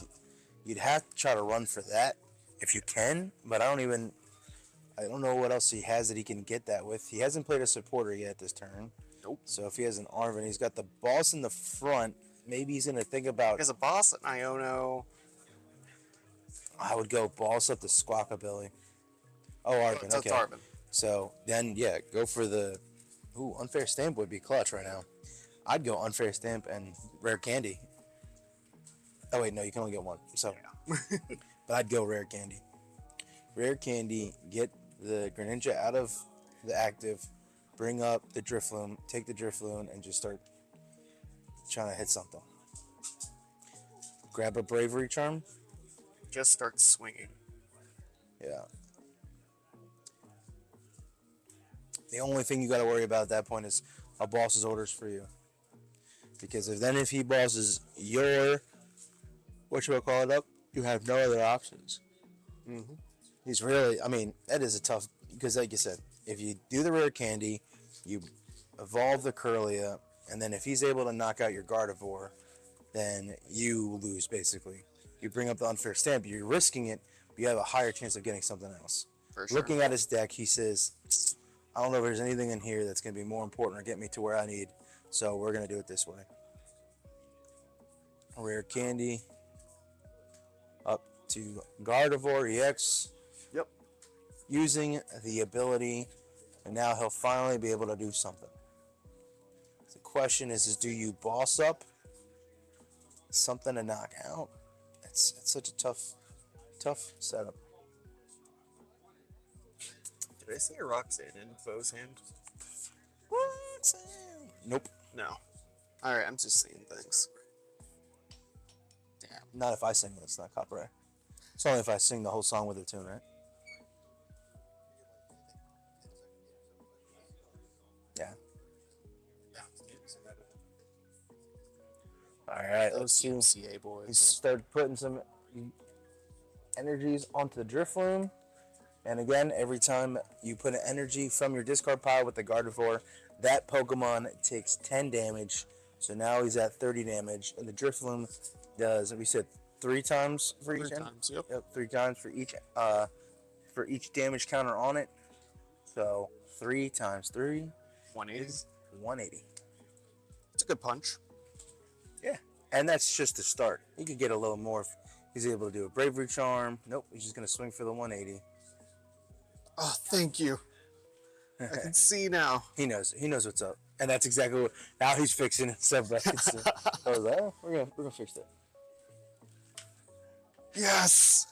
you'd have to try to run for that if you can, but I don't know what else he has that he can get that with. He hasn't played a supporter yet this turn. Nope. So if he has an Arvin, he's got the boss in the front. Maybe he's gonna think about. He has a boss, an Iono. I would go boss up the Squawkabilly. Oh, Arvin. It's Okay. Arvin. So then, yeah, go for the. Ooh, Unfair Stamp would be clutch right now. I'd go Unfair Stamp and Rare Candy. Oh wait, no, you can only get one. So, but I'd go Rare Candy. Rare Candy, get the Greninja out of the active, bring up the Drifloon, take the Drifloon, and just start trying to hit something. Grab a Bravery Charm. Just starts swinging. Yeah. The only thing you got to worry about at that point is a boss's orders for you. Because if he bosses your whatchamacallit up, you have no other options. Mm-hmm. He's really, I mean, that is a tough, because like you said, if you do the Rare Candy, you evolve the Curlia, and then if he's able to knock out your Gardevoir, then you lose basically. You bring up the Unfair Stamp, you're risking it, but you have a higher chance of getting something else. For sure. Looking at his deck, he says, I don't know if there's anything in here that's going to be more important or get me to where I need, so we're going to do it this way. Rare Candy. Up to Gardevoir EX. Yep. Using the ability, and now he'll finally be able to do something. The question is do you boss up something to knock out? It's such a tough setup. Did I see a Roxanne in Foe's hand? Nope. No. Alright, I'm just seeing things. Damn. Not if I sing it, it's not copyright. It's only if I sing the whole song with a tune, right? Yeah. Alright, let's see. CA He boys. started putting some energies onto the Drifloon. And again, every time you put an energy from your discard pile with the Gardevoir, that Pokemon takes 10 damage. So now he's at 30 damage. And the Drifloon does, we said, 3 times for each 3 times, yep. Yep, 3 times for each damage counter on it. So 3 times 3 180. is 180. It's a good punch. Yeah, and that's just the start. He could get a little more if he's able to do a Bravery Charm. Nope, he's just going to swing for the 180. Oh, thank you. I can see now. He knows what's up, and that's exactly what. Now he's fixing it. So I was like, oh, we're gonna fix it. Yes!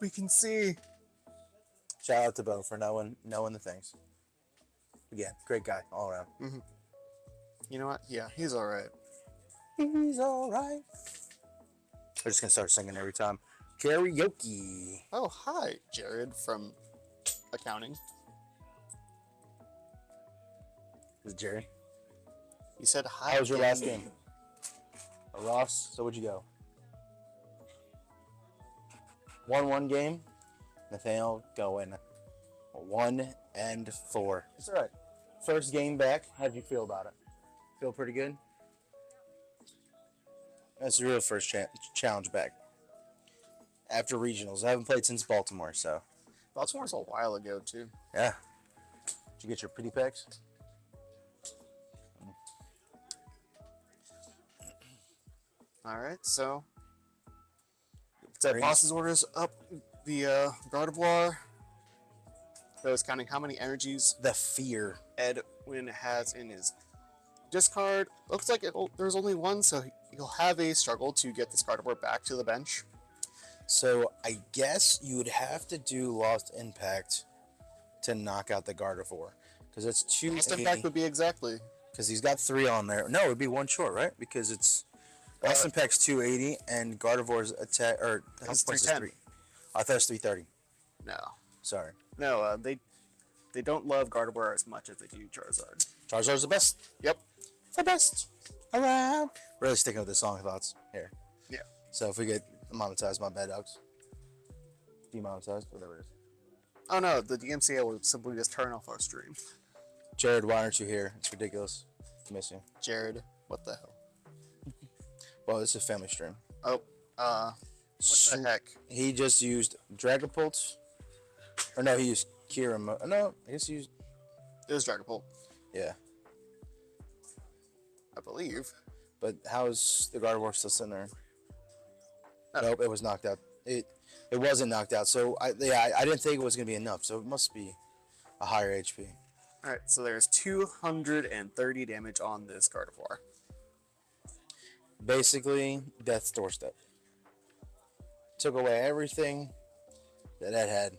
We can see. Shout out to Bo for knowing the things. Again, great guy all around. You know what? Yeah, he's alright. He's all right. We're just gonna start singing every time. Karaoke. Oh, hi, Jared from accounting. Is it Jerry? You said hi. How was your again. last game? Ross, so what'd you go? 1-1 game. Nathaniel going 1-4. It's all right. First game back. How'd you feel about it? Feel pretty good? That's the real first challenge back. After regionals. I haven't played since Baltimore, so. Baltimore's a while ago too. Yeah. Did you get your pity packs? All right, so that Great. boss's orders up the Gardevoir. So it's counting how many energies The fear. Edwin has in his discard. Looks like there's only one, so he'll have a struggle to get this Gardevoir back to the bench. So I guess you would have to do Lost Impact to knock out the Gardevoir. Because it's two. Lost Impact would be exactly. Because he's got 3 on there. No, it would be 1 short, right? Because it's Lost Impact's 280 and Gardevoir's attack or health It's points is 310. 3. I thought it was 330. No, Sorry. no, they don't love Gardevoir as much as they do Charizard. Charizard's the best. Yep. The best around. Really sticking with the song thoughts here. Yeah. So if we get monetized, my bad dogs. Demonetized, whatever it is. Oh no, the DMCA will simply just turn off our stream. Jared, why aren't you here? It's ridiculous. Miss you. Jared, what the hell? Well, this is a family stream. Oh, what the heck? He just used Dragapult. Or no, he used Kira. No, I guess he used. It was Dragapult, Yeah. I believe. But how's the Gardevoir still sitting there? Oh. Nope, it was knocked out. It wasn't knocked out. So I didn't think it was gonna be enough. So it must be a higher HP. All right, so there's 230 damage on this Gardevoir. Basically, death's doorstep. Took away everything that Ed had.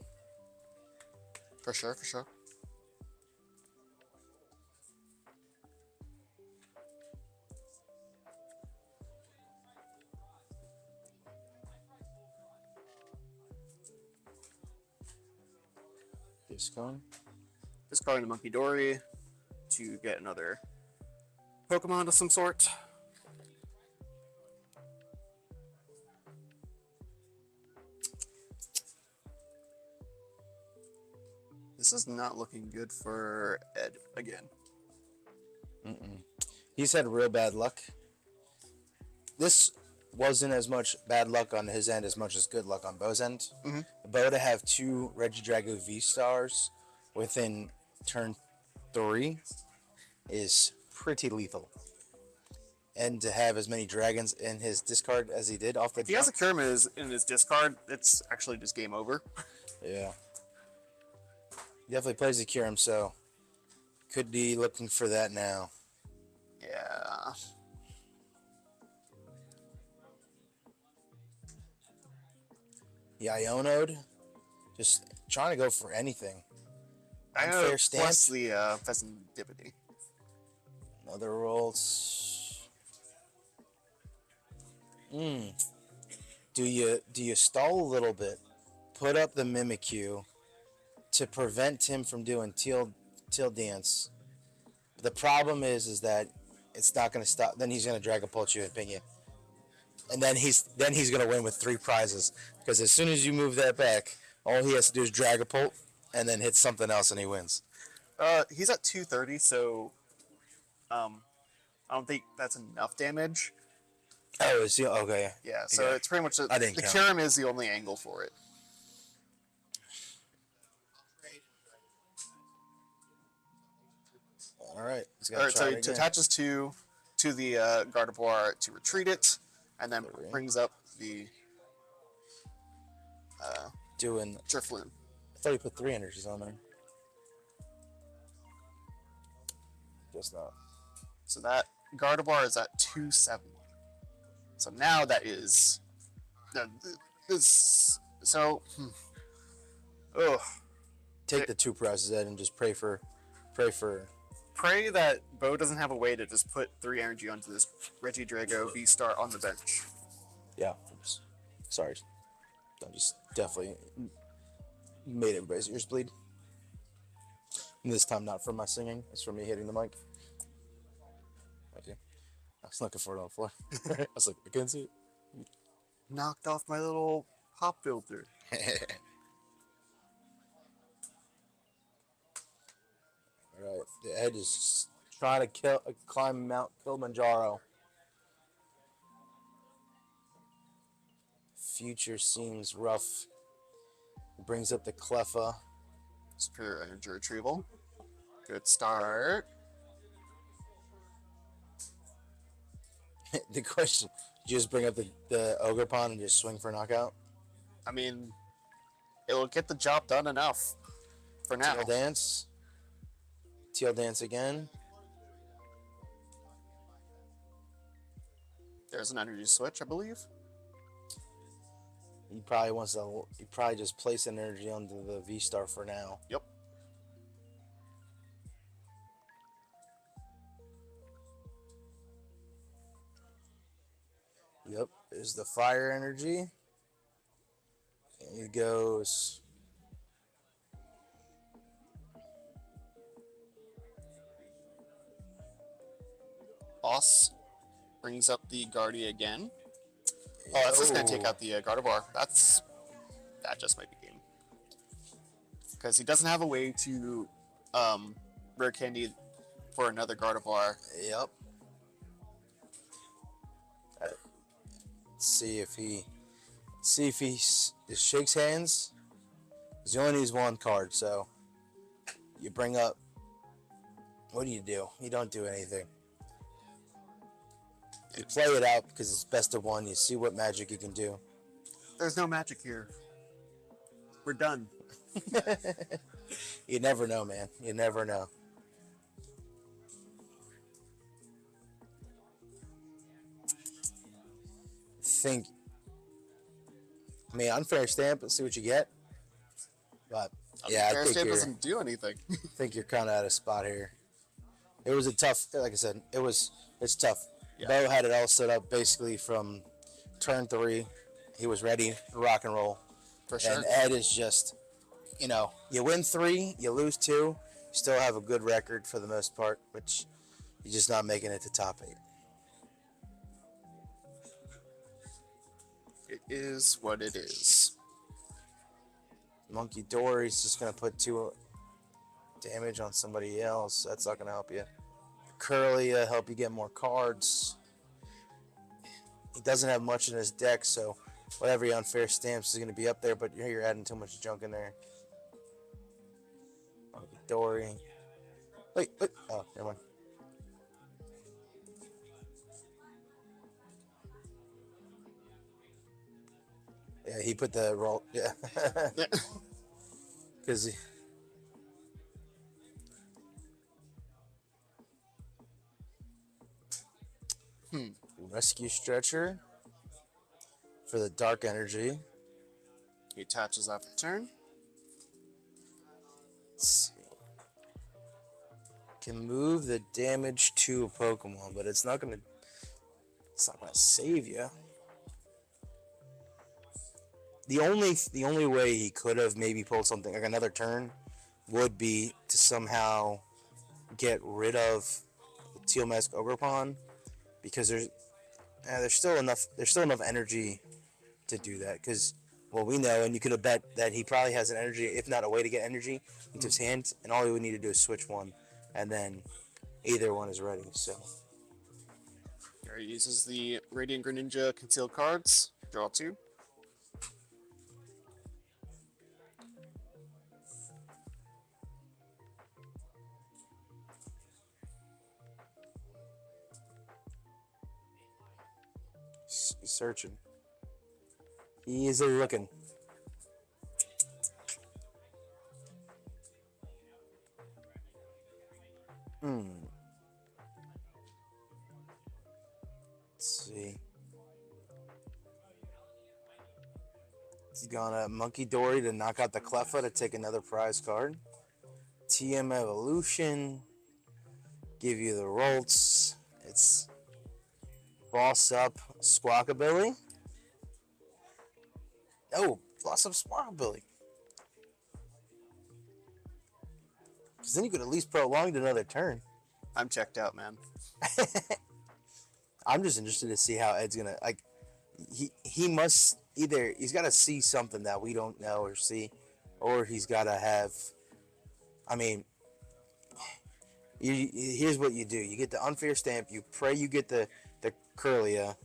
For sure, for sure. Discon. Discarding the Monkey Dory to get another Pokemon of some sort. This is not looking good for Ed again. He's had real bad luck. This wasn't as much bad luck on his end as much as good luck on Bo's end. Bo to have 2 Regidrago V-Stars within turn 3 is pretty lethal. And to have as many dragons in his discard as he did off the If he has a Kermit in his discard, it's actually just game over. Yeah. He definitely plays the Kyurem, so could be looking for that now. Yeah. The Ionode, just trying to go for anything. I know, Unfair stance. plus the Pheasantipity. Other rolls. Do you stall a little bit? Put up the Mimikyu to prevent him from doing Teal Dance. The problem is that it's not going to stop. Then he's going to Dragapult you and ping you, and then he's going to win with 3 prizes because as soon as you move that back, all he has to do is Dragapult and then hit something else and he wins. He's at 230, so I don't think that's enough damage. Oh, is he okay? Yeah, so Yeah. it's pretty much I didn't the count. Kyurem is the only angle for it. All right. He's All gotta right, try so it it again. attaches to the Gardevoir to retreat it, and then Alright. brings up the Doing. Drifloon. I thought you put 3 energies on there. Guess not. So that Gardevoir is at 270. So now that is this. So, ugh. Take the 2 prizes Ed, and just pray for. Pray that Bo doesn't have a way to just put 3 energy onto this Regidrago V-Star on the bench. Yeah. Oops. Sorry. I just definitely made everybody's ears bleed. And this time not from my singing. It's from me hitting the mic. Okay. I was looking for it on the floor. I was like, I couldn't see Knocked off my little pop filter. it. All right, the Ed is trying to climb Mount Kilimanjaro. Future seems rough. Brings up the Cleffa. Superior energy retrieval. Good start. The question: did you just bring up the Ogerpon and just swing for a knockout? I mean, it will get the job done enough for now. Teal Dance. Teal Dance again. There's an energy switch, I believe. He probably wants to. He probably just place an energy onto the V Star for now. Yep. Yep. There's the fire energy. And he goes. Boss brings up the Guardia again. Oh, that's just gonna take out the Gardevoir. That just might be game. Because he doesn't have a way to rare candy for another Gardevoir. Yep. See if he shakes hands. 'Cause you only needs one card, so you bring up. What do? You don't do anything. You play it out because it's best of one. You see what magic you can do. There's no magic here. We're done. You never know, man. You never know. I mean, unfair stamp and see what you get. But yeah, I Fair think Stamp you're, doesn't do anything. think you're kind of out of spot here. It was a tough, like I said, it's tough. Yeah. Bo had it all set up basically from turn 3. He was ready to rock and roll. For sure. And Ed is just, you win 3, you lose 2, you still have a good record for the most part, which you're just not making it to top 8. It is what it is. Monkey Dory's just going to put 2 damage on somebody else. That's not going to help you. Curly help you get more cards. He doesn't have much in his deck, so whatever he unfair stamps is going to be up there, but you're adding too much junk in there. Monkey Dory. Wait. Oh, never mind. Yeah, he put the roll. Yeah. Because Rescue Stretcher for the dark energy. He attaches after turn. Let's see. Can move the damage to a Pokemon, but it's not gonna save you. The only way he could have maybe pulled something like another turn would be to somehow get rid of the Teal Mask Ogerpon, because there's still enough energy to do that. Because we know, and you could have bet that he probably has an energy, if not a way to get energy into his hand, and all he would need to do is switch one, and then either one is ready. So Here he uses the Radiant Greninja concealed cards. Draw 2. he's searching. He is looking. Let's see. He's gonna Monkey Dory to knock out the Cleffa to take another prize card. TM Evolution. Give you the Rolts. It's Boss Up Squawkabilly. Oh, Boss Up Squawkabilly. Because then you could at least prolong another turn. I'm checked out, man. I'm just interested to see how Ed's gonna like. He must either he's got to see something that we don't know or see, or he's got to have. I mean, here's what you do: you get the unfair stamp. You pray you get the Curlia,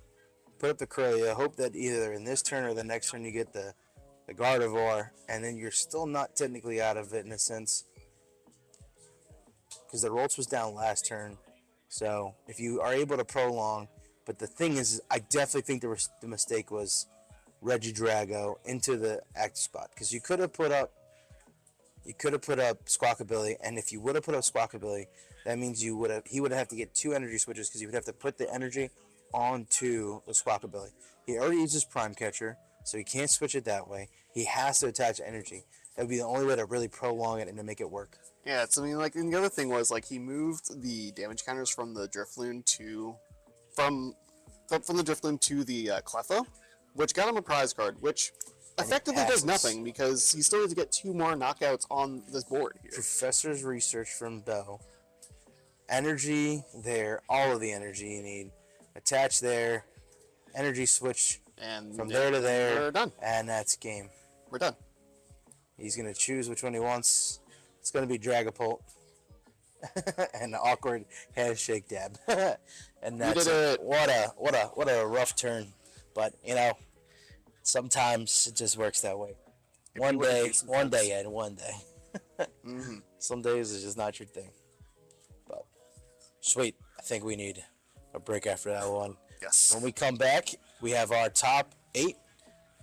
put up the Curlia. Hope that either in this turn or the next turn you get the Gardevoir, and then you're still not technically out of it in a sense, because the Rolts was down last turn. So if you are able to prolong, but the thing is, I definitely think the mistake was Regidrago into the active spot, because you could have put up Squawkabilly, and if you would have put up Squawkabilly, that means he would have to get 2 energy switches, because he would have to put the energy onto the Squawkabilly. He already uses Prime Catcher, so he can't switch it that way. He has to attach energy. That would be the only way to really prolong it and to make it work. Yeah, it's, I mean, like, and the other thing was, like, he moved the damage counters from the Drifloon to, from the Drifloon to the Cleffa, which got him a prize card, which effectively does passes. nothing, because he still needs to get 2 more knockouts on this board here. Professor's research from Bell. Energy there, all of the energy you need. Attach there, energy switch And from yeah, there to there, we're done. and that's game. We're done. He's gonna choose which one he wants. It's gonna be Dragapult. And the awkward handshake dab. And that's did it. What a rough turn. But sometimes it just works that way. One day, Ed, one day. Mm-hmm. Some days it's just not your thing. But sweet. I think we need a break after that one. Yes. When we come back, we have our top 8.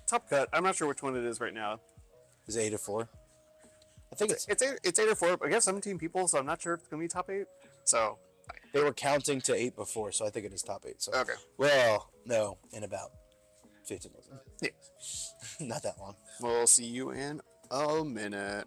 Top cut. I'm not sure which one it is right now. Is 8 or 4? I think it's It's 8 or 4. I guess 17 people, so I'm not sure if it's gonna be top 8. So they were counting to 8 before, so I think it is top 8. So okay. well, no, in about 15 minutes. Yeah. Not that long. We'll see you in a minute.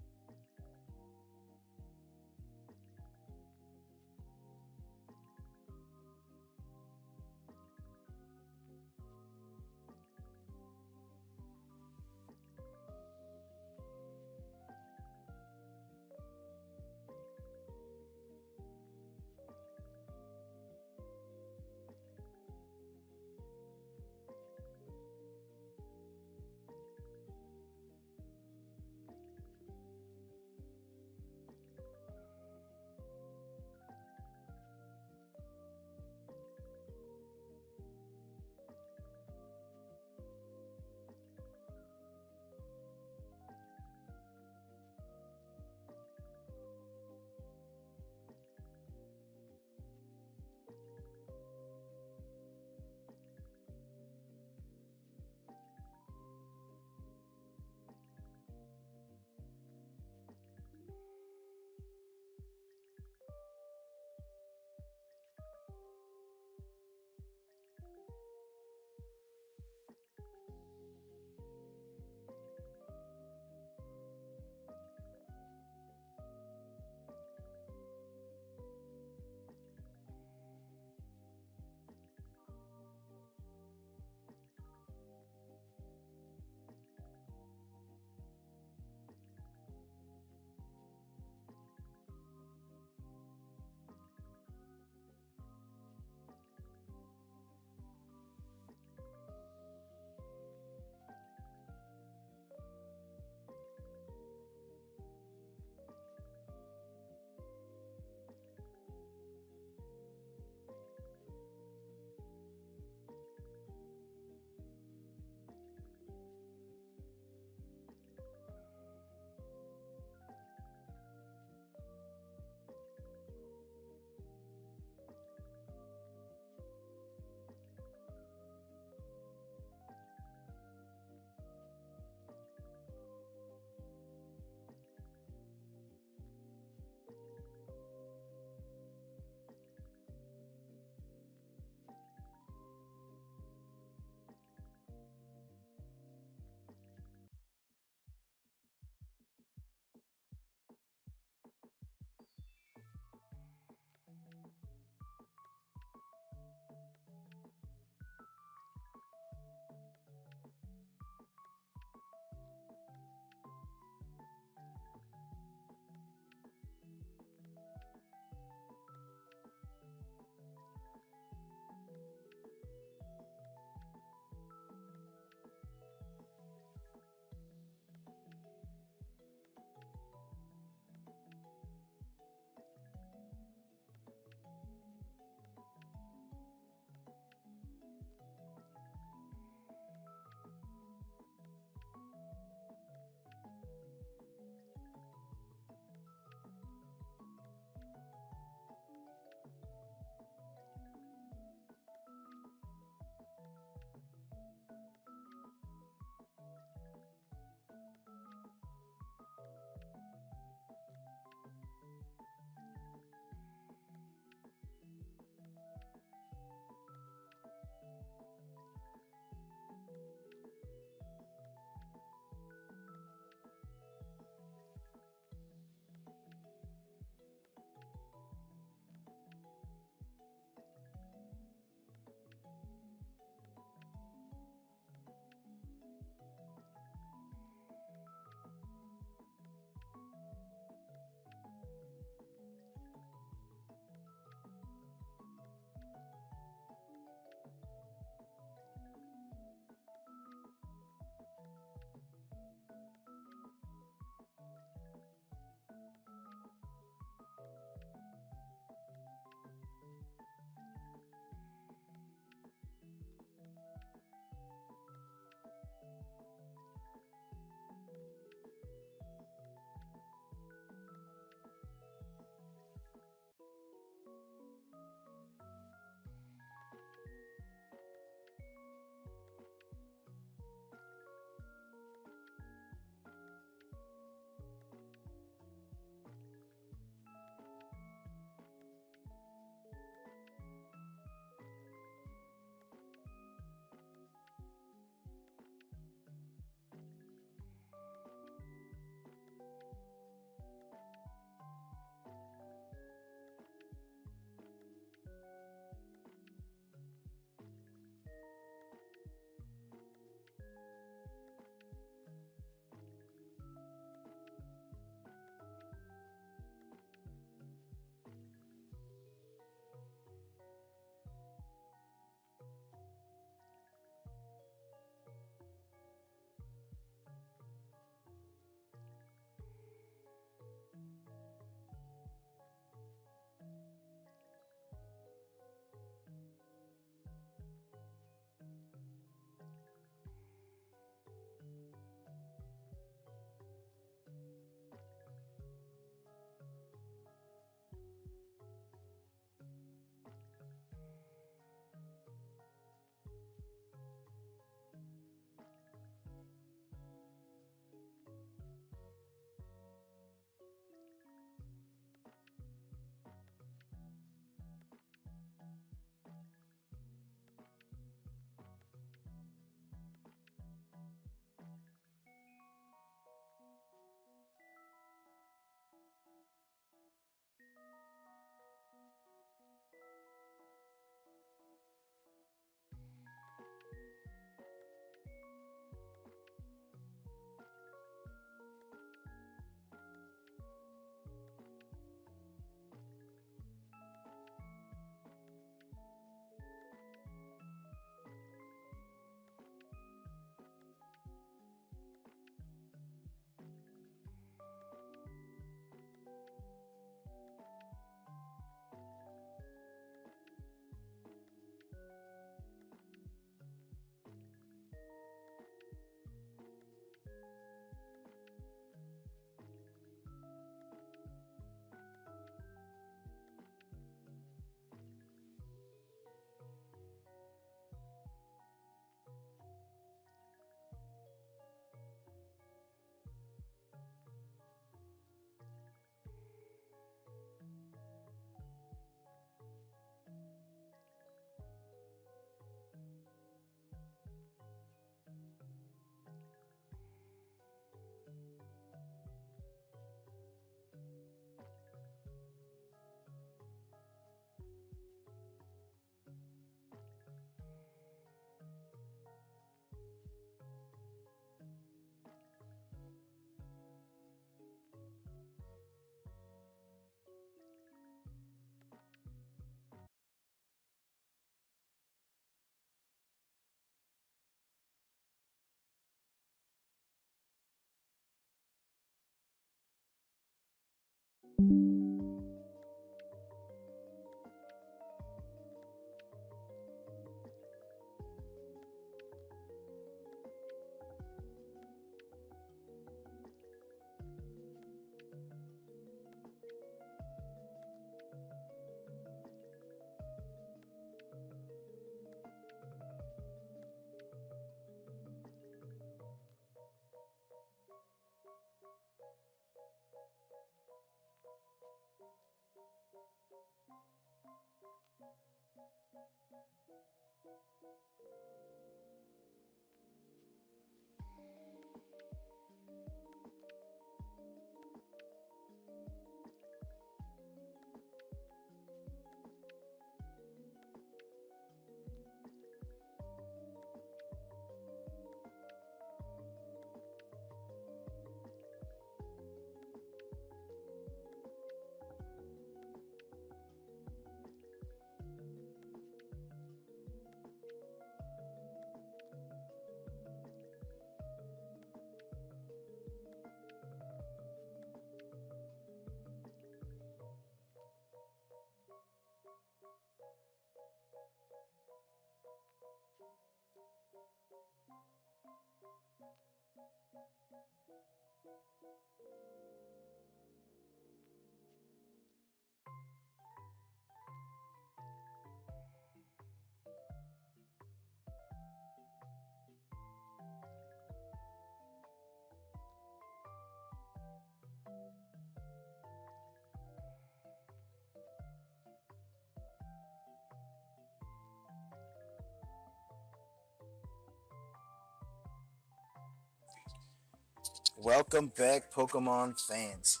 Welcome back, Pokemon fans.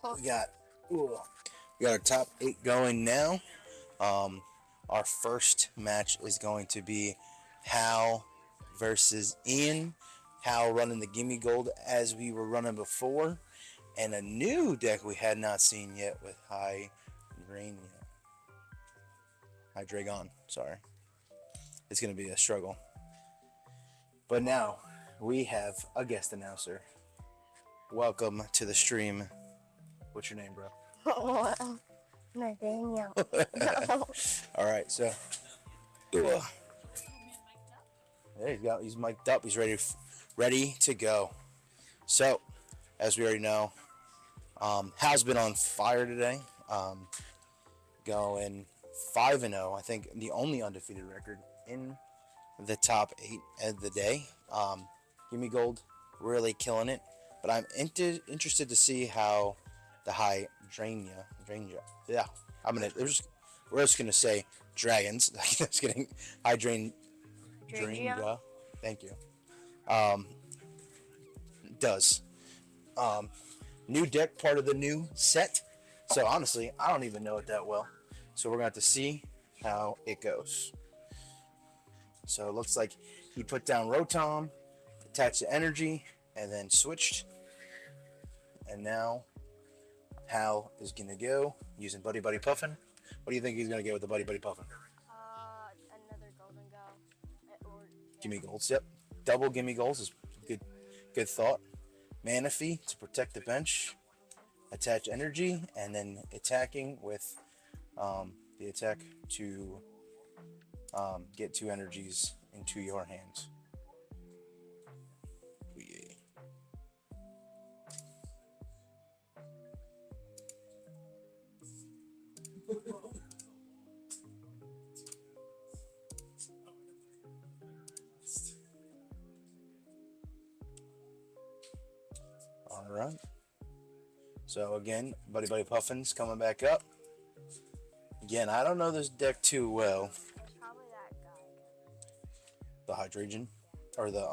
We got ooh, we got our top 8 going now. Um, our first match is going to be Hal versus Ian. Hal running the Gimme Gold as we were running before, and a new deck we had not seen yet with Hydreigon. Sorry, it's going to be a struggle. But now we have a guest announcer. Welcome to the stream. What's your name, bro? Nathaniel. All right, so there he's mic'd up. He's ready to go. So, as we already know, Hal's been on fire today. Going 5-0. I think the only undefeated record in the top 8 of the day. Gimme Gold really killing it. But I'm interested to see how the Hydrangea. Yeah, we're just gonna say dragons. Just kidding. Hydrangea. Thank you. Does. New deck, part of the new set. So honestly, I don't even know it that well. So we're gonna have to see how it goes. So it looks like he put down Rotom, attached to energy, and then switched. And now Hal is gonna go using Buddy Buddy Puffin. What do you think he's gonna get with the Buddy Buddy Puffin? Another golden go. Gimme Golds. Yep, double Gimme Golds is good thought. Manaphy to protect the bench, attach energy, and then attacking with the attack to get 2 energies into your hands. All right. So again, Buddy Buddy Puffin's coming back up. Again, I don't know this deck too well. Probably that guy. The Hydreigon, or the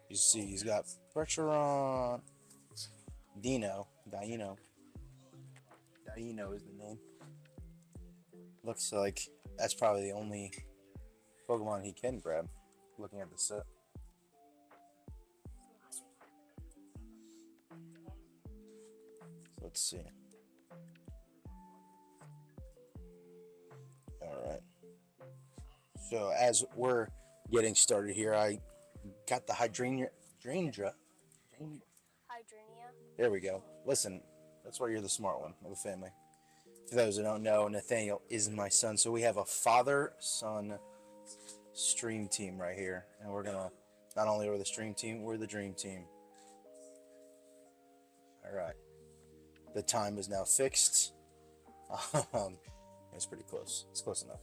You see, he's got pressure on Dino is the name. Looks like that's probably the only Pokemon he can grab. Looking at the set. Let's see. Alright. So as we're getting started here, I got the Hydrangea. Hydronia. There we go. Listen, that's why you're the smart one of the family. For those who don't know, Nathaniel is my son, so we have a father-son stream team right here, and we're gonna not only are the stream team, we're the dream team. All right. The time is now fixed. It's pretty close. It's close enough.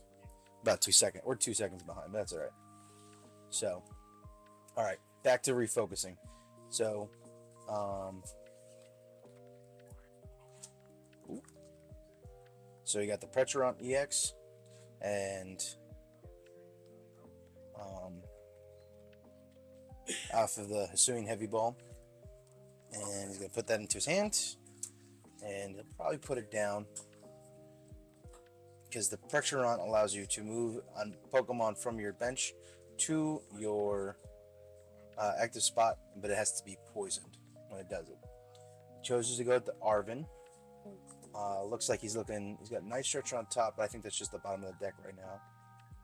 About 2 seconds. We're 2 seconds behind, but that's all right. So, all right, back to refocusing. So, so you got the Petron EX and off of the Hisuian Heavy Ball, and he's gonna put that into his hand, and he'll probably put it down because the Pressuron allows you to move on Pokemon from your bench to your active spot, but it has to be poisoned when it does it. He chooses to go with the Arven. Looks like he's got Night Stretcher on top, but I think that's just the bottom of the deck right now.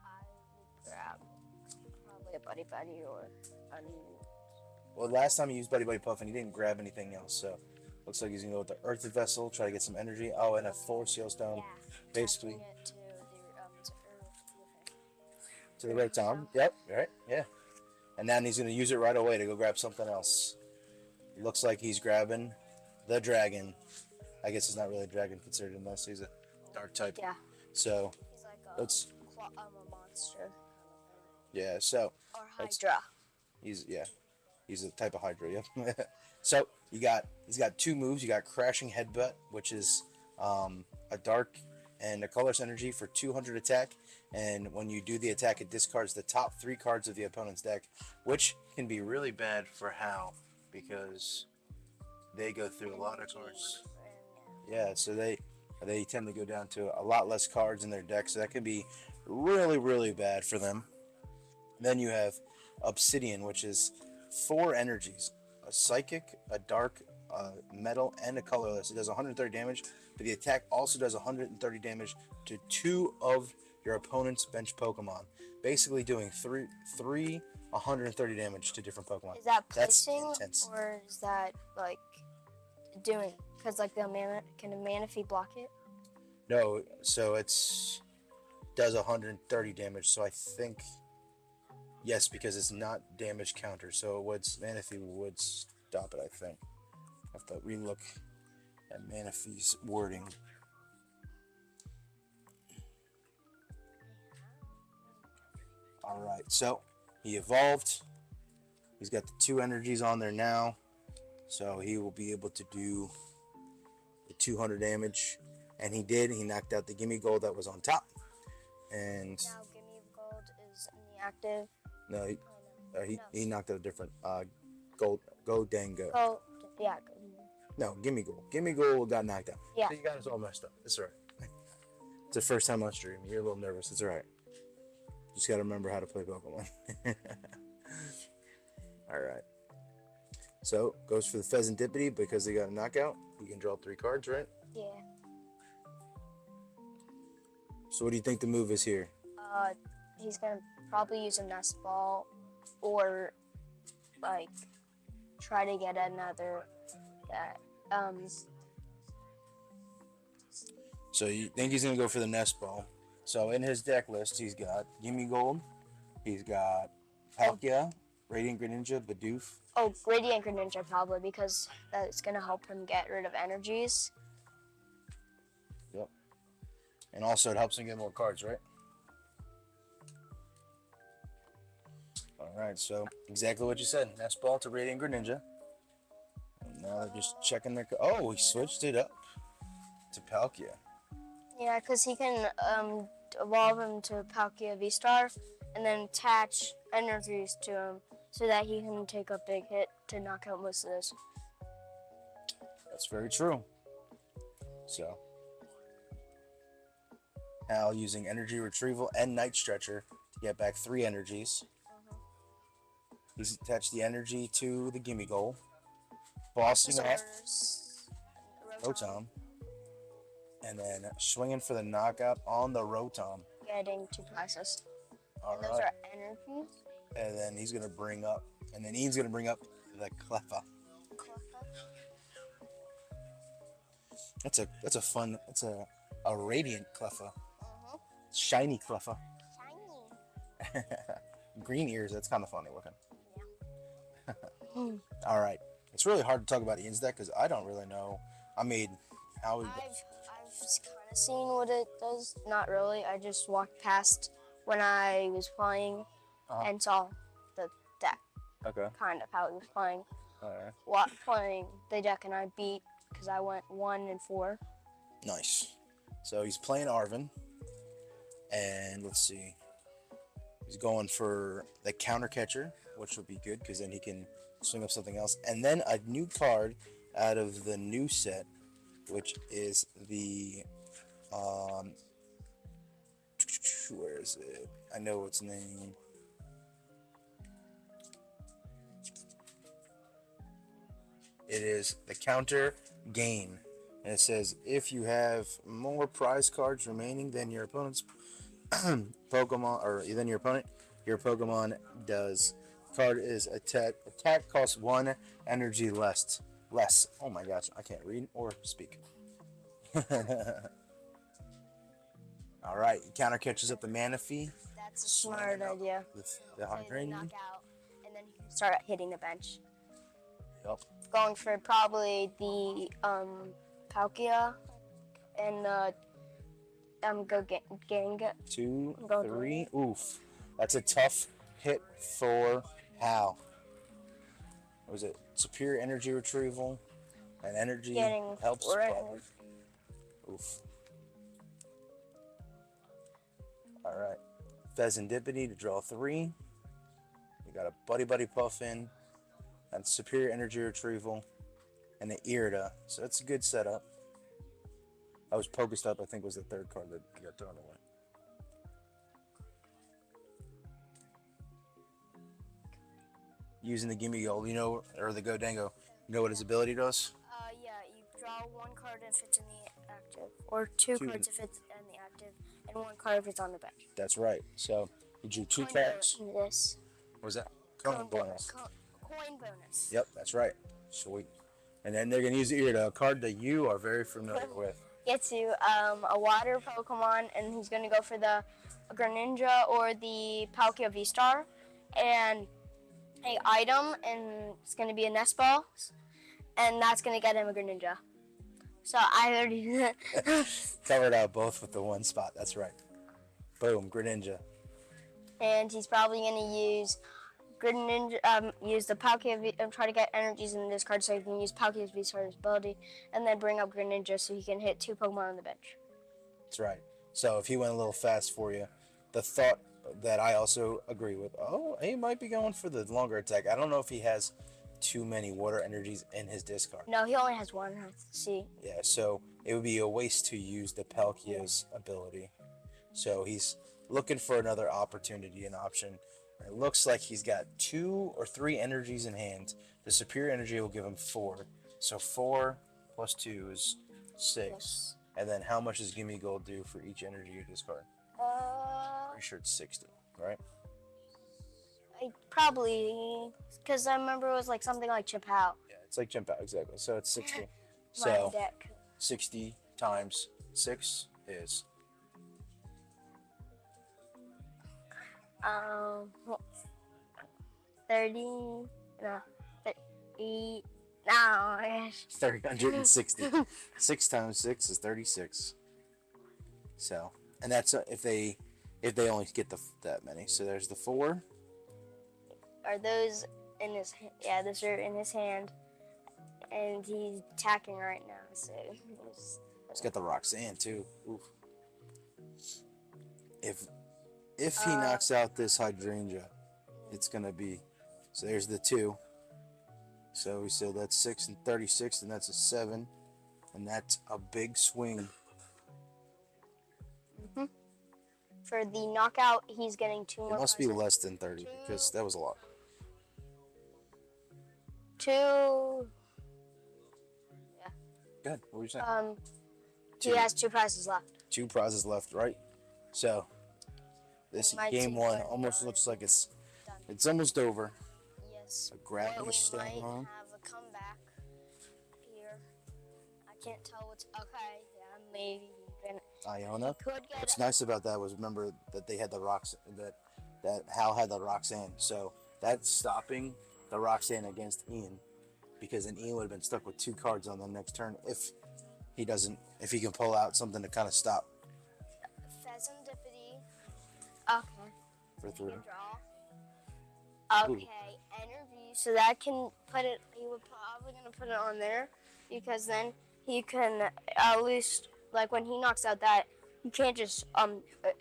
I would grab probably a Buddy Buddy or Well, last time he used Buddy Buddy Puff and he didn't grab anything else, so looks like he's gonna go with the Earth Vessel, try to get some energy. Oh, and a Force Hailstone, basically. attaching it To the right Tom. Yep, right, yeah. And then he's gonna use it right away to go grab something else. Looks like he's grabbing the dragon. I guess it's not really a dragon considered unless he's a dark type. Yeah. So He's like a, let's a monster. yeah, so Or Let's- Hydra. he's a type of Hydra, yep. So he's got two moves. You got Crashing Headbutt, which is a dark and a colorless energy for 200 attack, and when you do the attack, it discards the top 3 cards of the opponent's deck, which can be really bad for Hal because they go through a lot of cards. Yeah, so they tend to go down to a lot less cards in their deck, so that can be really, really bad for them. Then you have Obsidian, which is 4 energies: a psychic, a dark, a metal, and a colorless. It does 130 damage, but the attack also does 130 damage to 2 of your opponent's bench Pokemon, basically doing three 130 damage to different Pokemon. Is that That's placing intense. or is that like doing? Because like can a Manaphy block it? No, so does 130 damage. So I think yes, because it's not damage counter. So it would Manaphy would stop it. I think. I have to relook at Manaphy's wording. All right, so he evolved. He's got the 2 energies on there now, so he will be able to do the 200 damage. And he did. He knocked out the Gimme Gold that was on top. And Now Gimme Gold is in the active. no, Oh, no. he knocked out a different Goldango. Oh, yeah. No, Gimme Gold. Gimme Gold got knocked out. Yeah. So you got us all messed up. It's alright. It's the first time on stream. You're a little nervous. It's alright. Just gotta remember how to play Pokemon. Alright. So, goes for the Pheasantipity because they got a knockout. You can draw 3 cards, right? Yeah. So what do you think the move is here? He's gonna probably use a Nest Ball, or like try to get another. So you think he's gonna go for the Nest Ball. So in his deck list, he's got Gimme Gold, he's got Palkia, Radiant Greninja, Bidoof. Oh, Radiant Greninja probably because that's gonna help him get rid of energies. Yep. And also it helps him get more cards, right? Alright, so exactly what you said. Nest Ball to Radiant Greninja. And now they're just checking their oh, he switched it up to Palkia. Yeah, because he can evolve him to Palkia V-Star and then attach energies to him so that he can take a big hit to knock out most of this. That's very true. So Hal using Energy Retrieval and Night Stretcher to get back 3 energies. He's attached the energy to the Gimme Goal. Bossing up Rotom. And then swinging for the knockout on the Rotom. Getting 2 prizes. All Those right. are energies. And then he's going to bring up, and then Ian's going to bring up the Cleffa. That's a fun. That's a radiant Cleffa, Mhm. shiny Cleffa, Shiny. green ears. That's kind of funny looking. Hmm. All right, it's really hard to talk about Ian's deck because I don't really know. I mean, how he. I've kind of seen what it does. Not really. I just walked past when I was playing Uh-huh. and saw the deck, Okay. kind of how he was playing. All right. Playing the deck, and I beat because I went 1-4. Nice. So he's playing Arvin, and let's see. He's going for the counter catcher, which will be good because then he can swing up something else. And then a new card out of the new set, which is the where is it? I know its name. It is the counter gain. And it says if you have more prize cards remaining than your opponent's Pokemon, or than your Pokemon does. Card is attack. Attack costs 1 energy less. Oh my gosh, I can't read or speak. All right, counter catches up the Manaphy, That's a smart idea. the So you Hydrangea. knock out, and then you can start hitting the bench. Yep. Going for probably the Palkia and Ganga. 2, Go 3. Oof, that's a tough hit for Hal. What was it? Superior energy retrieval and energy Getting helps. 4 Probably. energy. Oof. All right. Pheasantipity to draw 3. We got a Buddy Puffin and Superior Energy Retrieval and the Irida. So that's a good setup. I was Pokestop, I think, was the third card that got thrown away. Using the Gimme Gold, or the Godango, you know what his ability does? Yeah, you draw 1 card if it's in the active, or 2 cards if it's in the active, and 1 card if it's on the bench. That's right. So you drew 2 Coin cards. bonus. What was that? Coin bonus. Coin bonus. Yep, that's right. Sweet. And then they're going to use the Irida, a card that you are very familiar with. Get to a water Pokemon, and he's going to go for the Greninja or the Palkia V-Star, and a item, and it's going to be a nest ball, and that's going to get him a Greninja. So I already Covered out both with the one spot. That's right. Boom, Greninja. and he's probably going to use Greninja, use the Palkia, try to get energies in this card so he can use Palkia's V-Star's ability, and then bring up Greninja so he can hit 2 Pokemon on the bench. That's right. So if he went a little fast for you, the thought that I also agree with, he might be going for the longer attack. I don't know if he has too many water energies in his discard. No, he only has 1. Let's see. Yeah, so it would be a waste to use the Palkia's ability. So he's looking for another opportunity, an option. It looks like he's got 2 or 3 energies in hand. The superior energy will give him 4. So 4 plus 2 is 6. Yes. And then how much does Gimme Gold do for each energy you discard? Pretty sure it's 60, right? I probably, because I remember it was like something like Chip Out. Yeah, it's like jump out, exactly. So it's 60. My So deck. 60 times 6 is 30, no, 30, no, 360. 6 times 6 is 36. So, and that's if they only get that many. So there's the 4. are those in his, yeah, those are in his hand, and he's attacking right now, so He's got the Roxanne too. Oof. If he knocks out this Hydrangea, it's gonna be, so there's the 2. So we said that's 6 and 36, and that's a 7, and that's a big swing. for the knockout, he's getting 2 It more must be cards. less than 30 because that was a lot. 2, Good. What were you saying? he 2. has 2 prizes left. 2 prizes left, right? So this Might game take 1 one almost card. looks like it's Done. almost over. Yes. A gravity Or we stone might on. have a comeback here. I Can't tell what's okay. Yeah, maybe he can. Iona. Could get. What's nice about that was remember that they had the rocks that Hal had the Roxanne, so that's stopping the Roxanne against Ian, because then Ian would have been stuck with 2 cards on the next turn if he can pull out something to kind of stop Pheasantipity. Okay. for He 3. can draw. Okay, energy. So that can put it. He would probably gonna put it on there, because then he can at least, like, when he knocks out that, he can't just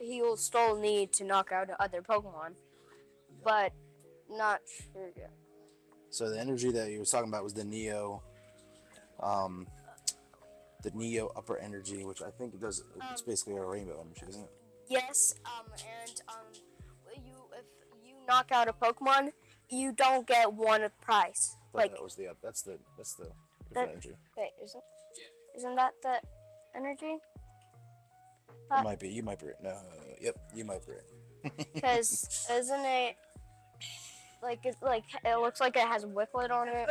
he'll still need to knock out other Pokemon, but not sure yet. So the energy that he was talking about was the Neo upper energy, which I think it does. It's basically a rainbow energy, isn't it? Yes. And if you knock out a Pokemon, you don't get one prize. Like, That was that's the different That- energy. wait, isn't that the energy? It might be. You might be right. No. Yep. You might be right. Because isn't it like it looks like it has Wicklet on it,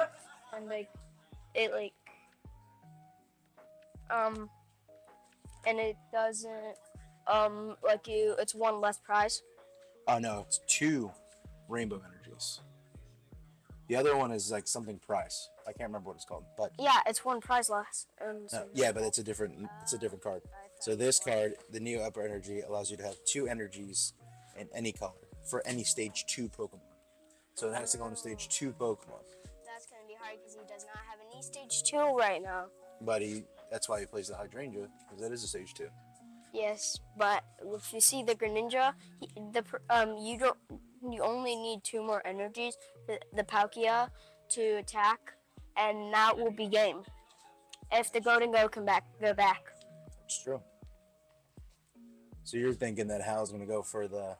and it and it doesn't it's one less prize. Oh no, it's 2 rainbow energies. The other one is like something price. I can't remember what it's called, but Yeah, it's one prize less. no, yeah, but it's a different card. So this card, the Neo Upper Energy, allows you to have 2 energies in any color for any stage 2 Pokemon. So it has to go into stage 2 Pokemon. That's gonna be hard because he does not have any stage 2 right now. But that's why he plays the Hydrangea, because that is a stage 2. Yes, but if you see the Greninja, you only need 2 more energies, the Palkia, to attack, and that will be game. If the Go can go back. It's true. So you're thinking that Hal's going to go for the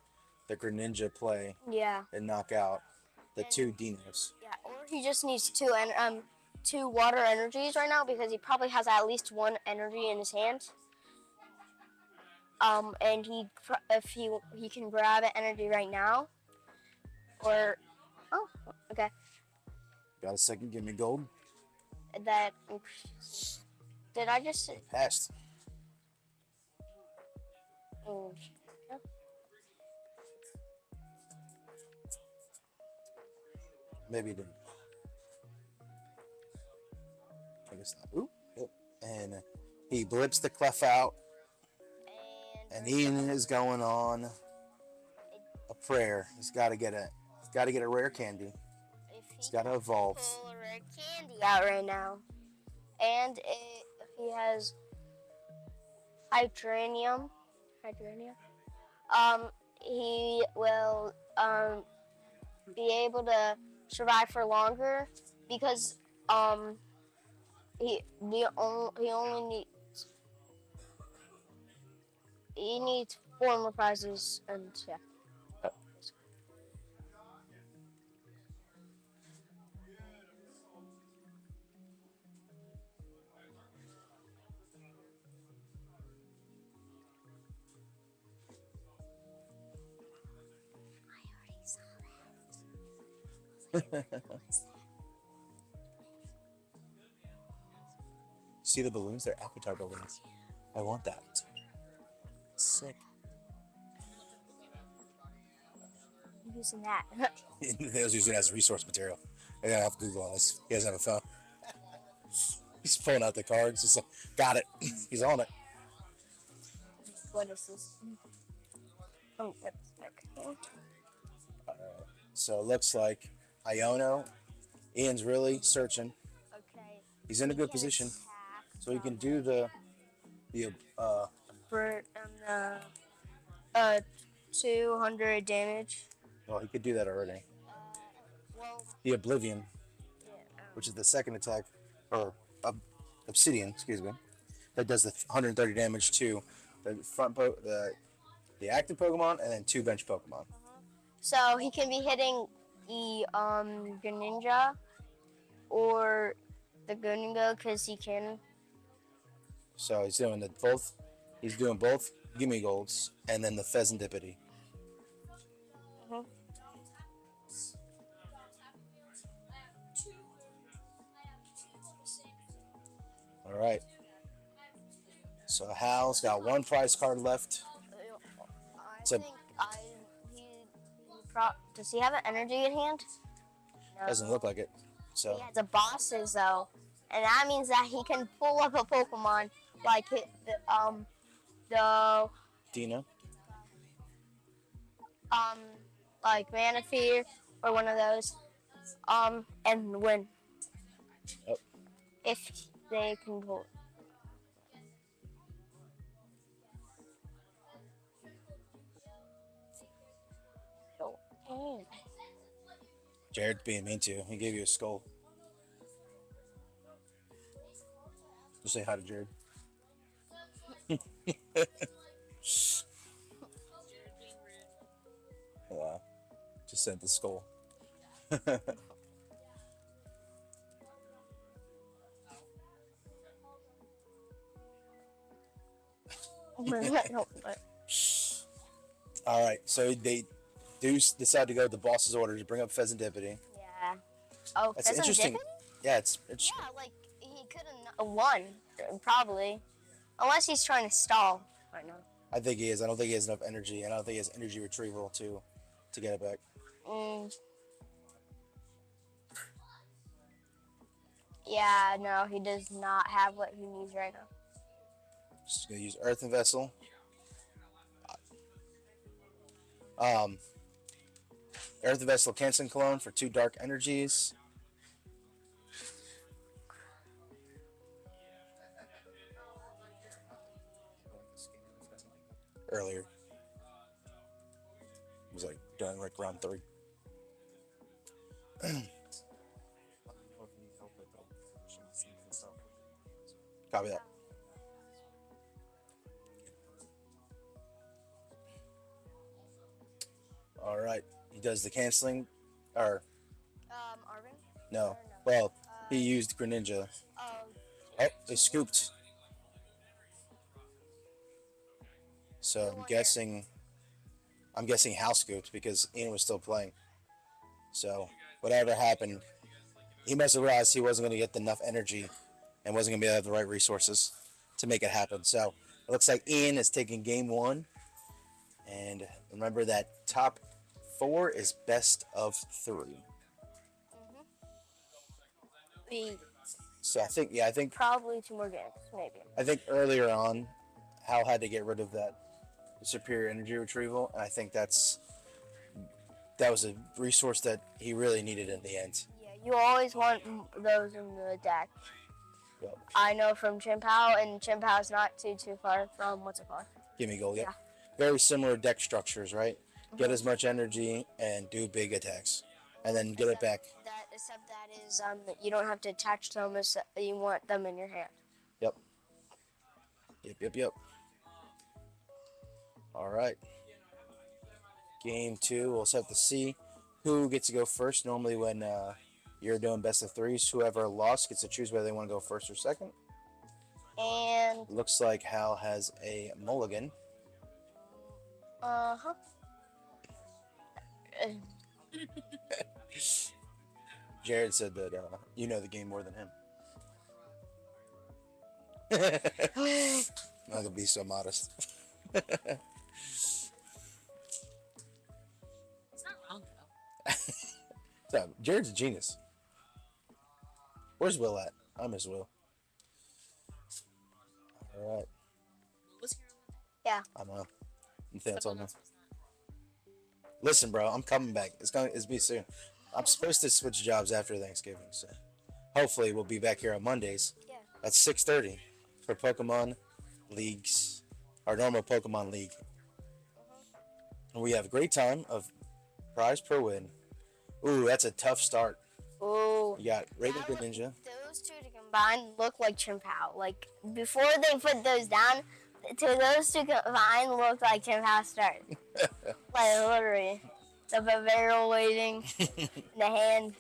Greninja play Yeah, and knock out the 2 Dinos. yeah. Or he just needs 2 water energies right now, because he probably has at least 1 energy in his hand. And if he can grab an energy right now, or okay. Got a second? Give me gold. That did I just say? Passed. Oh, Maybe he didn't. I guess not. Ooh. Yep. And he blips the Clef out, and Ian is going on a prayer. He's got to get a rare candy. He's got to evolve. Pull a rare candy out right now, and if he has hydranium, he will be able to survive for longer, because he needs 4 more prizes, and yeah. See the balloons? They're Avatar balloons. I want that. Sick. I'm using that. They was using it as resource material. I gotta have Google on this. He doesn't have a phone. He's pulling out the cards. Just like, got it. He's on it. What is this? Oh, that's okay. So it looks like Iono. Ian's really searching. Okay. He's in a good position, so he can do the For 200 damage. well, he could do that already. Well, The Oblivion, yeah. which is the second attack, or Obsidian, excuse me, that does the 130 damage to the the active Pokemon and then 2 bench Pokemon. So he can be hitting the Greninja or the Gunningo, because he can. So he's doing both. He's doing both Gimme Golds and then the Pheasantipity. Mhm. All right. So Hal's got one prize card left. I It's a- think does he have an energy in hand? No. Doesn't look like it. So He has a bosses though, and that means that he can pull up a Pokemon like the Dina. like Manaphy or one of those, and win. Yep. If they can pull. Oh. Jared's being mean to you. He gave you a skull. Just say hi to Jared. Yeah. Just sent the skull. No, but- All right. So they do decide to go with the boss's orders, bring up Pheasantipity. yeah. Oh, That's Pheasant interesting. Dippin'? Yeah, it's Yeah, like he could have won, probably, unless he's trying to stall right now. I think he is. I don't think he has enough energy, and I don't think he has energy retrieval to get it back. Yeah, no, he does not have what he needs right now. Just gonna use Earthen Vessel. Earthen Vessel canceling clone for 2 dark energies. Earlier. It was like done like round 3. Copy that. All right. He does the canceling. Or, Arvin? no. Well, he used Greninja. Oh, Oh, they scooped. So I'm guessing Hal scooped because Ian was still playing. So whatever happened, he must have realized he wasn't going to get enough energy and wasn't going to be able to have the right resources to make it happen. So it looks like Ian is taking game 1. And remember that top 4 is best of 3. So I think probably 2 more games, maybe. earlier on, Hal had to get rid of that superior energy retrieval, and I think that was a resource that he really needed in the end. Yeah, you always want those in the deck. Yep. I know from Chimpao, and Chimpao's not too far from what's it called? Gimme Gold, yeah. Yeah. Very similar deck structures, right? Get as much energy and do big attacks, and then get it back. Except that is you don't have to attach them. You want them in your hand. Yep. All right. Game 2, we'll set the C. Who gets to go first? Normally when you're doing best of 3s, whoever lost gets to choose whether they want to go first or second. And Looks like Hal has a mulligan. Jared said that you know the game more than him. Not gonna be so modest. It's not wrong though. So, Jared's a genius. Where's Will at? I miss Will. All right, Was here on yeah, I know. That's someone on me. else was not. Listen, bro, I'm coming back. It's be soon. I'm supposed to switch jobs after Thanksgiving, so hopefully we'll be back here on Mondays yeah. at 6:30 for Pokemon leagues, our normal Pokemon league. And we have a great time of prize per win. Ooh, that's a tough start. Ooh. You got Raven That one- Greninja. Those two to combine look like Chimpao. Like before they put those down, those two combined look like Chimpao start. Like literally, the Bavarial waiting, the hand.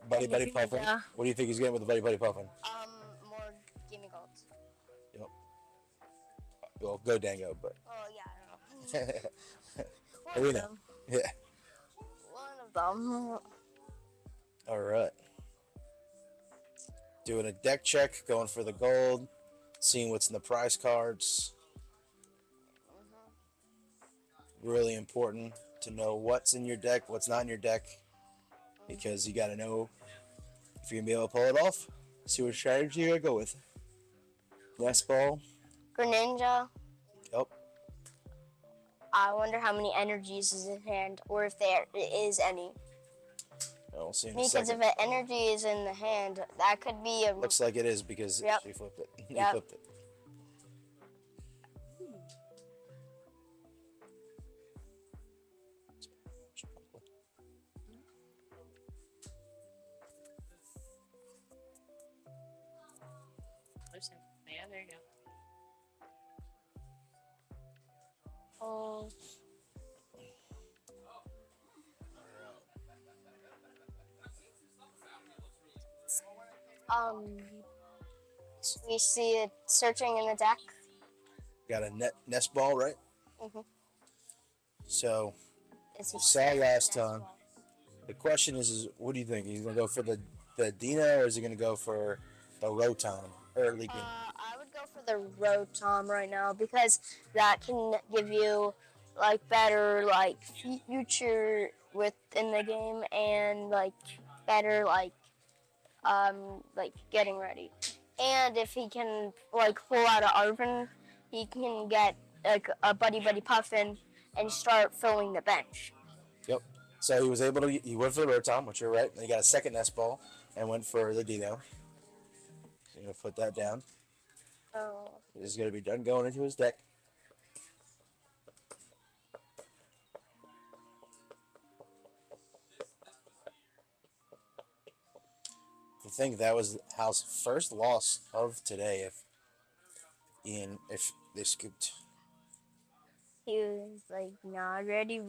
Buddy Buddy Puffin. Yeah. What do you think he's getting with the Buddy Buddy Puffin? More gimme golds. Yep. Well, go Dango, but Oh yeah, I don't know. we One of know. them. Yeah. One of them. All right. Doing a deck check, going for the gold. seeing what's in the prize cards. Really important to know what's in your deck, what's not in your deck, because you got to know if you're gonna be able to pull it off. See what strategy you're gonna go with. Nest ball. Greninja. Yep. I wonder how many energies is in hand, or if there is any. We'll see in a Because second. if an energy is in the hand, that could be a. Looks like it is because Yep. she flipped it. He Yep. flipped it. Listen. Yeah, there you go. Oh. We see it searching in the deck. Got a nest ball, right? Mhm. So Is he we saw last time. The question is what do you think? He's gonna go for the Dino, or is he gonna go for the Rotom early game? I would go for the Rotom right now because that can give you like better like future within the game and like better like getting ready. And if he can like pull out a Arven, he can get like a Buddy Puffin and start filling the bench. Yep. So he was able to. He went for the Rotom, which you're right. And he got a second nest ball and went for the Dino. So you're gonna put that down. Oh. He's gonna be done going into his deck. I think that was Hal's first loss of today. If they scooped. He was like not ready.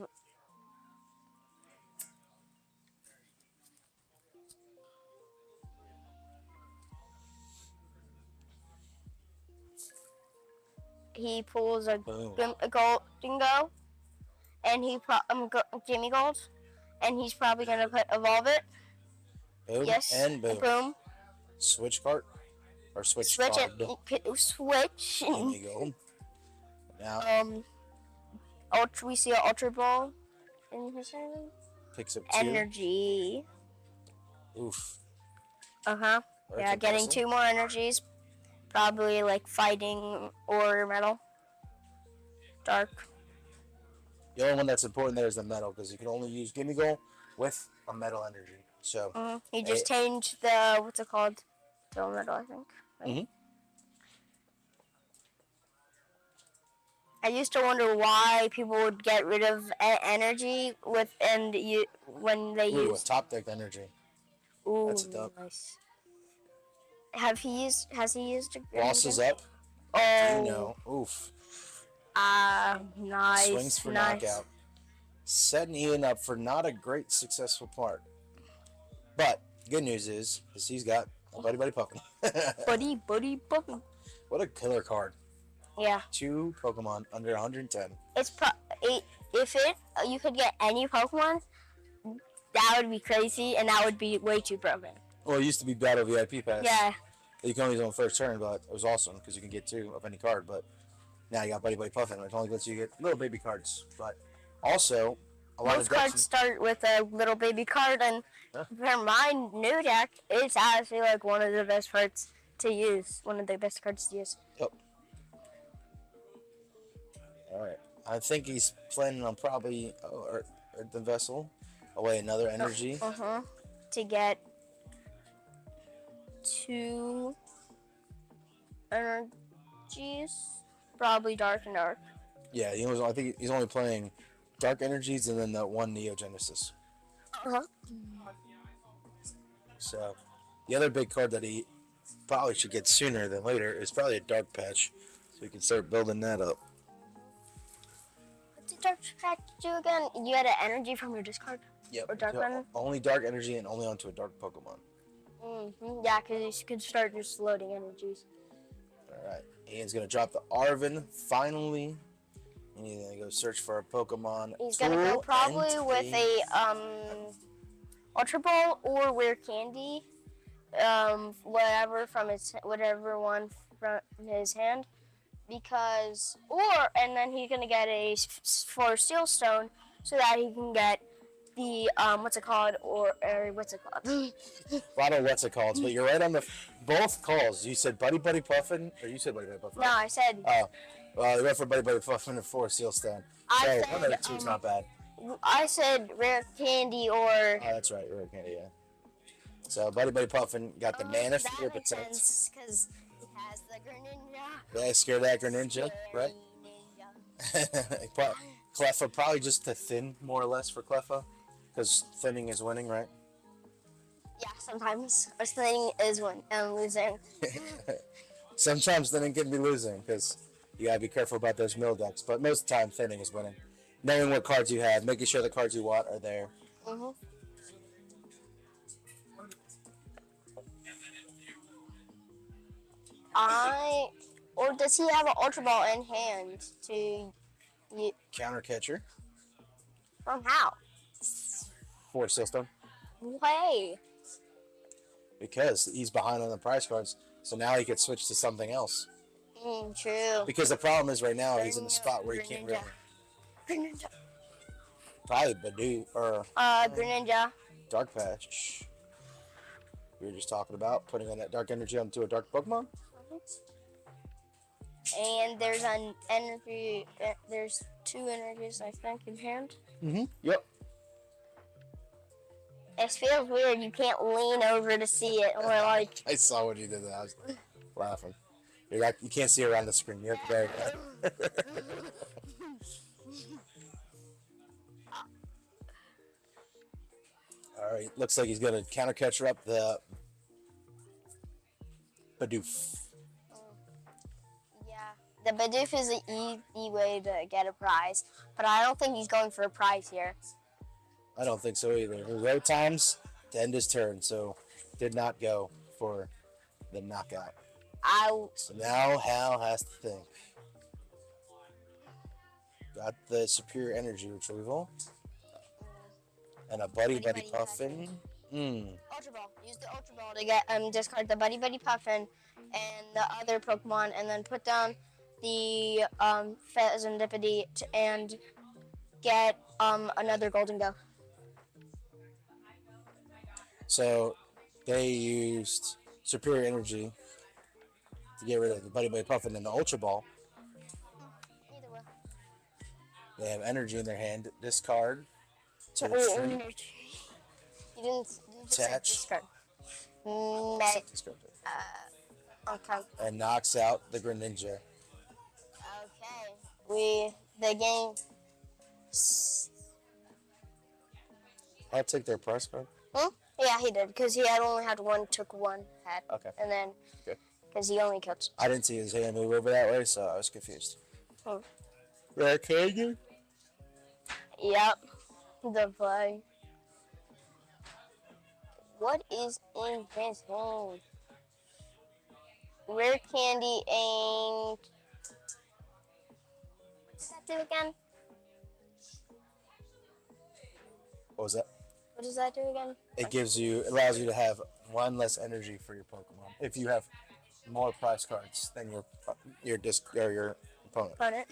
He pulls a Boom. gold dingo, and Jimmy Gold, and he's probably gonna evolve it. Boom. Yes, And boom. boom. Switch card. Or switch Switch card. it. Switch. There you go. Now We see an Ultra Ball in his hand. picks up two. Energy. Oof. Yeah, Earth getting Vessel. 2 more energies. Probably like fighting or metal. Dark. The only one that's important there is the metal because you can only use Gimme Goal with a metal energy. So He just changed the what's it called? The metal, I think. Right? Mhm. I used to wonder why people would get rid of energy when they Ooh, a use. top deck energy. Ooh, that's a dub. nice. Has he used it? Boss is up. Oh, Dino. Oof. nice. Swings for nice. knockout. Setting Ian up for not a great successful part. But good news is he's got a Buddy Puffin. Buddy, puppy. What a killer card. Yeah, 2 Pokemon under 110. it's if you could get any Pokemon, that would be crazy, and that would be way too broken. Well, it used to be Battle VIP Pass. Yeah, You can only use it on first turn, but it was awesome because you can get 2 of any card. But now you got Buddy Puffin, which only lets you get little baby cards. But also, a lot most of decks. cards start with a little baby card, and Huh? for my new deck, it's actually like one of the best parts to use. One of the best cards to use. Yep. All right. I think he's planning on probably the vessel away another energy. To get 2 energies, probably dark and dark. Yeah, I think he's only playing dark energies and then that one Neo Genesis. So the other big card that he probably should get sooner than later is probably a Dark Patch, so we can start building that up. What did Dark Patch do again? You get an energy from your discard? Yep. Or Dark So Button? only dark energy and only onto a dark Pokemon. Yeah, because you can start just loading energies. All right. Ian's gonna drop the Arven finally. And he's gonna go search for a Pokemon. He's gonna go tool probably and with a Ultra Ball or Weird Candy. whatever one from his hand, because and then he's gonna get a 4 steel stone so that he can get the what's it called or what's it called? Well, I don't know what's it called, but you're right on the both calls. You said Buddy Buddy Puffin, or you said Buddy Buddy Puffin. No, I said Oh, well, they went for Buddy Buddy Puffin and 4 Seal Stone. I So said, one of the two's not bad. I said rare candy or. Oh, that's right, Rare Candy, yeah. So Buddy Buddy Puffin got the Mana that Fear makes Protect. sense because he has the Greninja. Yeah, Scared that Greninja, right? Greninja. Cleffa probably just to thin more or less for Cleffa, because thinning is winning, right? Yeah, sometimes a thing is when I'm losing. Sometimes thinning can be losing because you gotta be careful about those mill decks, but most of the time thinning is winning. Knowing what cards you have, making sure the cards you want are there. Mhm. Or does he have an Ultra Ball in hand to? Counter catcher From how? for Sealstone Way. because he's behind on the prize cards, so now he could switch to something else. True. Because the problem is right now he's in a spot where he can't really. Greninja. Probably Badoo or Greninja. Dark Patch. We were just talking about putting on that dark energy onto a dark Pokemon. And there's an energy. There's 2 energies, I think, in hand. Mm-hmm. Yep. It feels weird. You can't lean over to see it. Or like. I saw when you did that. I was laughing. You're like, you can't see around the screen. You have to go. All right. Looks like he's gonna counter catcher up the Bidoof. Yeah. The Bidoof is an easy way to get a prize, but I don't think he's going for a prize here. I don't think so either. He wrote times to end his turn, so did not go for the knockout. So now Hal has to think. Got the superior energy retrieval. And a Buddy Buddy Puffin. Ultra Ball. Use the Ultra Ball to get discard the Buddy Buddy Puffin and the other Pokemon, and then put down the Fezandipity and get another Golden Go. So they used superior energy to get rid of the Buddy Buddy Puffin and the Ultra Ball. Either way. They have energy in their hand. Discard. To You retreat. didn't just say Attach. discard. Discard it. Okay. And knocks out the Greninja. Okay. The game. I'll take their price card. Yeah, he did because he had only had one. Took one head. Okay. And then. Okay. Because he only killed. I didn't see his hand move over that way, so I was confused. Oh. Rare Candy? Yep. The play. What is in his hand? Rare candy and. What does that do again? What was that? What does that do again? It allows you to have one less energy for your Pokemon. If you have more prize cards than your opponent. Opponent.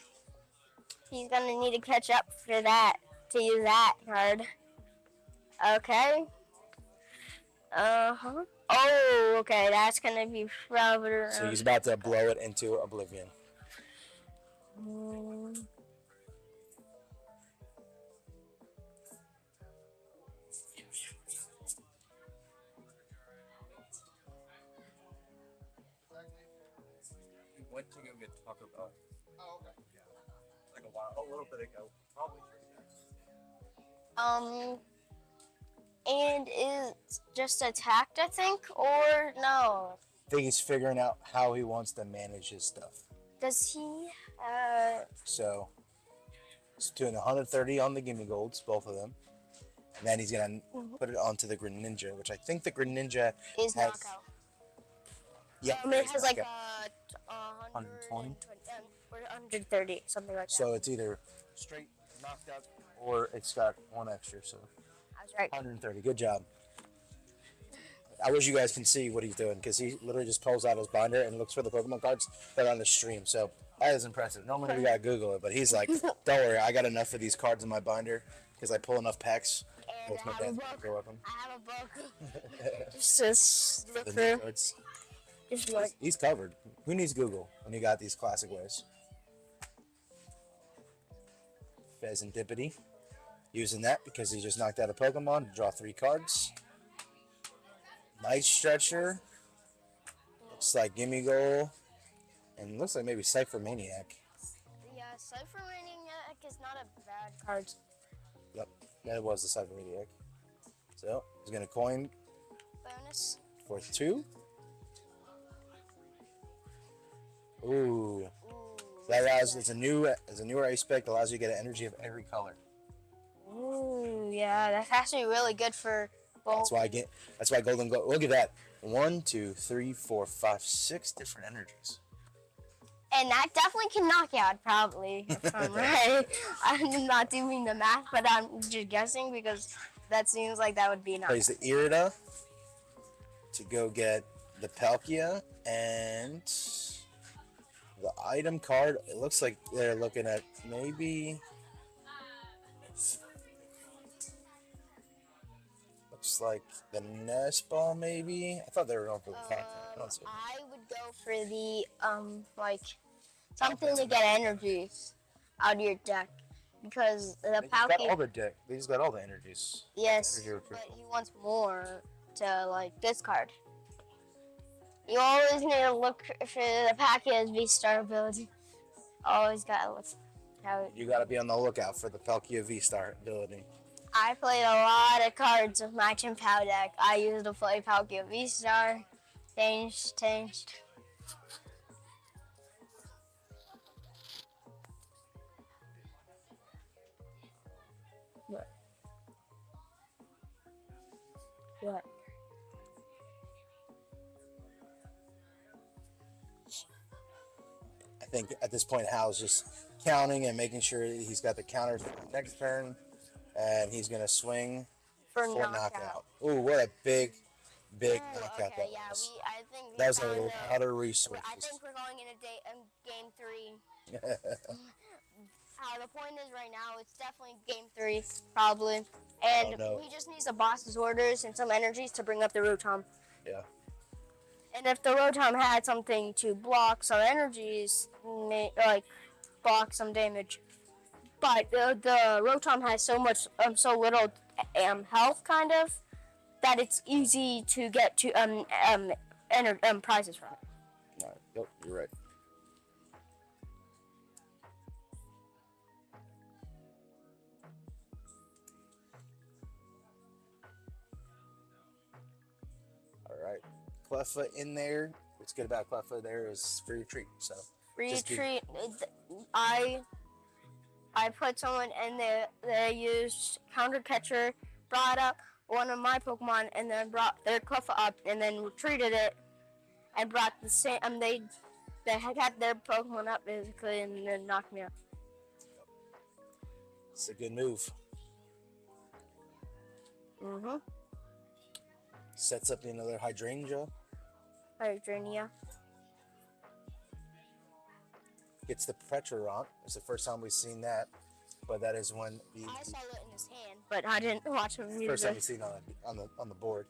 He's gonna need to catch up for that to use that card. Okay. Oh, okay. That's gonna be probably. So he's about to blow it into oblivion. We went to go get Taco Bell. Oh, okay. Yeah. Like a little bit ago. Probably. And is just attacked, I think, or no? I think he's figuring out how he wants to manage his stuff. Does he? So he's doing 130 on the Gimme Golds, both of them. And then he's going to put it onto the Greninja, which I think the Greninja Is has... knockout. Yeah, It has like knockout. 120 or 130, something like that. So it's either straight knocked out or it's got one extra, so I was right. 130. Good job. I wish you guys can see what he's doing because he literally just pulls out his binder and looks for the Pokemon cards that are on the stream. So that is impressive. Normally we gotta Google it, but he's like, "Don't worry, I got enough of these cards in my binder because I pull enough packs." And Ultimate I have a Dance, book. you're welcome. I have a book. Just look The new through. cards. Just look. He's covered. Who needs Google when you got these classic ways? Pheasantipity. Using that because he just knocked out a Pokemon to draw 3 cards. Night Stretcher. Looks like Gimme Goal. And looks like maybe Cypher Maniac. Yeah, Cypher Maniac is not a bad card. Yep, that was the Cypher Maniac. So he's gonna coin Bonus. for 2. Ooh. Ooh. That allows it's a newer aspect, allows you to get an energy of every color. Ooh, yeah, that's actually really good for both. That's why Golden Gold. Look at that. 1, 2, 3, 4, 5, 6 different energies. And that definitely can knock out, probably, if I'm right. I'm not doing the math, but I'm just guessing because that seems like that would be enough. Plays the Irida to go get the Palkia and the item card. It looks like they're looking at maybe. Looks like the Nest Ball, maybe. I thought they were going for the content. I don't see it. I would go for the like something to get energies out of your deck because the They just got all Palkia. the deck. They just got all the energies. Yes, Energy but retrieval. he wants more to like discard. You always need to look for the Palkia's V-Star ability. Always gotta look how. You got to be on the lookout for the Palkia V-Star ability. I played a lot of cards with my Chimpow deck. I used to play Palkia V-Star. Changed. What? I think at this point, Hal's just counting and making sure that he's got the counters for the next turn, and he's gonna swing For for knockout. knockout. Ooh, what a big Ooh, knockout okay, that yeah, was. I think That was a found lot of resources. I think we're going into game 3. The point is right now, it's definitely game 3, probably. And Oh, no. he just needs a boss's orders and some energies to bring up the Rotom. Yeah. And if the Rotom had something to block some energies, like block some damage. But the Rotom has so little health, kind of, that it's easy to get to prizes from it. All right. Yep, you're right. All right. Cleffa in there. What's good about Cleffa there is free retreat. So Just do- Retreat. I put someone in there that used counter catcher, brought up one of my Pokemon, and then brought their Cleffa up, and then retreated it, and brought the same. They had their Pokemon up basically, and then knocked me out. it's a good move. Mhm. Sets up another Hydrangea. Hydreinia. Gets the Petrarant. It's the first time we've seen that, but that is when the I saw it in his hand, but I didn't watch him use first time it. we've seen it on the board,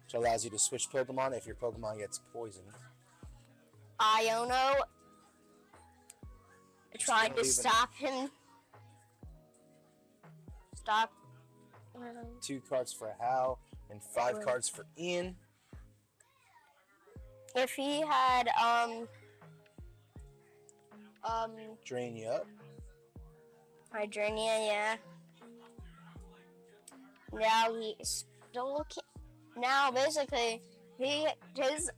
which allows you to switch Pokemon if your Pokemon gets poisoned. Iono. Tried to leaving. stop him. Stop. 2 cards for Hal and 5 cards for Ian. If he had Drain you up. Hydreinia, yeah. Now he's still looking. Now basically, his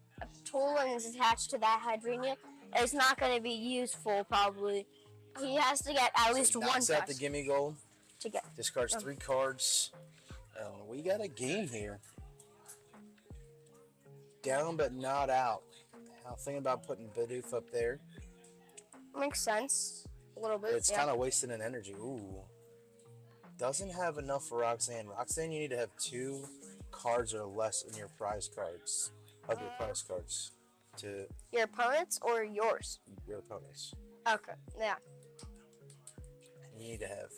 tool is attached to that Hydreinia. It's not going to be useful probably. He has to get at least one Knocks out the touch Gimme Gold. to get. Discards 3 cards. And we got a game here. Down but not out. Now thinking about putting Bidoof up there. Makes sense a little bit. But it's yeah. kind of wasting an energy. Ooh. Doesn't have enough for Roxanne. Roxanne, you need to have 2 cards are less in your prize cards, of your prize cards, to Your opponents or yours? your opponents. Okay, yeah. You need to have.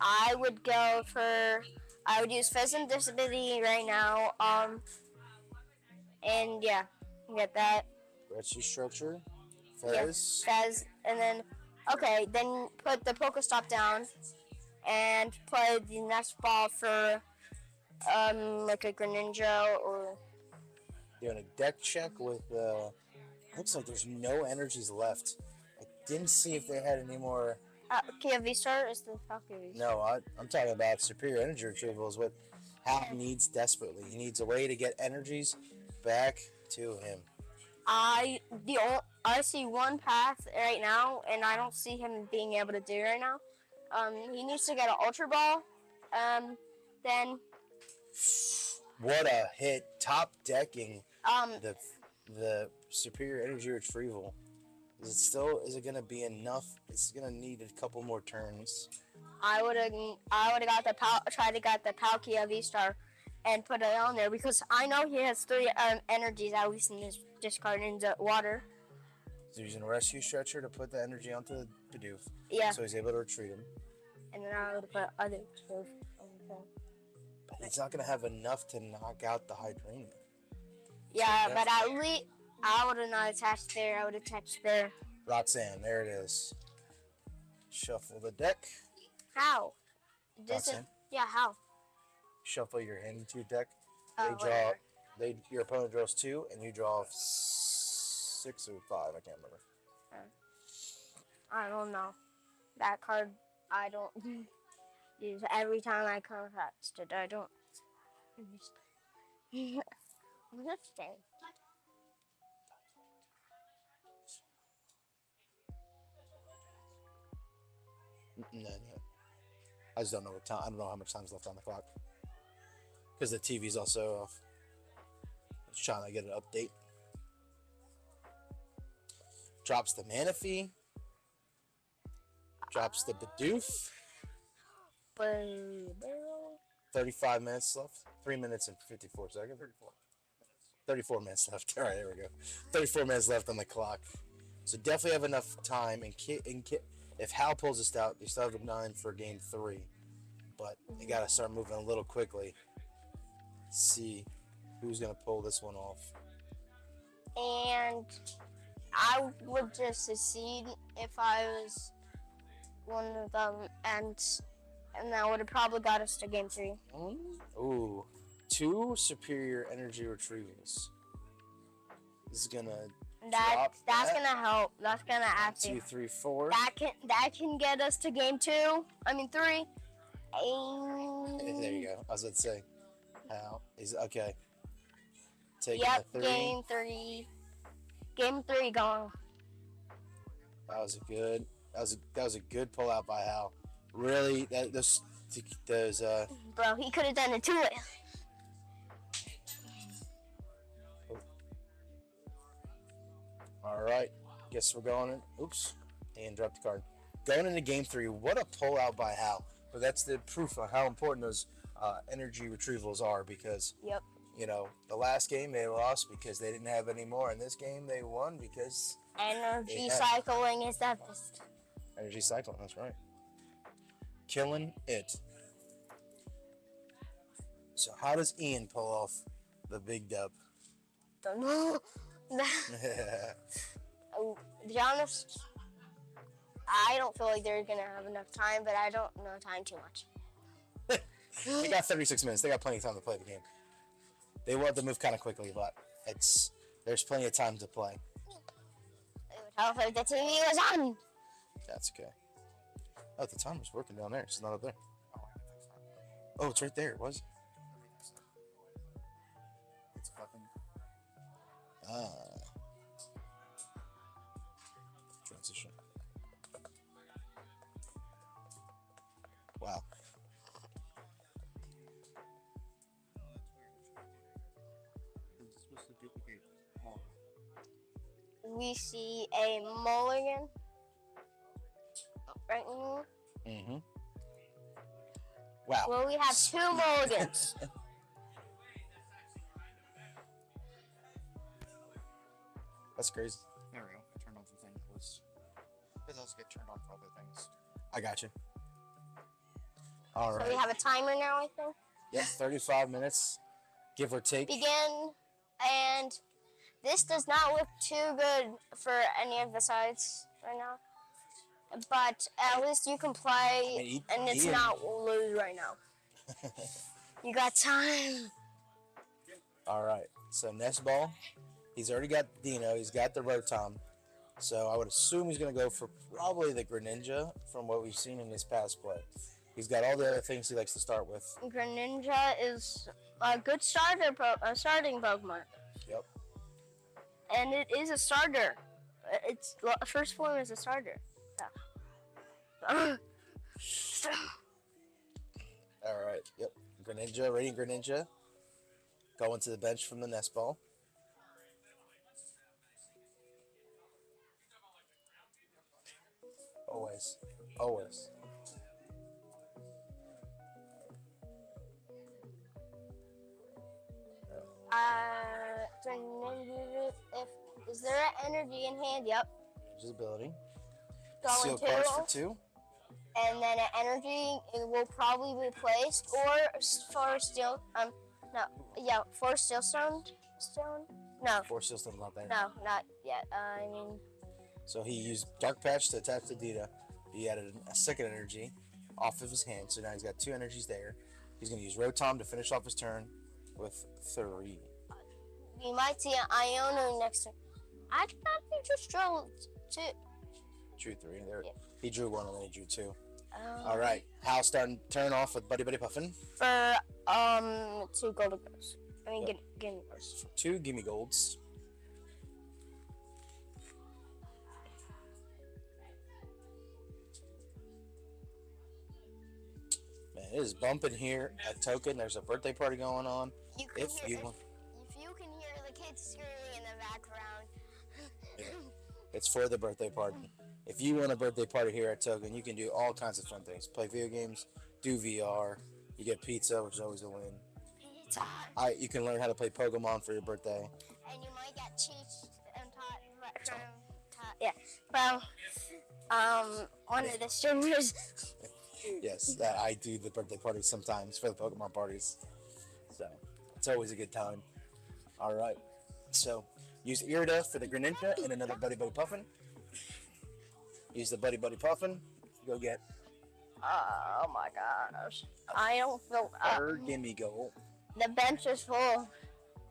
I would go for. I would use Pheasant Disability right now. And yeah, get that. Retchy Structure, Yeah, Fez. Fez, and then okay, then put the Pokestop down, and play the next ball for like a Greninja or Doing a deck check with. Looks like there's no energies left. I didn't see if they had any more. Kia V-Star is the Falcon. No, I'm talking about superior energy retrieval is what Hal needs desperately. He needs a way to get energies back to him. I see one path right now, and I don't see him being able to do it right now. He needs to get an Ultra Ball. Then What a hit! Top decking um, the superior energy retrieval. Is it gonna be enough? It's gonna need a couple more turns. I would have got the tried to get the Palkia V-Star and put it on there because I know he has 3 energies at least in his discard in the water. So using a rescue stretcher to put the energy onto the Bidoof. Yeah, So he's able to retreat him. and then I would have put other stuff on there. But he's not gonna have enough to knock out the Hydreigon. Yeah, So but at least I would have not attached there. I would have attached there. Roxanne, there it is. Shuffle the deck. How? Does it? Roxanne? Yeah, how? Shuffle your hand into your deck. Oh, They draw. whatever. Your opponent draws 2, and you draw 6 or 5. I can't remember. I don't know. That card I don't use every time I come past it. I don't understand. No. I just don't know what time. I don't know how much time's left on the clock. Because the TV's also off. Just trying to get an update. Drops the Manaphy. Drops the Bidoof. 35 minutes left. 3 minutes and 54 seconds. 34 minutes left. All right, there we go. 34 minutes left on the clock. So definitely have enough time. And if Hal pulls this out, you still have 9 for game 3. But you got to start moving a little quickly. See who's going to pull this one off. And I would just succeed if I was one of them, and that would have probably got us to game 3. Ooh, 2 superior energy retrievals. This is gonna drop That's that. gonna help. That's gonna 2, actually 3, 4. that can get us to game 2. I mean 3. There you go. I was about to say, how is okay? Taking Yep, the 3. game 3. Game 3 going. That was a good. That was a good pull out by Hal. Really, those. Bro, he could have done it too. All right. Guess we're going in. Oops. And dropped the card. Going into game 3. What a pull out by Hal. But that's the proof of how important those energy retrievals are because. Yep. You know, the last game they lost because they didn't have any more. In this game they won because Energy Yeah. cycling is the best. energy cycling. That's right. Killing it. So how does Ian pull off the big dub? Don't know. To be honest, I don't feel like they're gonna have enough time, but I don't know time too much. They got 36 minutes. They got plenty of time to play the game. They want to move kind of quickly, but there's plenty of time to play. It would help if the TV was on. That's okay. Oh, the timer's working down there. It's not up there. Oh, it's right there. It was. It's fucking. Transition. Wow. It's supposed to duplicate. Oh. We see a mulligan. Right now. Mm-hmm. Wow. Well, we have 2 mulligans. That's crazy. There we go. I turned off the thing. Because those get turned on for other things. I got you. All So right. we have a timer now, I think. Yep, 35 minutes, give or take. Begin, and this does not look too good for any of the sides right now. But at least you can play, mean, and it's Ian- not lose right now. You got time. All right. So Nest Ball, he's already got Dino. He's got the Rotom. So I would assume he's going to go for probably the Greninja from what we've seen in his past play. He's got all the other things he likes to start with. Greninja is a good starting Pokemon, Yep. and it is a starter. Its first form is a starter. So. All right. Yep. Greninja, Radiant Greninja, going to the bench from the Nest Ball. Always. Always. Greninja, is there an energy in hand? Yep. His ability. Going Seal cards to, for 2. and then an energy it will probably be placed, or for steel. For steel stone. No, 4 systems not there. no, not yet. I mean, So he used Dark Patch to attach to Dita. He added a second energy off of his hand, so now he's got 2 energies there. He's going to use Rotom to finish off his turn with 3. we might see an Iono next turn. I thought we just drilled 2. Drew 3 there. Yeah. He drew 1 and then he drew 2. All right. Hal starting turn off with Buddy Buddy Puffin. For 2 golden girls. I mean, Yep. give me those. For 2 Gimme Golds. Man, it is bumping here at Token. There's a birthday party going on. You can If hear, you want, if you can hear the kids screaming in the background. it's for the birthday party. If you want a birthday party here at Token, you can do all kinds of fun things. Play video games, do VR. You get pizza, which is always a win. It's hot. You can learn how to play Pokemon for your birthday. And you might get cheats and from one of the streamers. Yes, that I do the birthday parties sometimes for the Pokemon parties. So it's always a good time. All right. So use Irida for the Greninja and another Buddy Buddy Puffin. Use the Buddy Buddy Puffin. Go get Oh my gosh. I don't feel third Gimme Gold. the bench is full.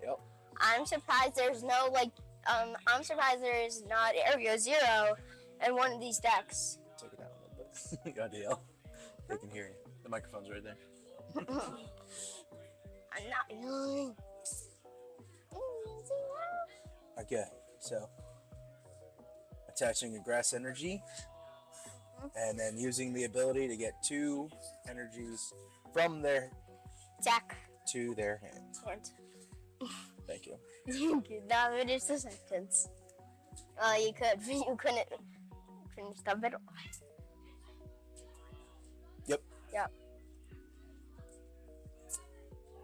Yep. I'm surprised there's no I'm surprised there is not Area Zero in one of these decks. Take it down a little bit. Good deal. They can hear you. The microphone's right there. I'm not yelling. Okay, so attaching a grass energy and then using the ability to get 2 energies from their Deck. to their hand. Can't. Thank you. You could not finish the sentence. Well, you could, but you couldn't finish the middle. Yep. Yep.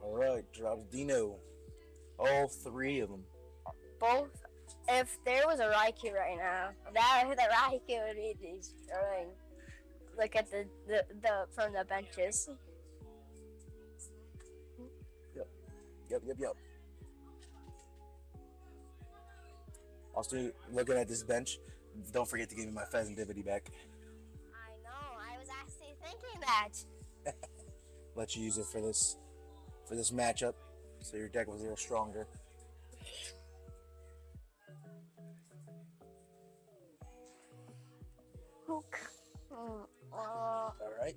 All right, drops Dino. All 3 of them. Both. If there was a Raikou right now, the Raikou would be destroying. Look at the from the benches. Yep. Also, looking at this bench, don't forget to give me my Pheasanttivity back. I know. I was actually thinking that. Let you use it for this matchup, so your deck was a little stronger. All right.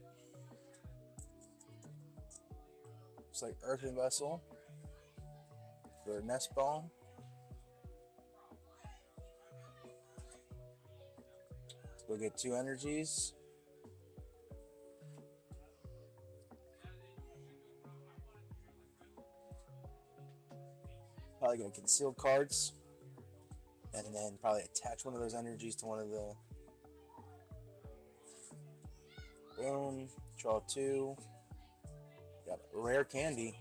Looks like Earthen Vessel for Nest Ball. Let's go get 2 energies. Probably gonna conceal cards, and then probably attach one of those energies to one of the. Boom. Draw 2. Got a rare candy.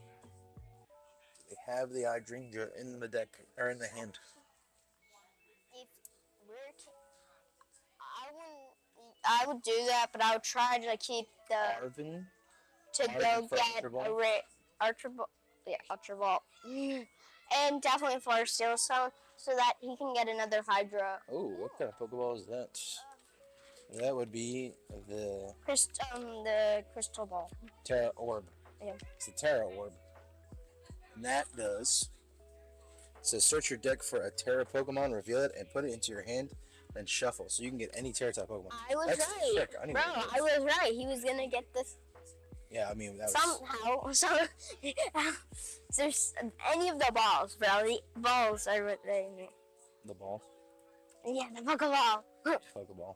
They have the Idrinja in the deck or in the hand. I would do that, but I would try to keep the Arvin. to Arvin go for get Ultra Ball? Ultra Ball. Yeah, Ultra Ball. And definitely for Steel Stone so that he can get another Hydra. Oh, what kind of Pokeball is that? That would be the The Crystal Ball. Terra Orb. Yeah. It's the Terra Orb. And that does. It says search your deck for a Terra Pokemon, reveal it, and put it into your hand, then shuffle. So you can get any Terra type Pokemon. I was That's right. sick. I didn't Bro, even know I was right. He was gonna get this Yeah, I mean, that was. somehow. So there's any of the balls, bro. The balls are what they mean. The ball. Yeah, the Pokeball. Pokeball.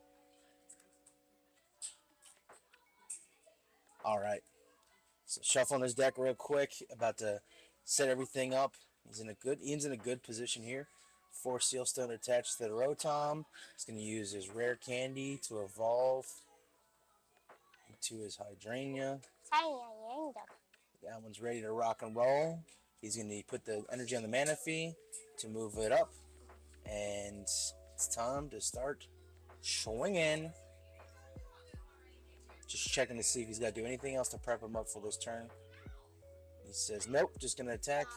All right. So shuffling his deck real quick. About to set everything up. Ian's in a good position here. 4 Steel Stone attached to the Rotom. He's going to use his rare candy to evolve into his Hydrangea. That one's ready to rock and roll. He's going to put the energy on the Manaphy to move it up. And it's time to start swinging. Just checking to see if he's got to do anything else to prep him up for this turn. He says, nope, just going to attack.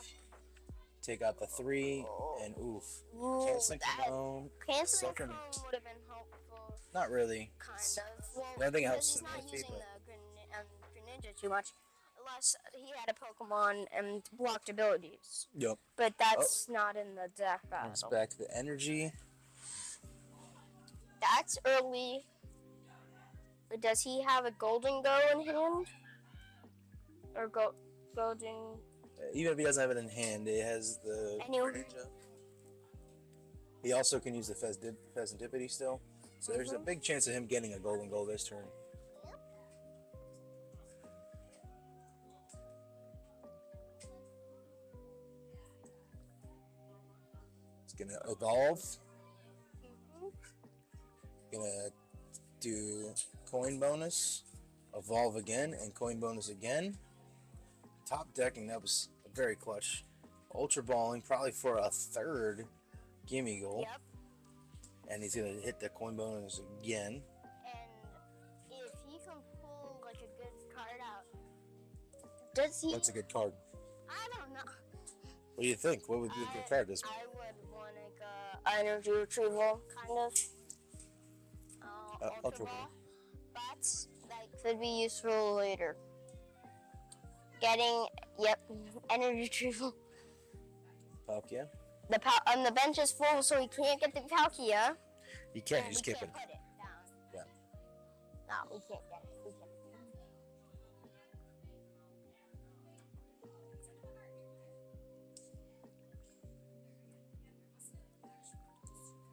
Take out the 3, and oof. Ooh, Canceling that- Cologne. Canceling Sucker Chrome Mix. would have been helpful, Not really. kind of. Well, The only thing because helps he's in not Manaphy, using but- the Greninja too much, unless he had a Pokemon and blocked abilities. Yep. But that's not in the deck It's battle. back to the energy. That's early. Does he have a Golden Go in hand? Or Golden? Even if he doesn't have it in hand, it has the Anyway. Greninja. He also can use the Pheasantipity still. So there's a big chance of him getting a golden goal this turn. He's gonna evolve. Gonna do coin bonus, evolve again, and coin bonus again. Top decking, that was very clutch. Ultra balling, probably for a 3rd gimme goal. Yep. And he's gonna hit the coin bonus again. And if he can pull like a good card out, does he? What's a good card? I don't know. What do you think? What would be a good card this I would want like a energy retrieval kind of. Ultra Ultra Ball, but that could be useful later. Getting energy retrieval. Palkia? The bench is full, so he can't get the Palkia. You can't, and just we skip it. can't put it down. Yeah. No, we can't get it. We can't.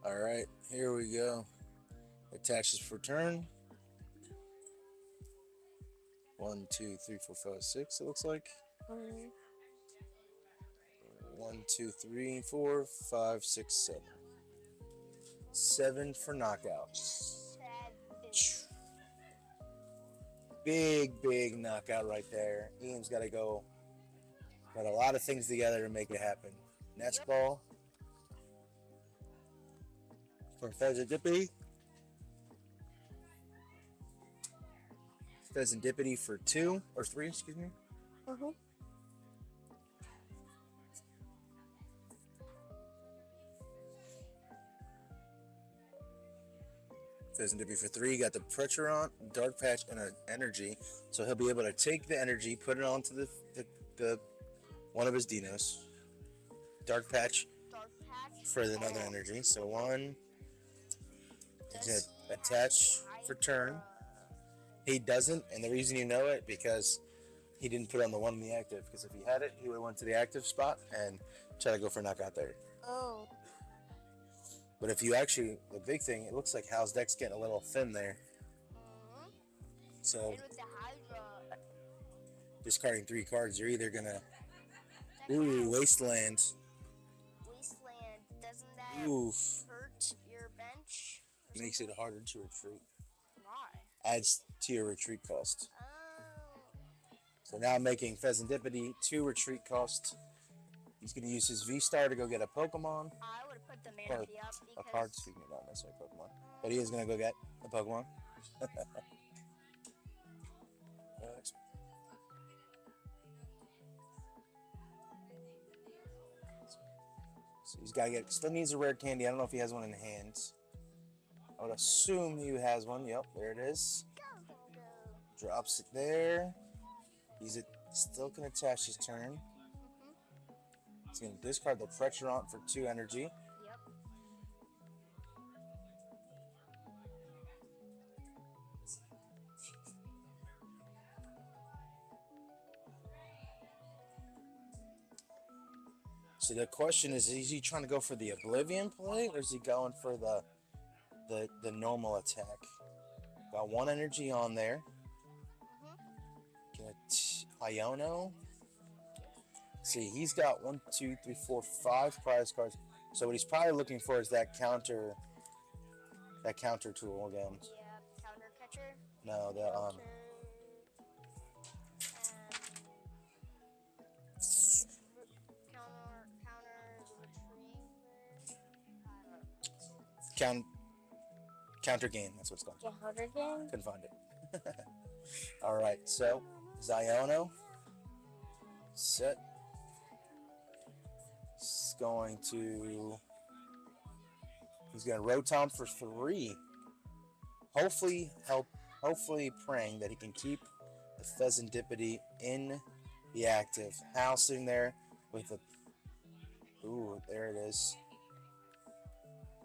Alright, here we go. Attaches for turn. 1, 2, 3, 4, 5, 6, it looks like. 1, 2, 3, 4, 5, 6, 7. 7 for knockout. Big knockout right there. Ian's got to go. Got a lot of things together to make it happen. Nest ball for Pheasantipity. Pheasantipity for 2 or 3, excuse me. Pheasantipity for 3. Got the pressure on, dark patch, and an energy. So he'll be able to take the energy, put it onto the one of his dinos. Dark patch Dark patch. for another energy. So 1. He's gonna attach for turn. He doesn't, and the reason you know it because he didn't put on the 1 in the active. Because if he had it, he would have went to the active spot and try to go for a knockout there. Oh. But if you actually, the big thing, it looks like Hal's deck's getting a little thin there. So And with the Hydra. discarding 3 cards, you're either gonna Wasteland. Wasteland. Doesn't that Oof. hurt your bench? Makes it harder to retreat. Why? Adds to your retreat cost. Oh. So now making Pheasantipity 2 retreat cost. He's gonna use his V-Star to go get a Pokemon. I would put the Or Manaphy up a because card, speaking of not necessarily Pokemon. But he is gonna go get a Pokemon. So he's got to get. Still needs a rare candy. I don't know if he has one in hand. I would assume he has one. Yep, there it is. Drops it there. He's still can attach his turn. He's gonna discard the pressure on for 2 energy. Yep. So the question is he trying to go for the Oblivion play, or is he going for the normal attack? Got 1 energy on there. Iono. See, he's got 1, 2, 3, 4, 5 prize cards. So what he's probably looking for is that counter tool again. Yeah, counter catcher. No, the counter game. That's what it's called. Counter game. Couldn't find it. All right, so Ziono set. He's going to Rotom for 3. Hopefully praying that he can keep the Pheasantipity in the active. Hal sitting there with a there it is.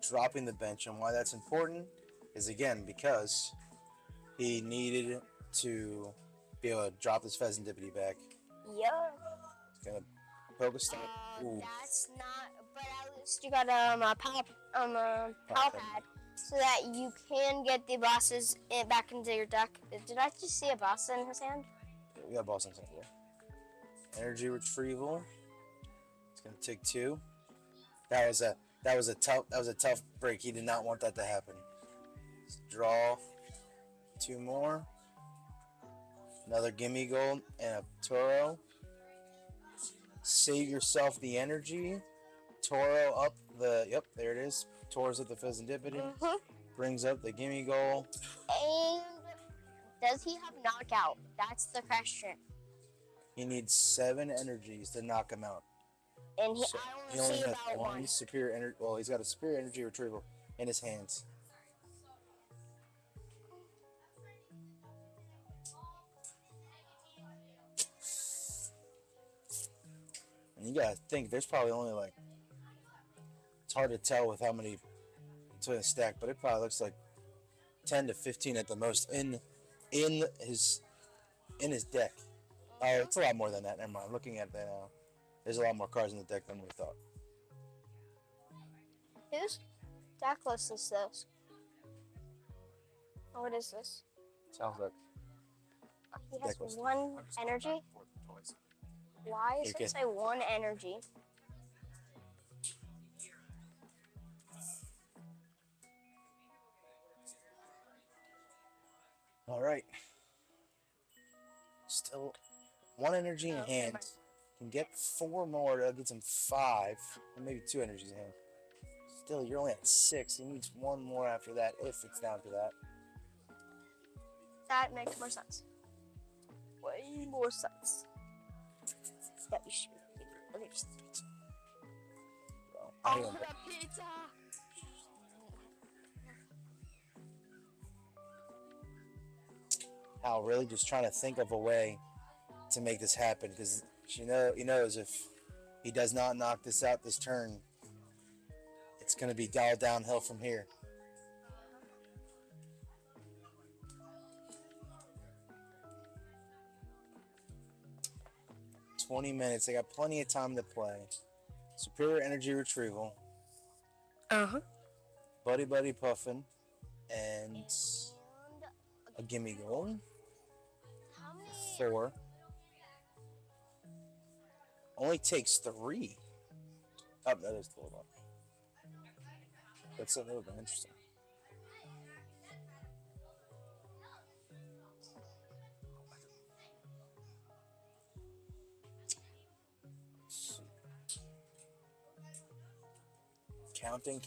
Dropping the bench, and why that's important is again because he needed to be able to drop this Pheasantipity back. Yeah. He's gonna Pokestop. That's not. But at least you got a power pad, so that you can get the bosses back into your deck. Did I just see a boss in his hand? Yeah, we got boss in here. Energy retrieval. It's gonna take 2. That was a tough break. He did not want that to happen. Let's draw 2 more. Another Gimme Gold and a Toro. Save yourself the energy. Toro up the. Yep, there it is. Toro's at the Pheasantipity. Brings up the Gimme Goal. And does he have knockout? That's the question. He needs 7 energies to knock him out. And So I he only only see has about 1 one. superior energy. Well, he's got a superior energy retrieval in his hands. And you gotta think, there's probably only like, it's hard to tell with how many to the stack, but it probably looks like 10 to 15 at the most in his deck. Oh, it's a lot more than that. Never mind. Looking at that now, there's a lot more cards in the deck than we thought. Whose deck list is this? What is this? Sounds like He has Deck list. 1 energy. Why does Okay. it say 1 energy? all right. Still 1 energy in Okay, hand. Can get 4 more. That gets him 5, or maybe 2 energies in hand. Still, you're only at 6. He needs 1 more after that, if it's down to that. That makes more sense. Way more sense. That you should. Well, Oh, anyway, the pizza! Hal really just trying to think of a way to make this happen, because he knows if he does not knock this out this turn, it's going to be all downhill from here. $20 minutes. They got plenty of time to play. Superior energy retrieval. Buddy Buddy Puffin. And a Gimme Goal. How many? 4. Only takes 3. Oh, that is 12. That's a little bit interesting. Counting.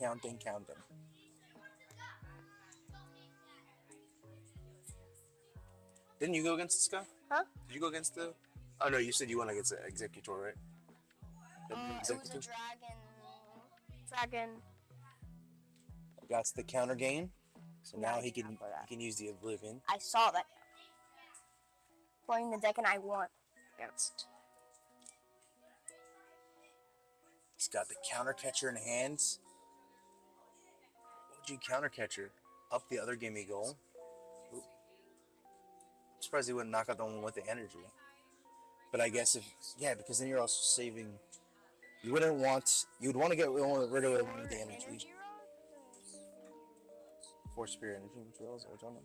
Didn't you go against this guy? Huh? Did you go against the? Oh no, you said you went against the Executor, right? The It was a Executor? dragon. Got the counter gain, so Yeah, now I he did can not play that. he can use the Oblivion. I saw that. Playing the deck and I won against. He's got the counter catcher in hands. What would you counter catcher? Up the other gimme goal. Oop. I'm surprised he wouldn't knock out the one with the energy. But I guess because then you're also saving. You would want to get rid of the one with the energy. rods? 4 Spirit Energy materials. Which one?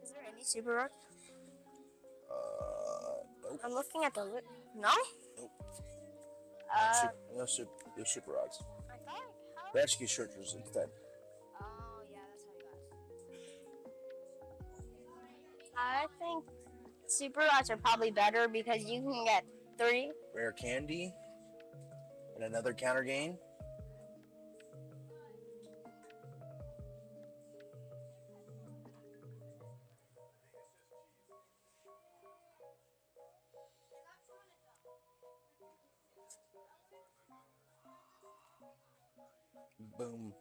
Is there any super rods? Nope. I'm looking at the no. Nope. No super rods. I thought how? Rescue searchers instead. Oh yeah, that's how you got. I think super rods are probably better because you can get 3. Rare candy. And another counter gain. Boom.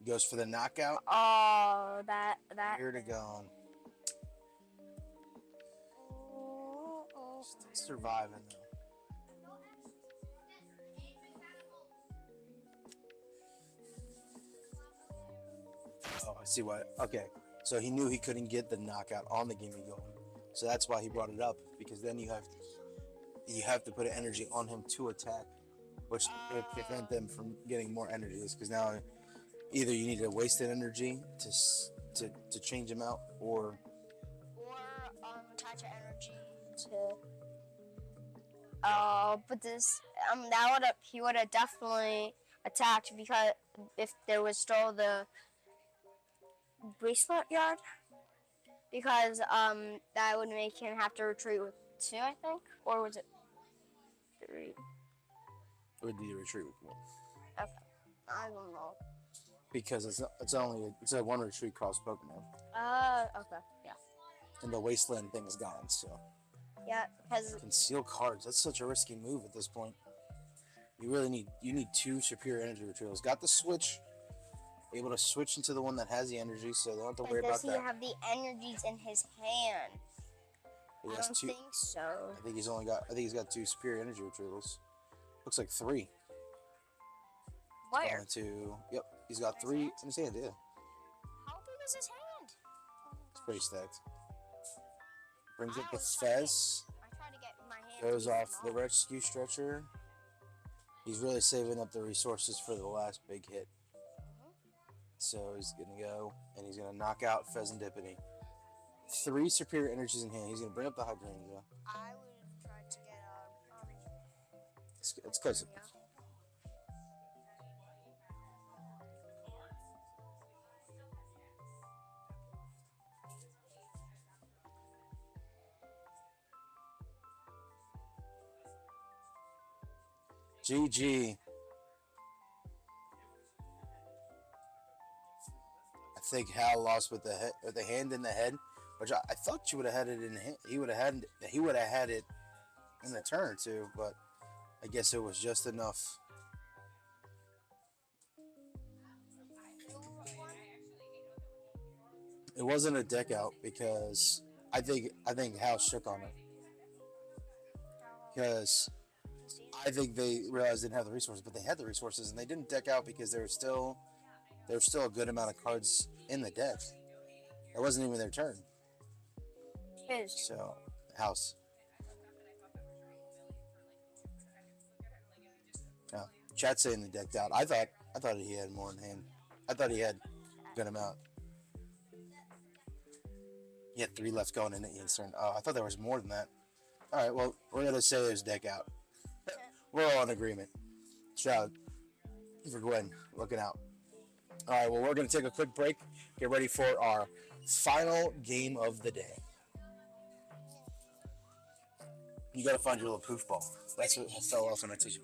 Goes for the knockout. Oh, that. Here to go. Still surviving though. Oh, I see why. Okay, so he knew he couldn't get the knockout on the gimme going, so that's why he brought it up. Because then you have to put an energy on him to attack, which would prevent them from getting more energies. Because now, either you need to waste that energy to change him out, or attach energy to. But this he would have definitely attacked because if there was still the bracelet yard, because that would make him have to retreat with 2, I think, or was it 3? would need to retreat with one. Okay, I don't know. Because it's a one retreat cross Pokemon, Okay, yeah, and the Wasteland thing is gone. So yeah, because conceal cards. That's such a risky move at this point. You really need 2 superior energy retrievals. Got the switch, able to switch into the one that has the energy, so they don't have to worry about does he that. have the energies in his hand? He I has don't 2. think so. I think he's got 2 superior energy retrievals. Looks like 3. Where? 1, 2. Yep, he's got 3 in his hand. Yeah, How big is his hand? it's pretty stacked. Brings up I the was trying to Fez. I tried to get my hand. Goes to be off the small. rescue stretcher. He's really saving up the resources for the last big hit. So he's gonna go and he's gonna knock out Pheasantipity. 3 superior energies in hand. He's gonna bring up the Hydrangea. I would try to get It's close. GG. I think Hal lost with the hand in the head, which I thought you would have had it in. He would have had it in the turn too, but I guess it was just enough. It wasn't a deck out because I think Hal shook on it because I think they realized they didn't have the resources, but they had the resources and they didn't deck out because there was still a good amount of cards in the deck. It wasn't even their turn. His. So, House. Yeah, chat's saying they decked out. I thought he had more in hand. I thought he had a good amount. He had 3 left going in his turn. Oh, I thought there was more than that. All right, well, we're gonna say there's deck out. We're all in agreement. Shout out for Gwen looking out. All right, well, we're going to take a quick break. Get ready for our final game of the day. You got to find your little poof ball. That's what fell off when I teach you.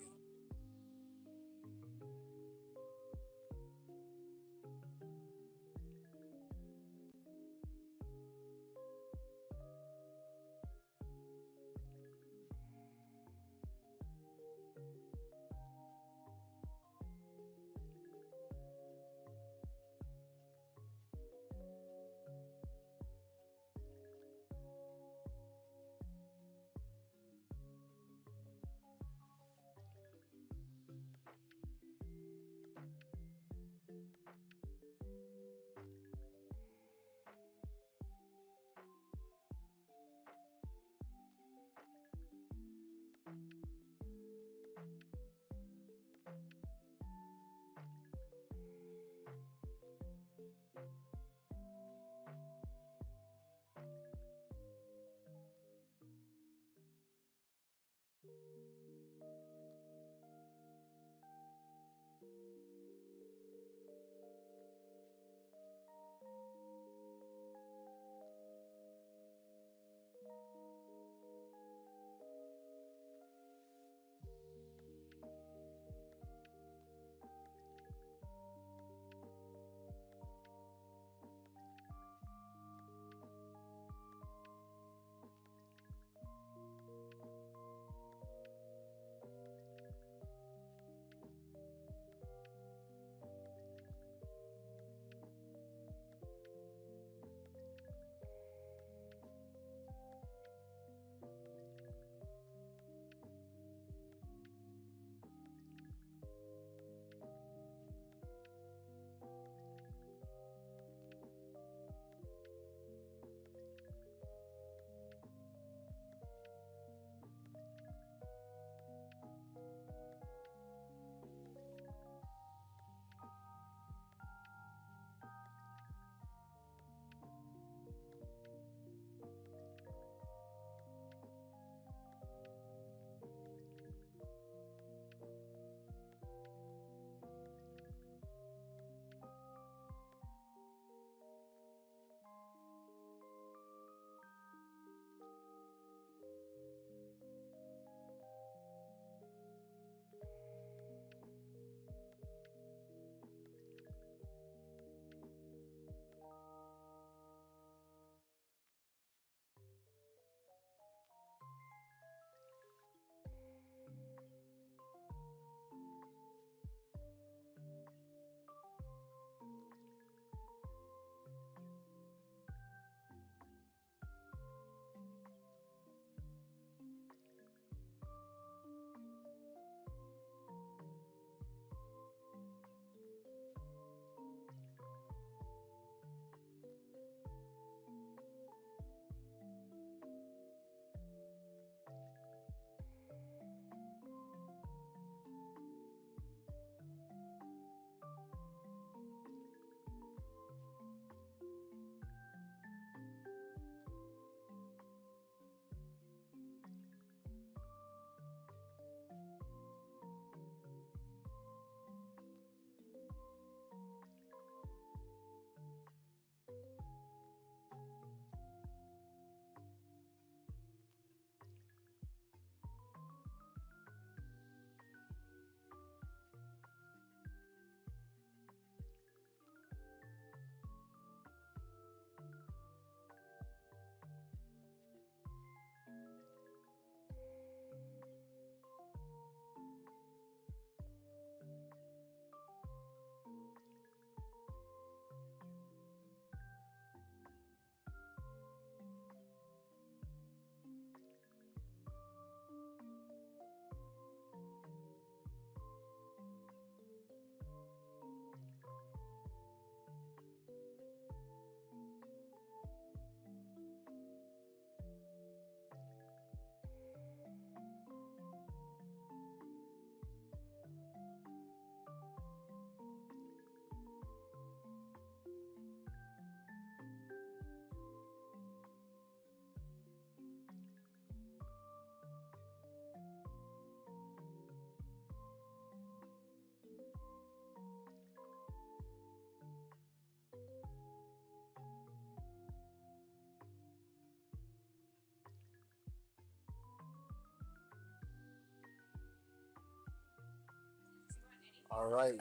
All right,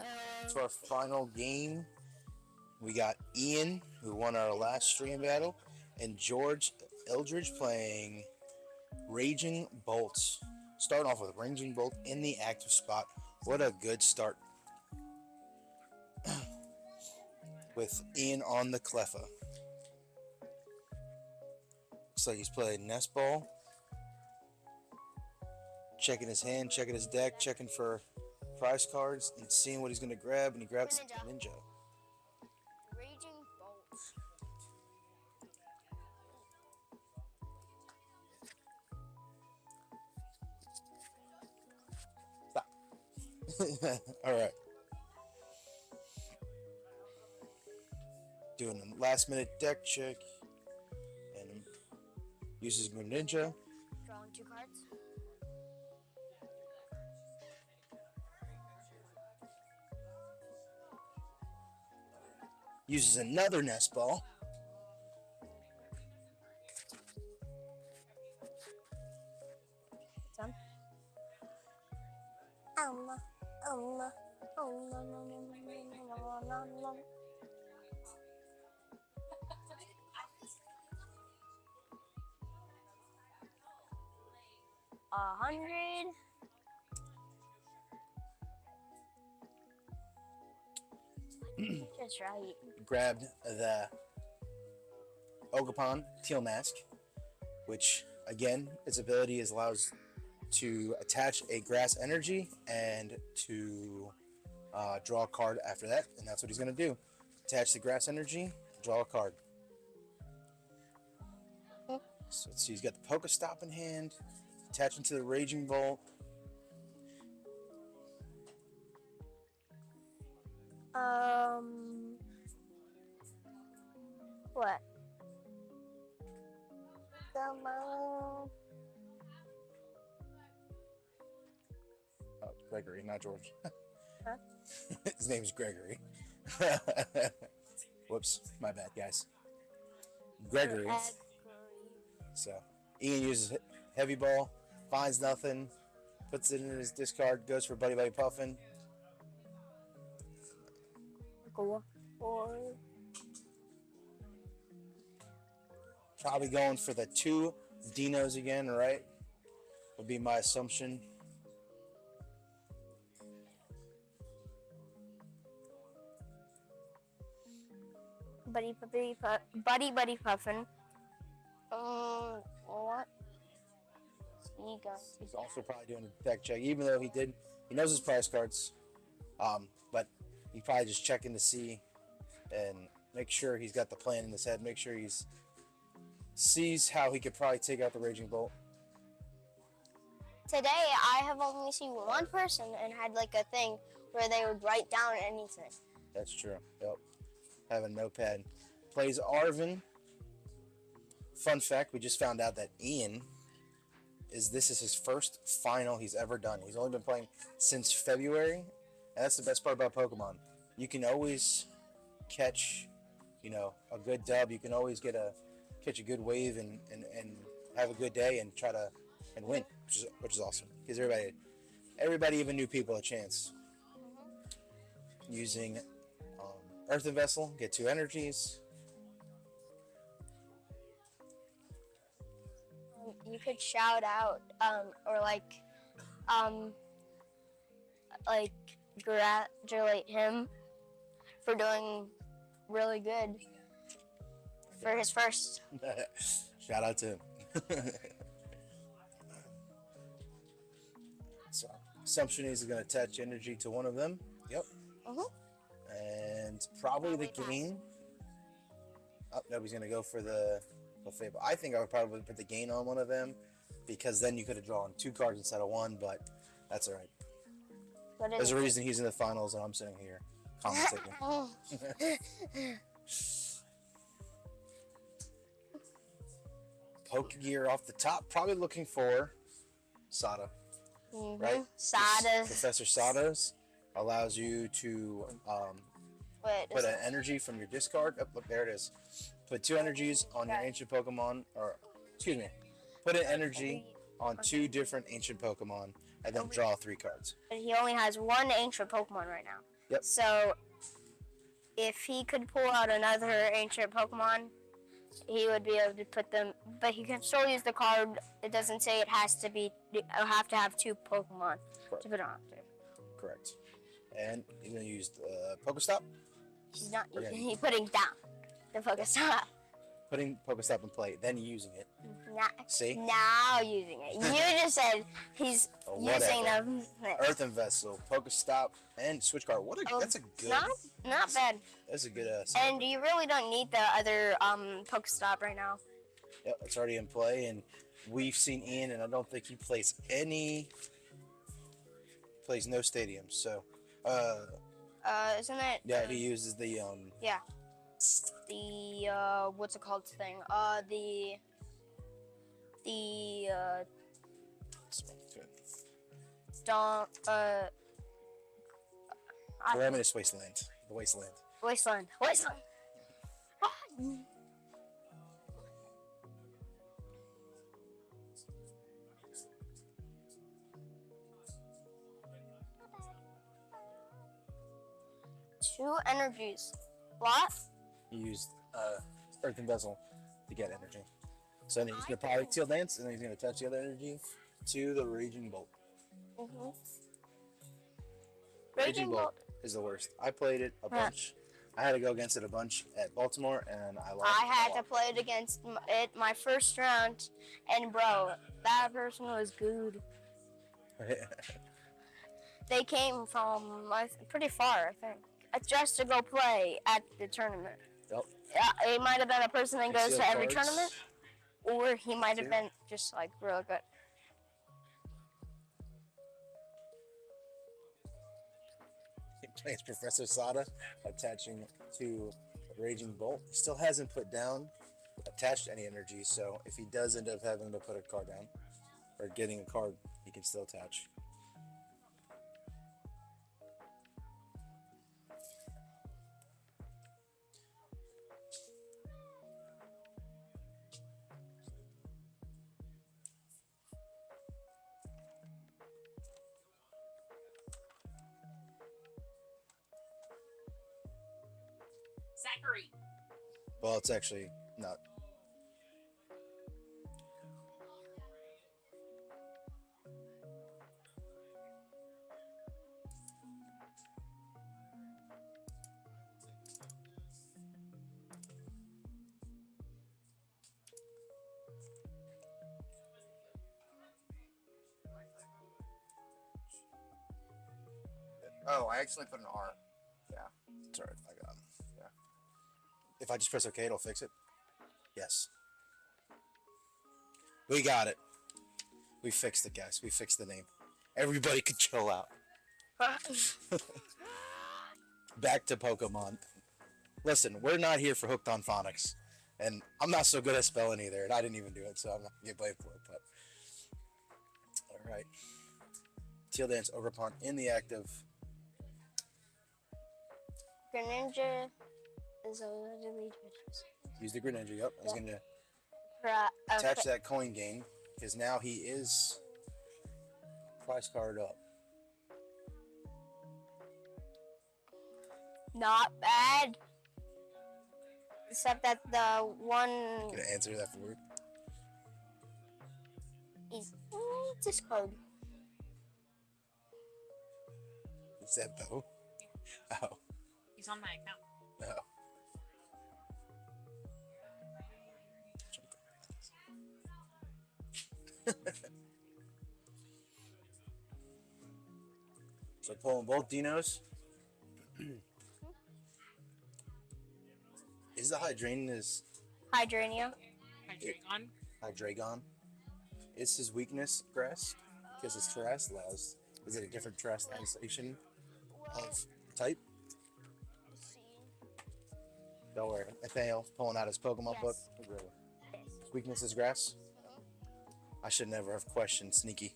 to our final game. We got Ian, who won our last stream battle, and George Eldridge playing Raging Bolt. Starting off with Raging Bolt in the active spot. What a good start. With Ian on the Cleffa. Looks like he's playing Nest Ball. Checking his hand, checking his deck, checking for prize cards, and seeing what he's going to grab, and he grabs Ninja. Raging Bolt. Stop. All right. Doing a last minute deck check. And uses Greninja. Drawing 2 cards. Uses another Nest Ball. Done. Allah, Allah, Allah, Allah. 100. Just right. Grabbed the Ogerpon Teal Mask, which again, its ability is allows to attach a grass energy and to draw a card after that, and that's what he's going to do. Attach the grass energy, draw a card. So let's see, he's got the Pokestop in hand, attaching to the Raging Bolt. What? Come on. Oh, Gregory, not George. Huh? His name's Gregory. Whoops, my bad, guys. Gregory. So, Ian uses Heavy Ball, finds nothing, puts it in his discard, goes for Buddy Buddy Puffin. Cool. Or Probably going for the 2 Dinos again, right? Would be my assumption. Buddy Puffin. What? He goes. He's also probably doing a deck check, even though he knows his prize cards. But he's probably just checking to see and make sure he's got the plan in his head. Make sure he's sees how he could probably take out the Raging Bolt. Today I have only seen one person and had like a thing where they would write down anything. That's true. Yep. Have a notepad. Plays Arvin. Fun fact, we just found out that Ian this is his first final he's ever done. He's only been playing since February. And that's the best part about Pokemon. You can always catch, a good dub. You can always catch a good wave and have a good day and try to win, which is awesome. Gives everybody, even new people, a chance. Using Earthen Vessel, get 2 energies. You could shout out or congratulate him for doing really good for his first. Shout out to him. So, assumption is going to attach energy to one of them. Yep. And probably the gain. Oh, nobody's going to go for the Fable. I think I would probably put the gain on one of them because then you could have drawn 2 cards instead of 1, but that's all right. There's a reason he's in the finals and I'm sitting here commentating. Pokegear off the top, probably looking for Sada, right? Sada. Professor Sada's allows you to put an energy from your discard. Oh, look, there it is. Put 2 energies on your ancient Pokemon, put an energy on 2 different ancient Pokemon, and then draw 3 cards. But he only has one ancient Pokemon right now. Yep. So if he could pull out another ancient Pokemon, he would be able to put them. But he can still use the card. It doesn't say it has to be. I'll have to have 2 Pokemon to put on to. Correct. And he's gonna use the Pokestop. He's not. Okay. He's putting down the Pokestop. Putting Pokestop in play, then using it. See? Now using it. You just said he's Oh, using whatever. them. Earthen Vessel, Pokestop, and Switch Card. That's a good. Not bad. That's a good. And you really don't need the other Pokestop right now. Yep, it's already in play, and we've seen Ian, and I don't think he plays no stadiums. So, Isn't it? yeah, he uses the Yeah. The what's it called thing? Don't Calamitous Wasteland. The Wasteland. Wasteland. Two energies. What? He used Earthen Vessel to get energy. So then he's gonna probably Teal Dance, and then he's gonna attach the other energy to the Raging Bolt. Mm-hmm. Raging Bolt is the worst. I played it a bunch. I had to go against it a bunch at Baltimore, and I lost. I had to play it against it my first round, and bro, that person was good. They came from pretty far, I think, just to go play at the tournament. Yep. Yeah, it might have been a person that goes Concealed to every cards. tournament, or he might have Two. been just like really good. He plays Professor Sada, attaching to Raging Bolt. He still hasn't put down attached any energy, so if he does end up having to put a card down, or getting a card, he can still attach. Zachary. Well, it's actually not. Oh, I actually put an R. It's alright, I got him. Yeah. If I just press OK, it'll fix it. Yes. We got it. We fixed it, guys. We fixed the name. Everybody could chill out. Back to Pokemon. Listen, we're not here for Hooked on Phonics. And I'm not so good at spelling either, and I didn't even do it, so I'm not gonna get blamed for it, but. Alright. Teal Dance Overpon in the active. Greninja is already Use the Greninja, yep. I was gonna Pra- attach that coin gain, because now he is price card up. Not bad. Except that the one Gonna answer that for you. is discard. Is that Bo? Oh, He's on my account. no. So pulling both Dinos. Is the Hydrangea. Hydreigon? Is his weakness grass? Because it's Terrastallows. Is it a different Terrastallization of type? Don't worry. Nathaniel pulling out his Pokemon book. His weakness is grass. I should never have questioned Sneaky.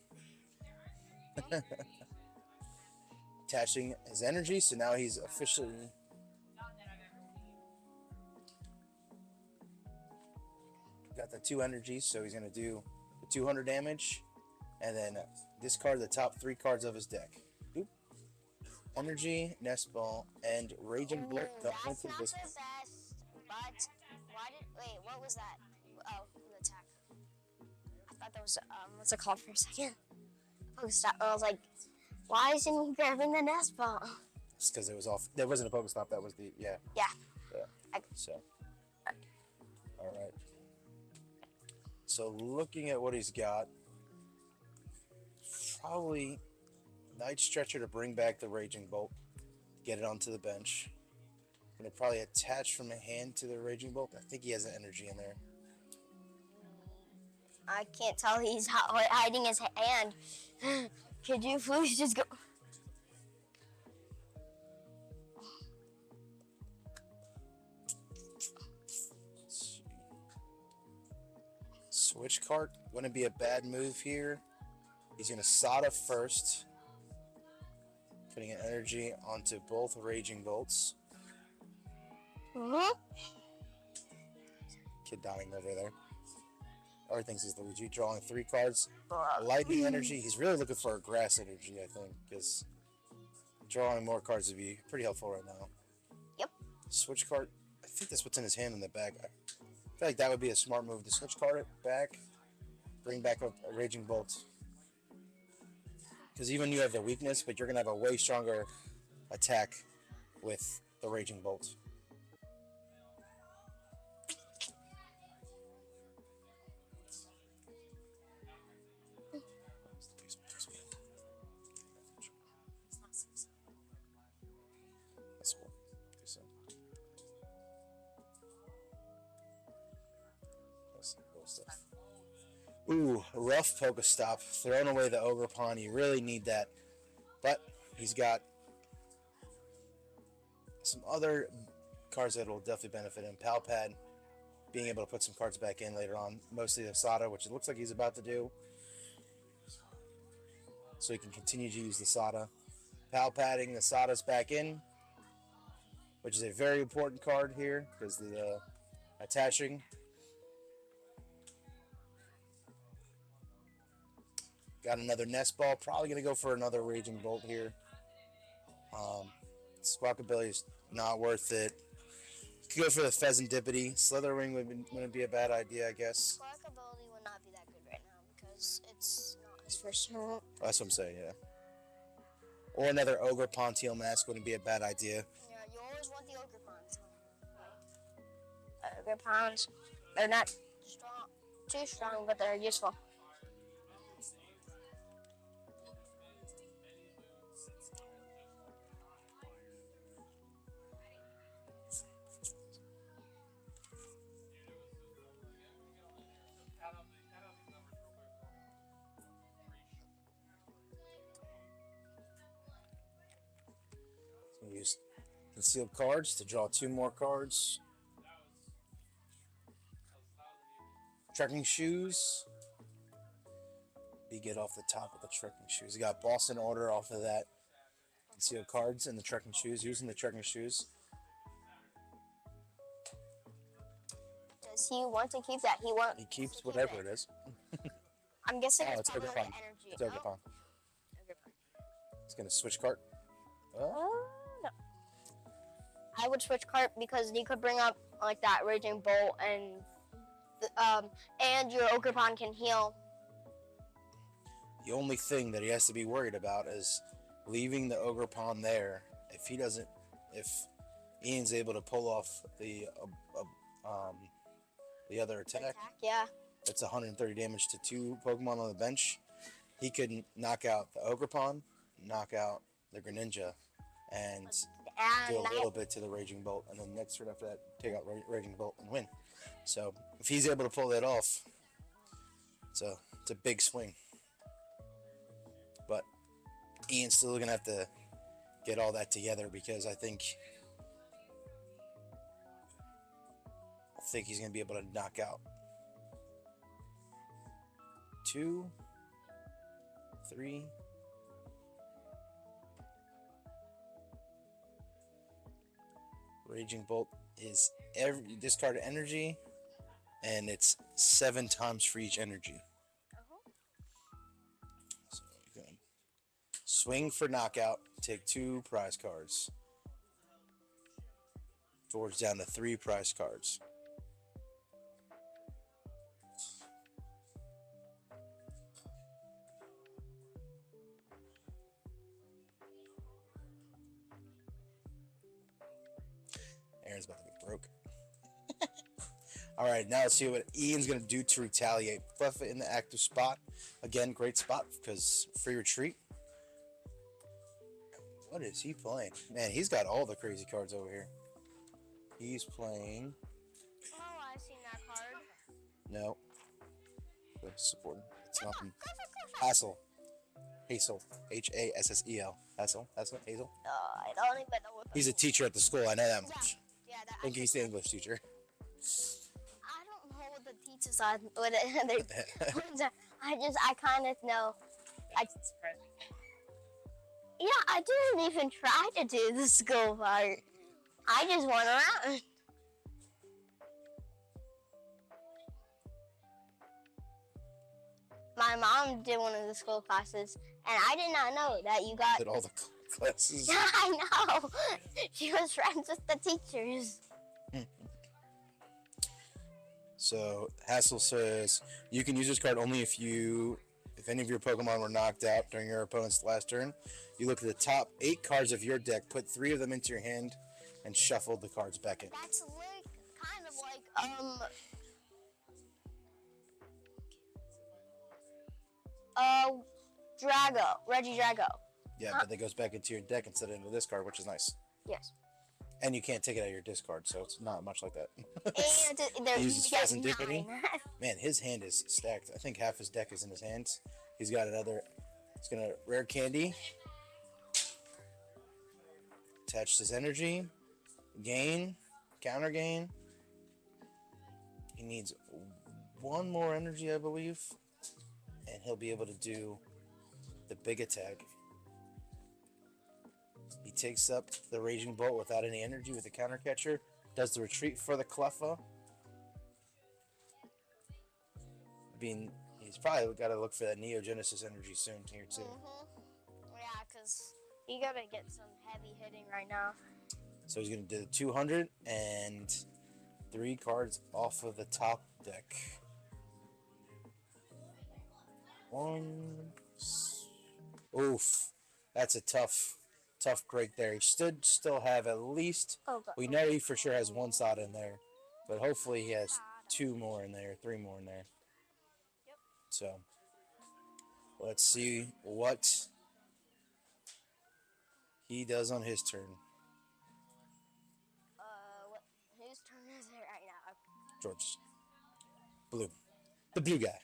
Attaching his energy, so now he's officially got the 2 energies, so he's gonna do the 200 damage and then discard the top 3 cards of his deck. Oop. Energy, Nest Ball, and Raging Bolt. Don't That's enter not this. the best, but wait, what was that? Oh, the attack. I thought that was, what's it called for a second? Pokestop. I was like, why isn't he grabbing the nest ball? It's because it was off. There wasn't a Pokestop. That was the, yeah. Yeah. So. All right. So looking at what he's got, probably Night Stretcher to bring back the Raging Bolt, get it onto the bench. Gonna probably attach from a hand to the Raging Bolt. I think he has an energy in there. I can't tell he's hiding his hand. Could you please just go? Let's see. Switch cart wouldn't be a bad move here. He's gonna Sada first, putting an energy onto both Raging Bolts. Mm-hmm. Kid dying over there. Or thinks he's Luigi, drawing 3 cards. Lightning energy. He's really looking for a grass energy, I think, because drawing more cards would be pretty helpful right now. Yep. Switch card. I think that's what's in his hand in the back. I feel like that would be a smart move to switch card it back, bring back a Raging Bolt. Because even you have the weakness, but you're gonna have a way stronger attack with the Raging Bolt. That's cool. That's some cool stuff. Ooh, rough Pokestop. Throwing away the Ogre Pawn. You really need that. But he's got some other cards that will definitely benefit him. Palpad, being able to put some cards back in later on. Mostly the Sada, which it looks like he's about to do. So he can continue to use the Sada. Palpadding the Sadas back in, which is a very important card here because the attaching. Got another Nest Ball. Probably going to go for another Raging Bolt here. Squawkabilly is not worth it. Could go for the Pheasantipity. Slitherwing wouldn't be a bad idea, I guess. Squawkabilly would not be that good right now because it's not his first turn. That's what I'm saying, yeah. Or another Ogre Pontiel Mask wouldn't be a bad idea. Yeah, you always want the Ogre Pawns. Ogre Pawns, they're not too strong, but they're useful. Use concealed cards to draw 2 more cards. Trekking Shoes. Be get off the top of the Trekking Shoes. You got Boston Order off of that. Concealed cards and the Trekking Shoes. Using the Trekking Shoes. Does he want to keep that? He keeps whatever it is. I'm guessing Oh, it's it's probably Ogre the Pawn. energy. It's Ogre Pawn. Ogre Pawn. It's gonna switch card. No. I would switch cart because he could bring up like that Raging Bolt and your Ogre Pawn can heal. The only thing that he has to be worried about is leaving the Ogre Pawn there. If Ian's able to pull off the other attack, Yeah. it's 130 damage to 2 Pokemon on the bench. He could knock out the Ogre Pawn, knock out the Greninja, and do a little bit to the Raging Bolt, and then next turn after that, take out Raging Bolt and win. So if he's able to pull that off, it's a big swing. But Ian's still gonna have to get all that together because I think he's gonna be able to knock out 2, 3. Raging Bolt is every discard energy, and it's 7 times for each energy. Swing for knockout. Take 2 prize cards. George down to 3 prize cards. Aaron's about to be broke. All right, now let's see what Ian's going to do to retaliate. Fluffa in the active spot. Again, great spot because free retreat. What is he playing? Man, he's got all the crazy cards over here. He's playing... Oh, I've seen that card. No. Good support. It's nothing. Hassel. Hazel. Hassel. Hassel. Hazel. Hazel. I don't even know what. He's a teacher at the school. I know that much. Yeah, that. I think he's the English teacher. I don't know what the teachers are. What I kind of know. Yeah, I didn't even try to do the school part. I just went around. My mom did one of the school classes, and I did not know that you got. Did all the classes. Yeah, I know. She was friends with the teachers. So Hassel says you can use this card only if any of your Pokemon were knocked out during your opponent's last turn. You look at the top 8 cards of your deck, put 3 of them into your hand, and shuffle the cards back in. That's like kind of like Drago, Regidrago. Yeah, but that goes back into your deck instead of into this card, which is nice. Yes. And you can't take it out of your discard, so it's not much like that. And there's He uses you got Pheasantipity. 9. Man, his hand is stacked. I think half his deck is in his hands. He's got another. He's gonna rare candy. Attach his energy. Gain. Counter gain. He needs 1 more energy, I believe. And he'll be able to do the big attack. He takes up the Raging Bolt without any energy with the counter catcher. Does the retreat for the Cleffa. He's probably got to look for that Neogenesis energy soon here too. Yeah, because you gotta get some heavy hitting right now. So he's gonna do 200 and 3 cards off of the top deck. 1. Oof, that's a tough break there. He should still have at least. Oh, God. We know he for sure has 1 Sada in there, but hopefully he has 2 more in there, 3 more in there. Yep. So let's see what he does on his turn. Whose turn is it right now? George. Blue. The blue guy.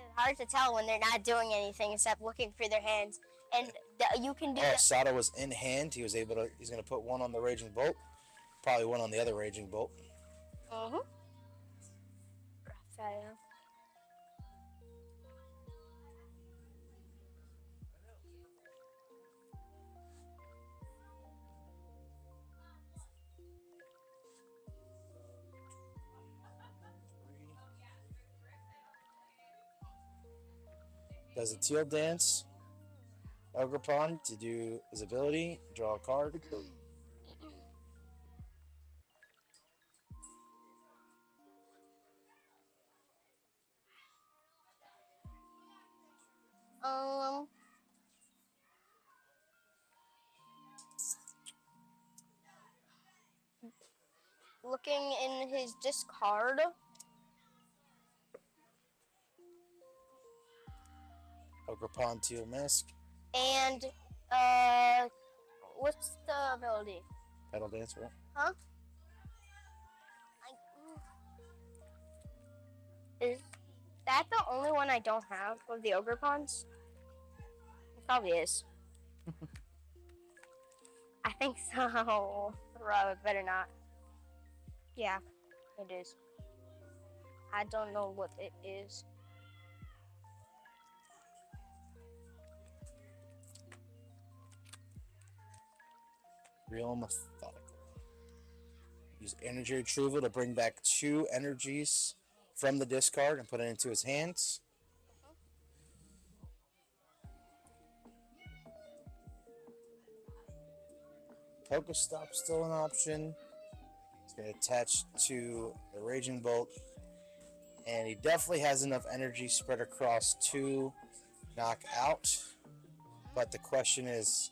It's hard to tell when they're not doing anything except looking for their hands, and you can do. Oh, Sada was in hand. He's gonna put 1 on the Raging Bolt. Probably 1 on the other Raging Bolt. Raphael. Does a teal dance. Ogerpon to do his ability. Draw a card. Looking in his discard. Ogerpon Teal Mask. And what's the ability? Petal Dance, right? Huh? Is that the only one I don't have of the ogre pawns? It probably is. I think so. Better not. Yeah, it is. I don't know what it is. Real methodical. Use energy retrieval to bring back 2 energies from the discard and put it into his hands. Pokestop's still an option. It's going to attach to the Raging Bolt. And he definitely has enough energy spread across to knock out. But the question is...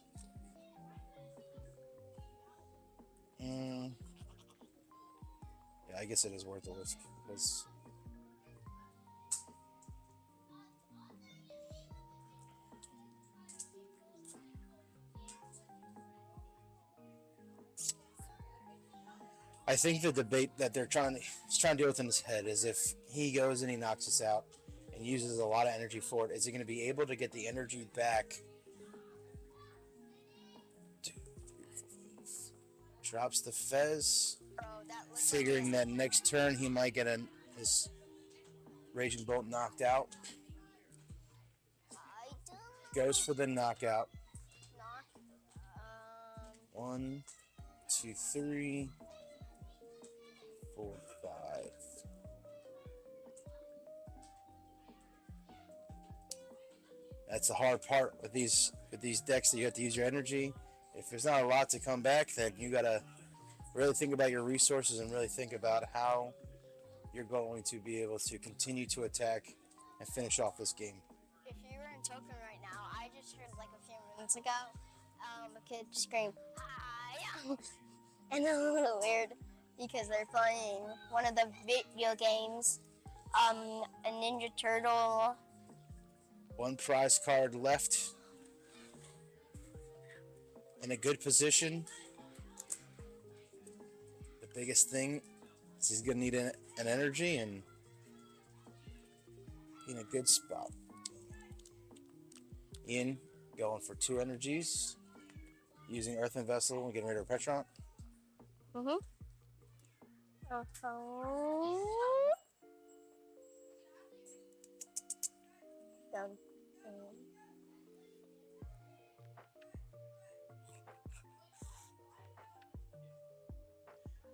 yeah, I guess it is worth the risk. Because I think the debate that he's trying to deal with in his head is if he goes and he knocks us out and uses a lot of energy for it, is he going to be able to get the energy back? Drops the Fez, Bro, that looks figuring that next turn he might get his Raging Bolt knocked out. I don't Goes for the knockout. knock. 1, 2, 3, 4, 5. That's the hard part with these decks that you have to use your energy. If there's not a lot to come back, then you gotta really think about your resources and really think about how you're going to be able to continue to attack and finish off this game. If you were in Token right now, I just heard like a few minutes ago, a kid scream, "Hi!" And it's a little weird because they're playing one of the video games, a Ninja Turtle. One prize card left. In a good position. The biggest thing is he's going to need an energy and in a good spot. Ian going for 2 energies. Using Earthen Vessel and getting rid of Petron. Mm-hmm. Done.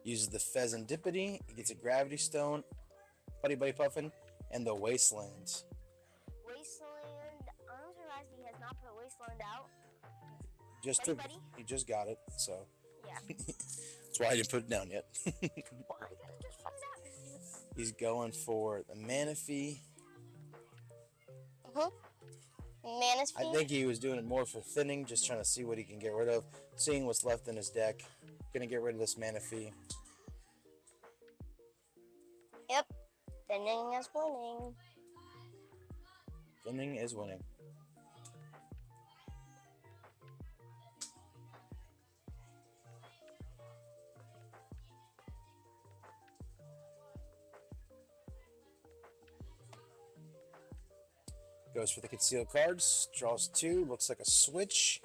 Uses the Pheasantipity. He gets a Gravity Stone, Buddy Puffin, and the Wasteland. Wasteland. I'm surprised he has not put Wasteland out. He just got it, so Yeah. that's why I didn't put it down yet. Well, I gotta just find out. He's going for the Manaphy. Manus I think he was doing it more for thinning, just trying to see what he can get rid of, seeing what's left in his deck. Gonna get rid of this Manaphy. Yep. Thinning is winning. Thinning is winning. Goes for the concealed cards, draws 2, looks like a switch,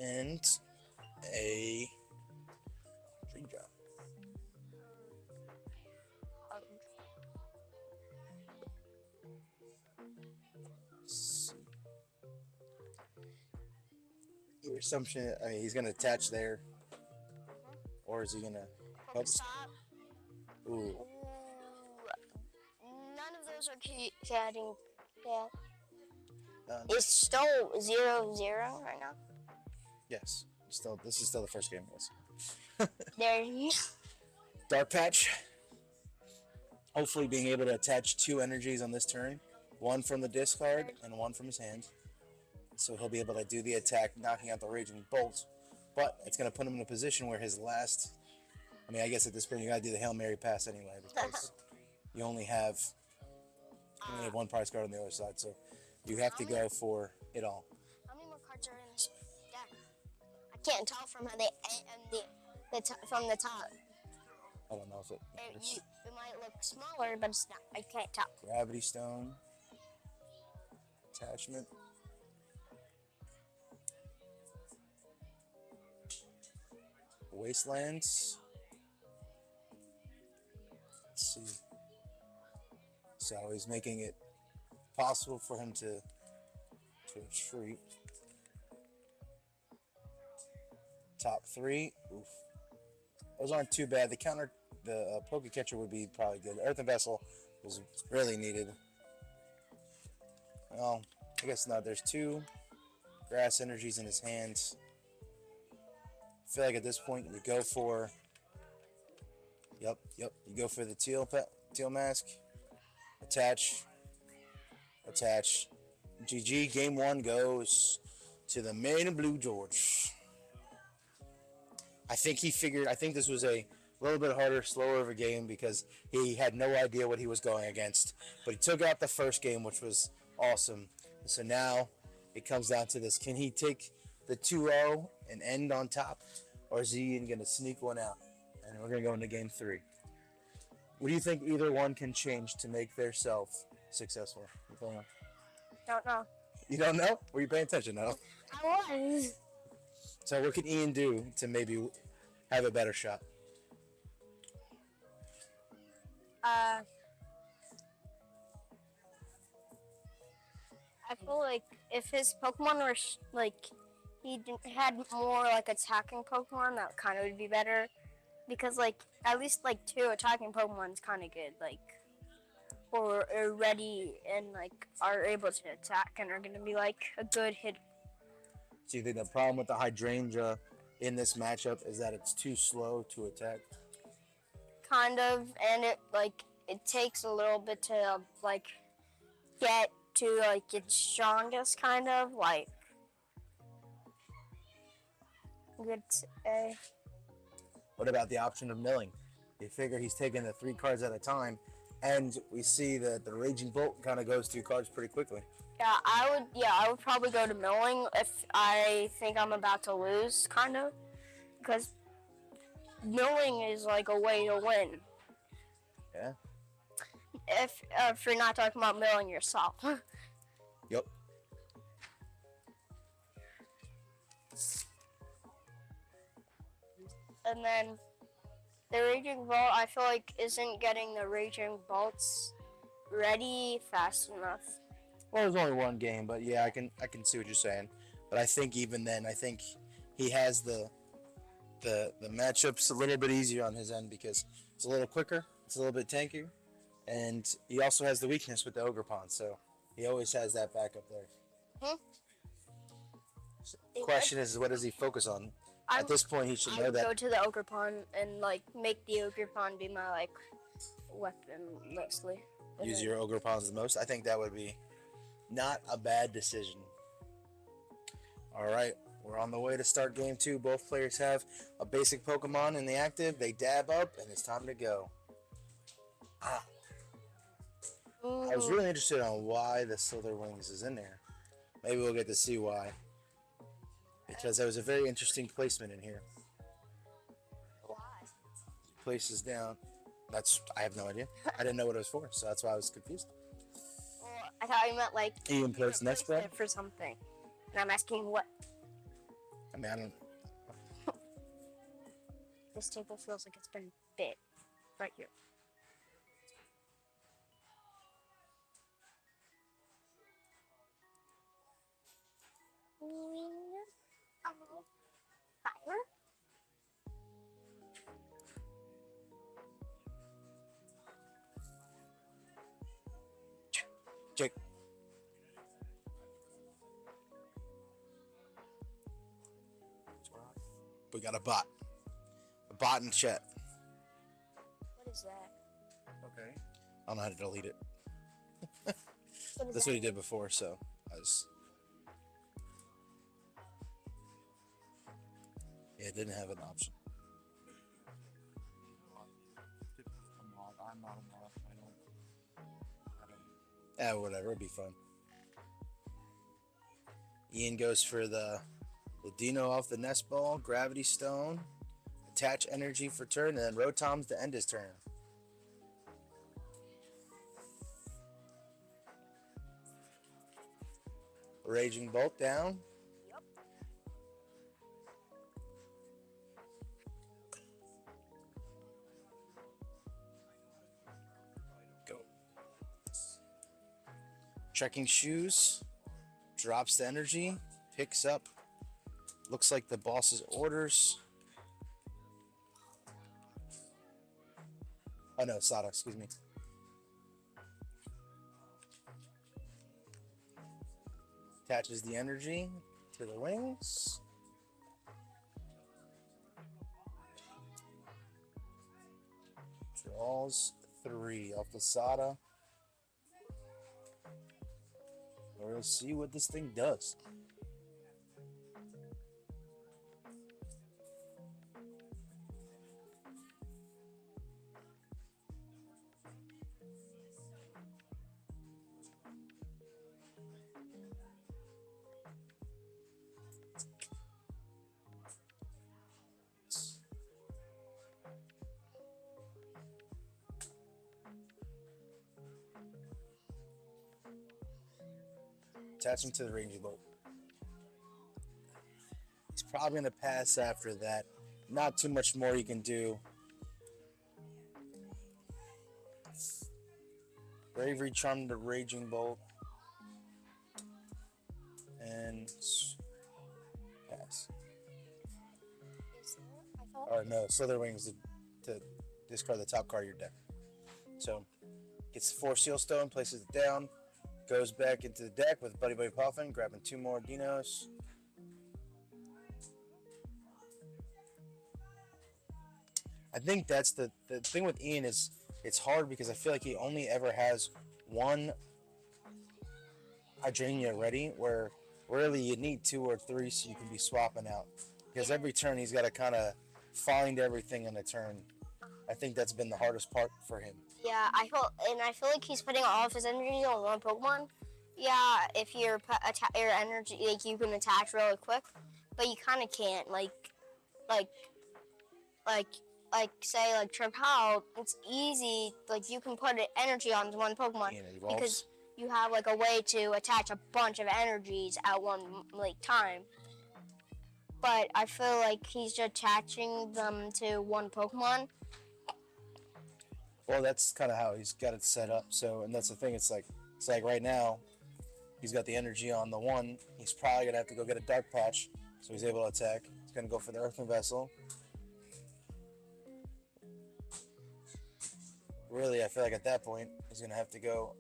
and a dream job. Your assumption, I mean, he's going to attach there, or is he going to help? Stop. Ooh, Ooh. None of those are getting. Yeah. It's still 0-0 right now. yes. This is still the first game. Yes. There. Dark Patch. Hopefully being able to attach 2 energies on this turn. One from the discard and one from his hand. So he'll be able to do the attack, knocking out the Raging Bolt. But it's going to put him in a position where his last... I mean, I guess at this point you got to do the Hail Mary pass anyway. Because you only have 1 prize card on the other side. So you have to go for it all. How many more cards are in this deck? I can't tell from how from the top. I don't know if it... It might look smaller, but it's not. I can't tell. Gravity Stone. Attachment. Wastelands. Let's see. So he's making it possible for him to retreat. Top 3. Oof. Those aren't too bad. The Poke Catcher would be probably good. Earthen Vessel was really needed. Well, I guess not. There's 2 grass energies in his hands. feel like at this point you go for. Yep. You go for the teal mask. Attach. GG. Game 1 goes to the man in blue, George. I think this was a little bit harder, slower of a game because he had no idea what he was going against. But he took out the first game, which was awesome. So now it comes down to this. Can he take the 2-0 and end on top? Or is he going to sneak one out? And we're going to go into game 3. What do you think either one can change to make their self successful? Don't know. You don't know? Were you paying attention? No. I was. So what can Ian do to maybe have a better shot? I feel like if his Pokemon were had more like attacking Pokemon, that kind of would be better. Because like at least like 2 attacking Pokemon is kind of good. Like or are ready and like are able to attack and are gonna be like a good hit. So you think the problem with the Hydrangea in this matchup is that it's too slow to attack? Kind of, and it takes a little bit to like get to like its strongest, kind of like good. What about the option of milling? You figure he's taking the 3 cards at a time, and we see that the Raging Bolt kind of goes through cards pretty quickly. Yeah, I would probably go to milling if I think I'm about to lose, kind of, because milling is like a way to win. Yeah. If you're not talking about milling yourself. Yep. And then the Raging Bolt, I feel like isn't getting the Raging Bolts ready fast enough. Well, it was only one game, but yeah, I can see what you're saying. But I think even then, I think he has the matchups a little bit easier on his end because it's a little quicker, it's a little bit tankier, and he also has the weakness with the Ogerpon, so he always has that backup there. Question is, what does he focus on? At this point, he should know I'd that. go to the Ogerpon and like make the Ogerpon be my like weapon mostly. Use your Ogerpons the most. I think that would be not a bad decision. All right, we're on the way to start game 2. Both players have a basic Pokemon in the active. They dab up, and it's time to go. I was really interested on why the Slither Wings is in there. Maybe we'll get to see why. Because there was a very interesting placement in here. Places down. I have no idea. I didn't know what it was for, so that's why I was confused. Well, I thought you meant like Ian placed next it for something. And I'm asking what. I mean, I don't. This table feels like it's been bit right here. Fire? Jake. We got a bot. A bot in chat. What is that? Okay. I don't know how to delete it. What is That's that? what he did before, so I was. Yeah, it didn't have an option. I'm not a mod. Yeah, whatever. It'd be fun. Ian goes for the Dino off the nest ball, Gravity Stone, attach energy for turn, and then Rotom's to end his turn. Raging Bolt down. Yep. Go. Checking shoes. Drops the energy. Picks up. Looks like the boss's orders. Oh no, Sada, excuse me. Attaches the energy to the wings. Draws 3 off the Sada. We'll see what this thing does. Attach him to the ranging bolt. He's probably going to pass after that. Not too much more you can do. Bravery, charm the raging bolt. And pass. Or no, Slither Wings to discard the top card of your deck. So, gets the 4 Seal Stone, places it down. Goes back into the deck with Buddy Buddy Puffin, grabbing 2 more Dinos. I think that's the thing with Ian is it's hard because I feel like he only ever has one Hydrangea ready, where really you need 2 or 3 so you can be swapping out. Because every turn he's got to kind of find everything in a turn. I think that's been the hardest part for him. Yeah, I feel like he's putting all of his energy on one Pokemon. Yeah, if your energy, like you can attach really quick, but you kind of can't. Like say like Trapal, it's easy. Like you can put energy on one Pokemon Ian evolves. because you have like a way to attach a bunch of energies at one like time. But I feel like he's just attaching them to one Pokemon. Well, that's kind of how he's got it set up. So, and that's the thing. It's like right now, he's got the energy on the one. He's probably gonna have to go get a Dark Patch, so he's able to attack. He's gonna go for the Earthen Vessel. Really, I feel like at that point, he's gonna have to go.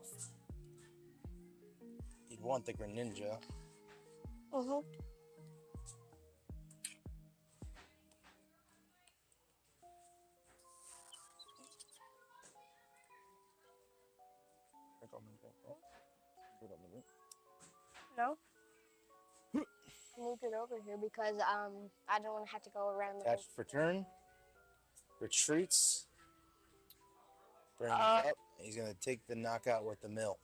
He'd want the Greninja. Mhm. No. Moved it over here because I don't want to have to go around the. Attached for turn. Retreats. Brings Uh. up. He's gonna take the knockout with the mill.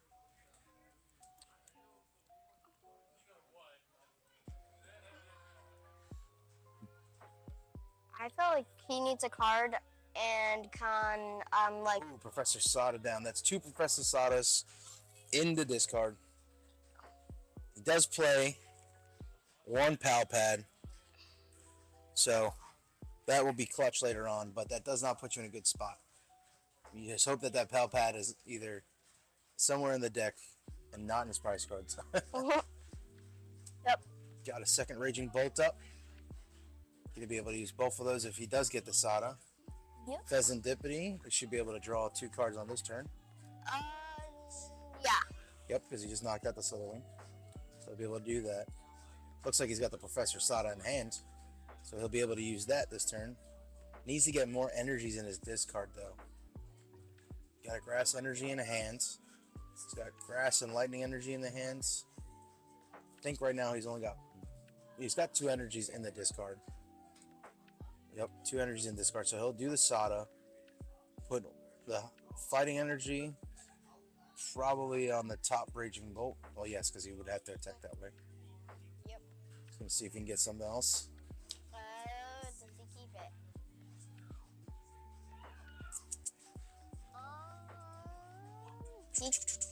I feel like he needs a card and can like. Ooh, Professor Sada down. That's 2 Professor Sadas in the discard. He does play 1 Pal Pad, so that will be clutch later on, but that does not put you in a good spot. You just hope that that Pal Pad is either somewhere in the deck and not in his price cards. Mhm. Yep. Got a second Raging Bolt up. Going to be able to use both of those if he does get the Sada. Yep. Pheasantipity, he should be able to draw 2 cards on this turn. Yeah. Yep, because he just knocked out the Slitherwing. So he'll be able to do that. Looks like he's got the Professor Sada in hand. So he'll be able to use that this turn. Needs to get more energies in his discard though. Got a Grass energy in the hands. He's got Grass and Lightning energy in the hands. I think right now he's got 2 energies in the discard. Yep, 2 energies in discard. So he'll do the Sada. Put the Fighting energy probably on the top Raging Bolt. Well, yes, because he would have to attack that way. Yep. Just gonna see if he can get something else. Does he keep it?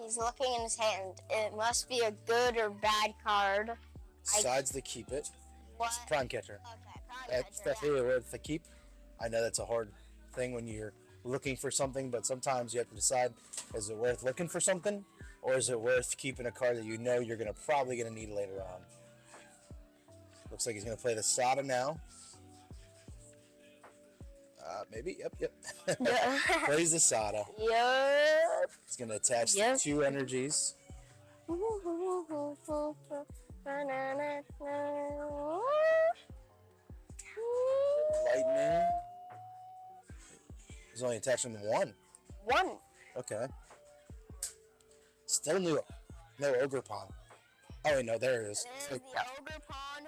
He's looking in his hand. It must be a good or bad card. Decides to keep it. What? It's Prime Catcher. Okay, That's Prime Catcher, definitely worth the keep. I know that's a hard thing when you're looking for something, but sometimes you have to decide, is it worth looking for something, or is it worth keeping a card that you know you're probably gonna need later on? Looks like he's gonna play the Sada now. Maybe. Yep. Yeah. Plays the Sada. Yep. He's gonna attach Yep. 2 energies. Lightning. He's only attaching one. One. Okay. Still no ogre pawn. Oh wait, no, there it is. There's the ogre pawn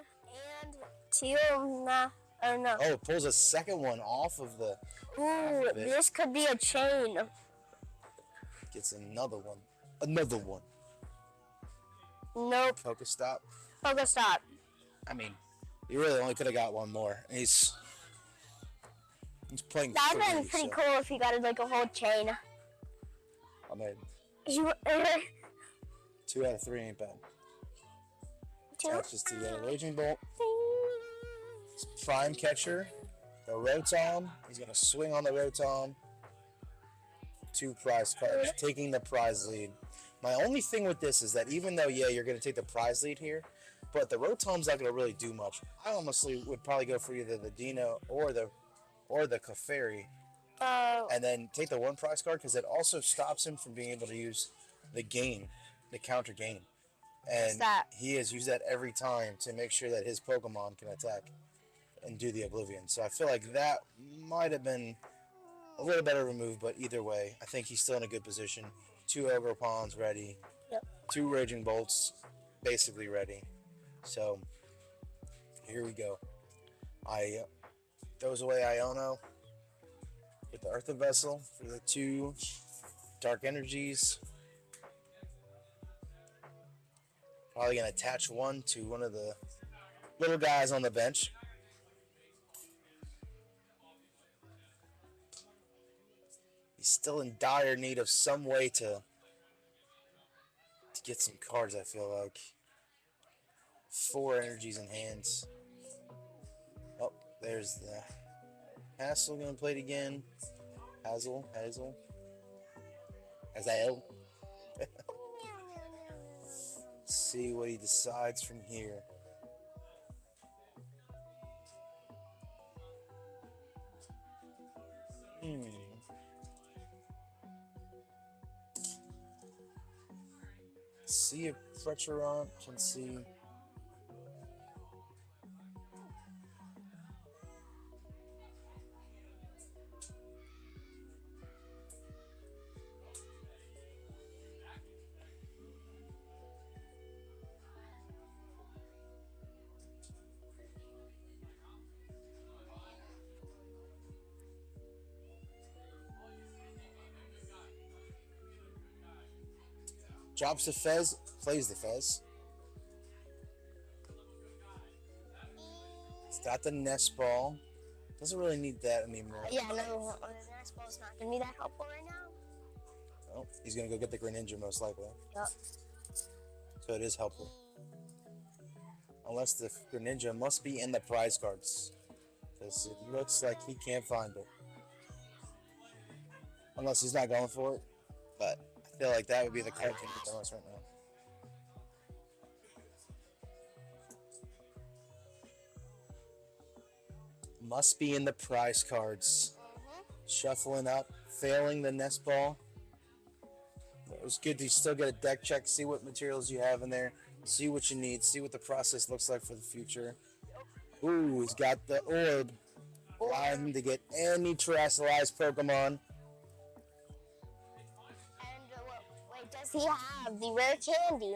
and two. No. Oh, it pulls a second one off of the. Ooh, it. this could be a chain. Gets another one. Another one. Nope. Focus stop. Focus stop. I mean, he really only could have got one more. And he's playing. That would have three, been pretty so- cool if he got like a whole chain. I mean, You, 2 out of 3 ain't bad. two. Attaches to the Raging Bolt. Prime Catcher. The Rotom. He's going to swing on the Rotom. 2 prize cards. Taking the prize lead. My only thing with this is that even though, yeah, you're going to take the prize lead here, but the Rotom's not going to really do much. I honestly would probably go for either the Dino or the Clefairy. And then take the 1 prize card because it also stops him from being able to use the counter gain. And that? he has used that every time to make sure that his Pokemon can attack and do the Oblivion. So I feel like that might have been a little better removed, but either way, I think he's still in a good position. 2 Ogre Pawns ready. Yep. 2 Raging Bolts basically ready. So here we go. I throws away Iono with the Earthen Vessel for the 2 Dark Energies. Probably going to attach one to one of the little guys on the bench. He's still in dire need of some way to get some cards, I feel like. 4 energies in hands. Oh, there's the Hassel going to play it again. Hazel. See what he decides from here. See if Fletcherant can see. Drops the Fez, plays the Fez. It's got the Nest Ball. Doesn't really need that anymore. Yeah, no, the nest ball's not gonna be that helpful right now. Oh, he's gonna go get the Greninja most likely. Yep. So it is helpful. Unless the Greninja must be in the prize cards. Because it looks like he can't find it. Unless he's not going for it. But I feel like that would be the card king for us right now. Must be in the prize cards. Shuffling up, failing the nest ball. It was good to still get a deck check, see what materials you have in there, see what you need, see what the process looks like for the future. Ooh, he's got the orb. Allow him to get any terrestrialized Pokemon. And wait, does he have the rare candy?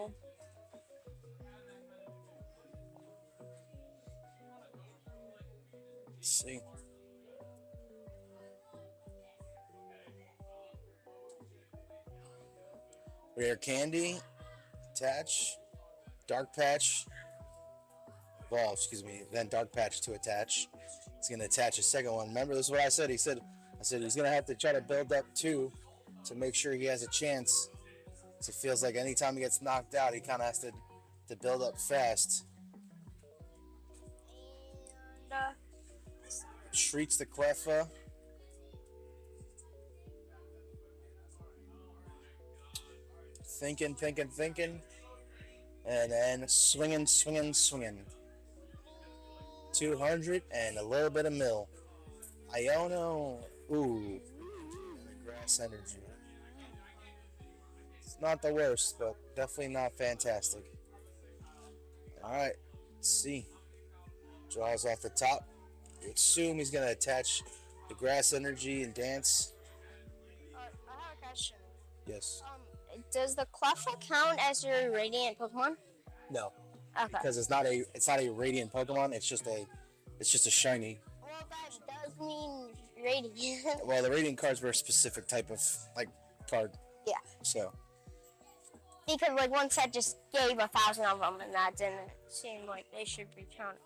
Let's see. Rare Candy, attach, Dark Patch, Evolve, excuse me, then Dark Patch to attach. He's going to attach a second one. Remember, this is what I said. I said he's going to have to try to build up 2 to make sure he has a chance. So it feels like anytime he gets knocked out, he kind of has to build up fast. And, Shrieks the Cleffa. Thinking. And then swinging. 200 and a little bit of mill. Iono. Ooh. Grass energy. It's not the worst, but definitely not fantastic. Alright. Let's see. Draws off the top. You assume he's going to attach The grass energy and dance. I have a question. Yes. Does the Cleffa count as your radiant Pokemon? No, Okay. because it's not a radiant Pokemon. It's just a shiny. Well, that does mean radiant. Well, the radiant cards were a specific type of like card. Yeah. So Because like one set just gave 1,000 of them, and that didn't seem like they should be counted.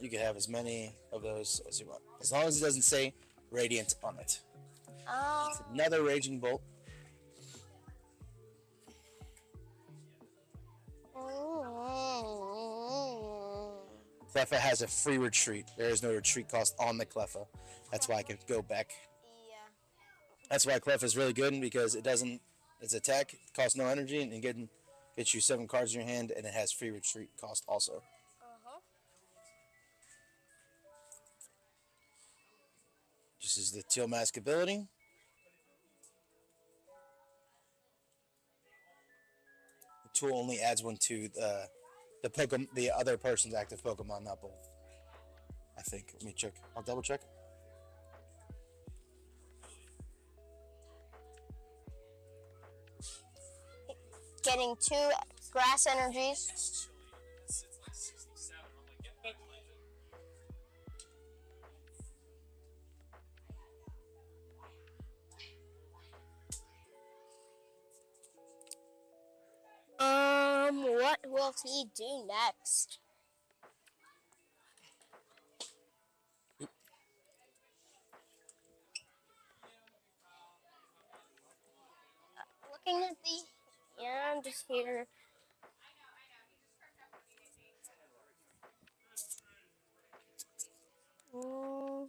you can have as many of those as you want, as long as it doesn't say radiant on it. It's another Raging Bolt. Cleffa has a free retreat. There is no retreat cost on the Cleffa. That's why I can go back. Yeah. That's why Cleffa is really good because it doesn't. Its attack costs no energy and gets you 7 cards in your hand, and it has free retreat cost also. This is the Teal Mask ability. The tool only adds one to the other person's active Pokemon, not both. I think. Let me check. I'll double check. Getting 2 grass energies. What will he do next? Looking at the, yeah, I'm just here. Mm.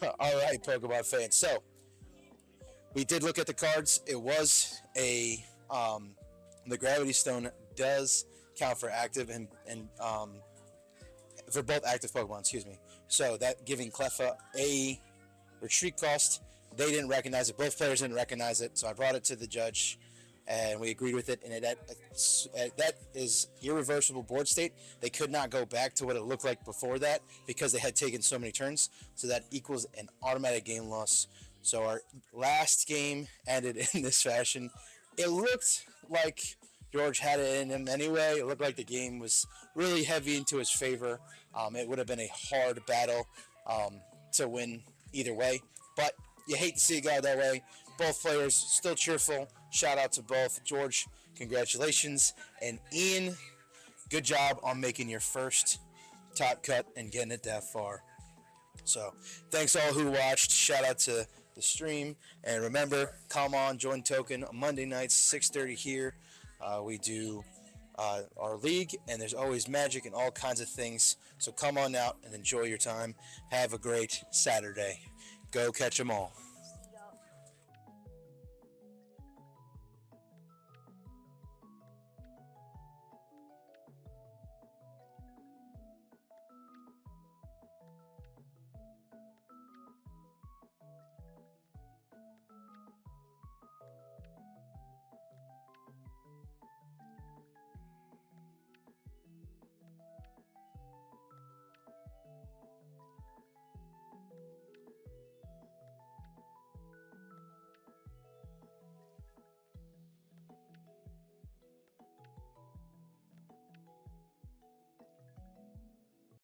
All right, Pokemon fans. So we did look at the cards. It was a the Gravity Stone does count for active and for both active Pokemon. Excuse me. So that giving Cleffa a retreat cost. They didn't recognize it. Both players didn't recognize it. So I brought it to the judge, and we agreed with it. And that is irreversible board state. They could not go back to what it looked like before that because they had taken so many turns. So that equals an automatic game loss. So our last game ended in this fashion. It looked like George had it in him anyway. It looked like the game was really heavy into his favor. It would have been a hard battle to win either way. But you hate to see it go that way. Both players still cheerful. Shout out to both. George, congratulations. And Ian, good job on making your first top cut and getting it that far. So thanks all who watched. Shout out to the stream. And remember, come on, join Token on Monday nights, 6:30 here. We do our league, and there's always magic and all kinds of things. So come on out and enjoy your time. Have a great Saturday. Go catch 'em all.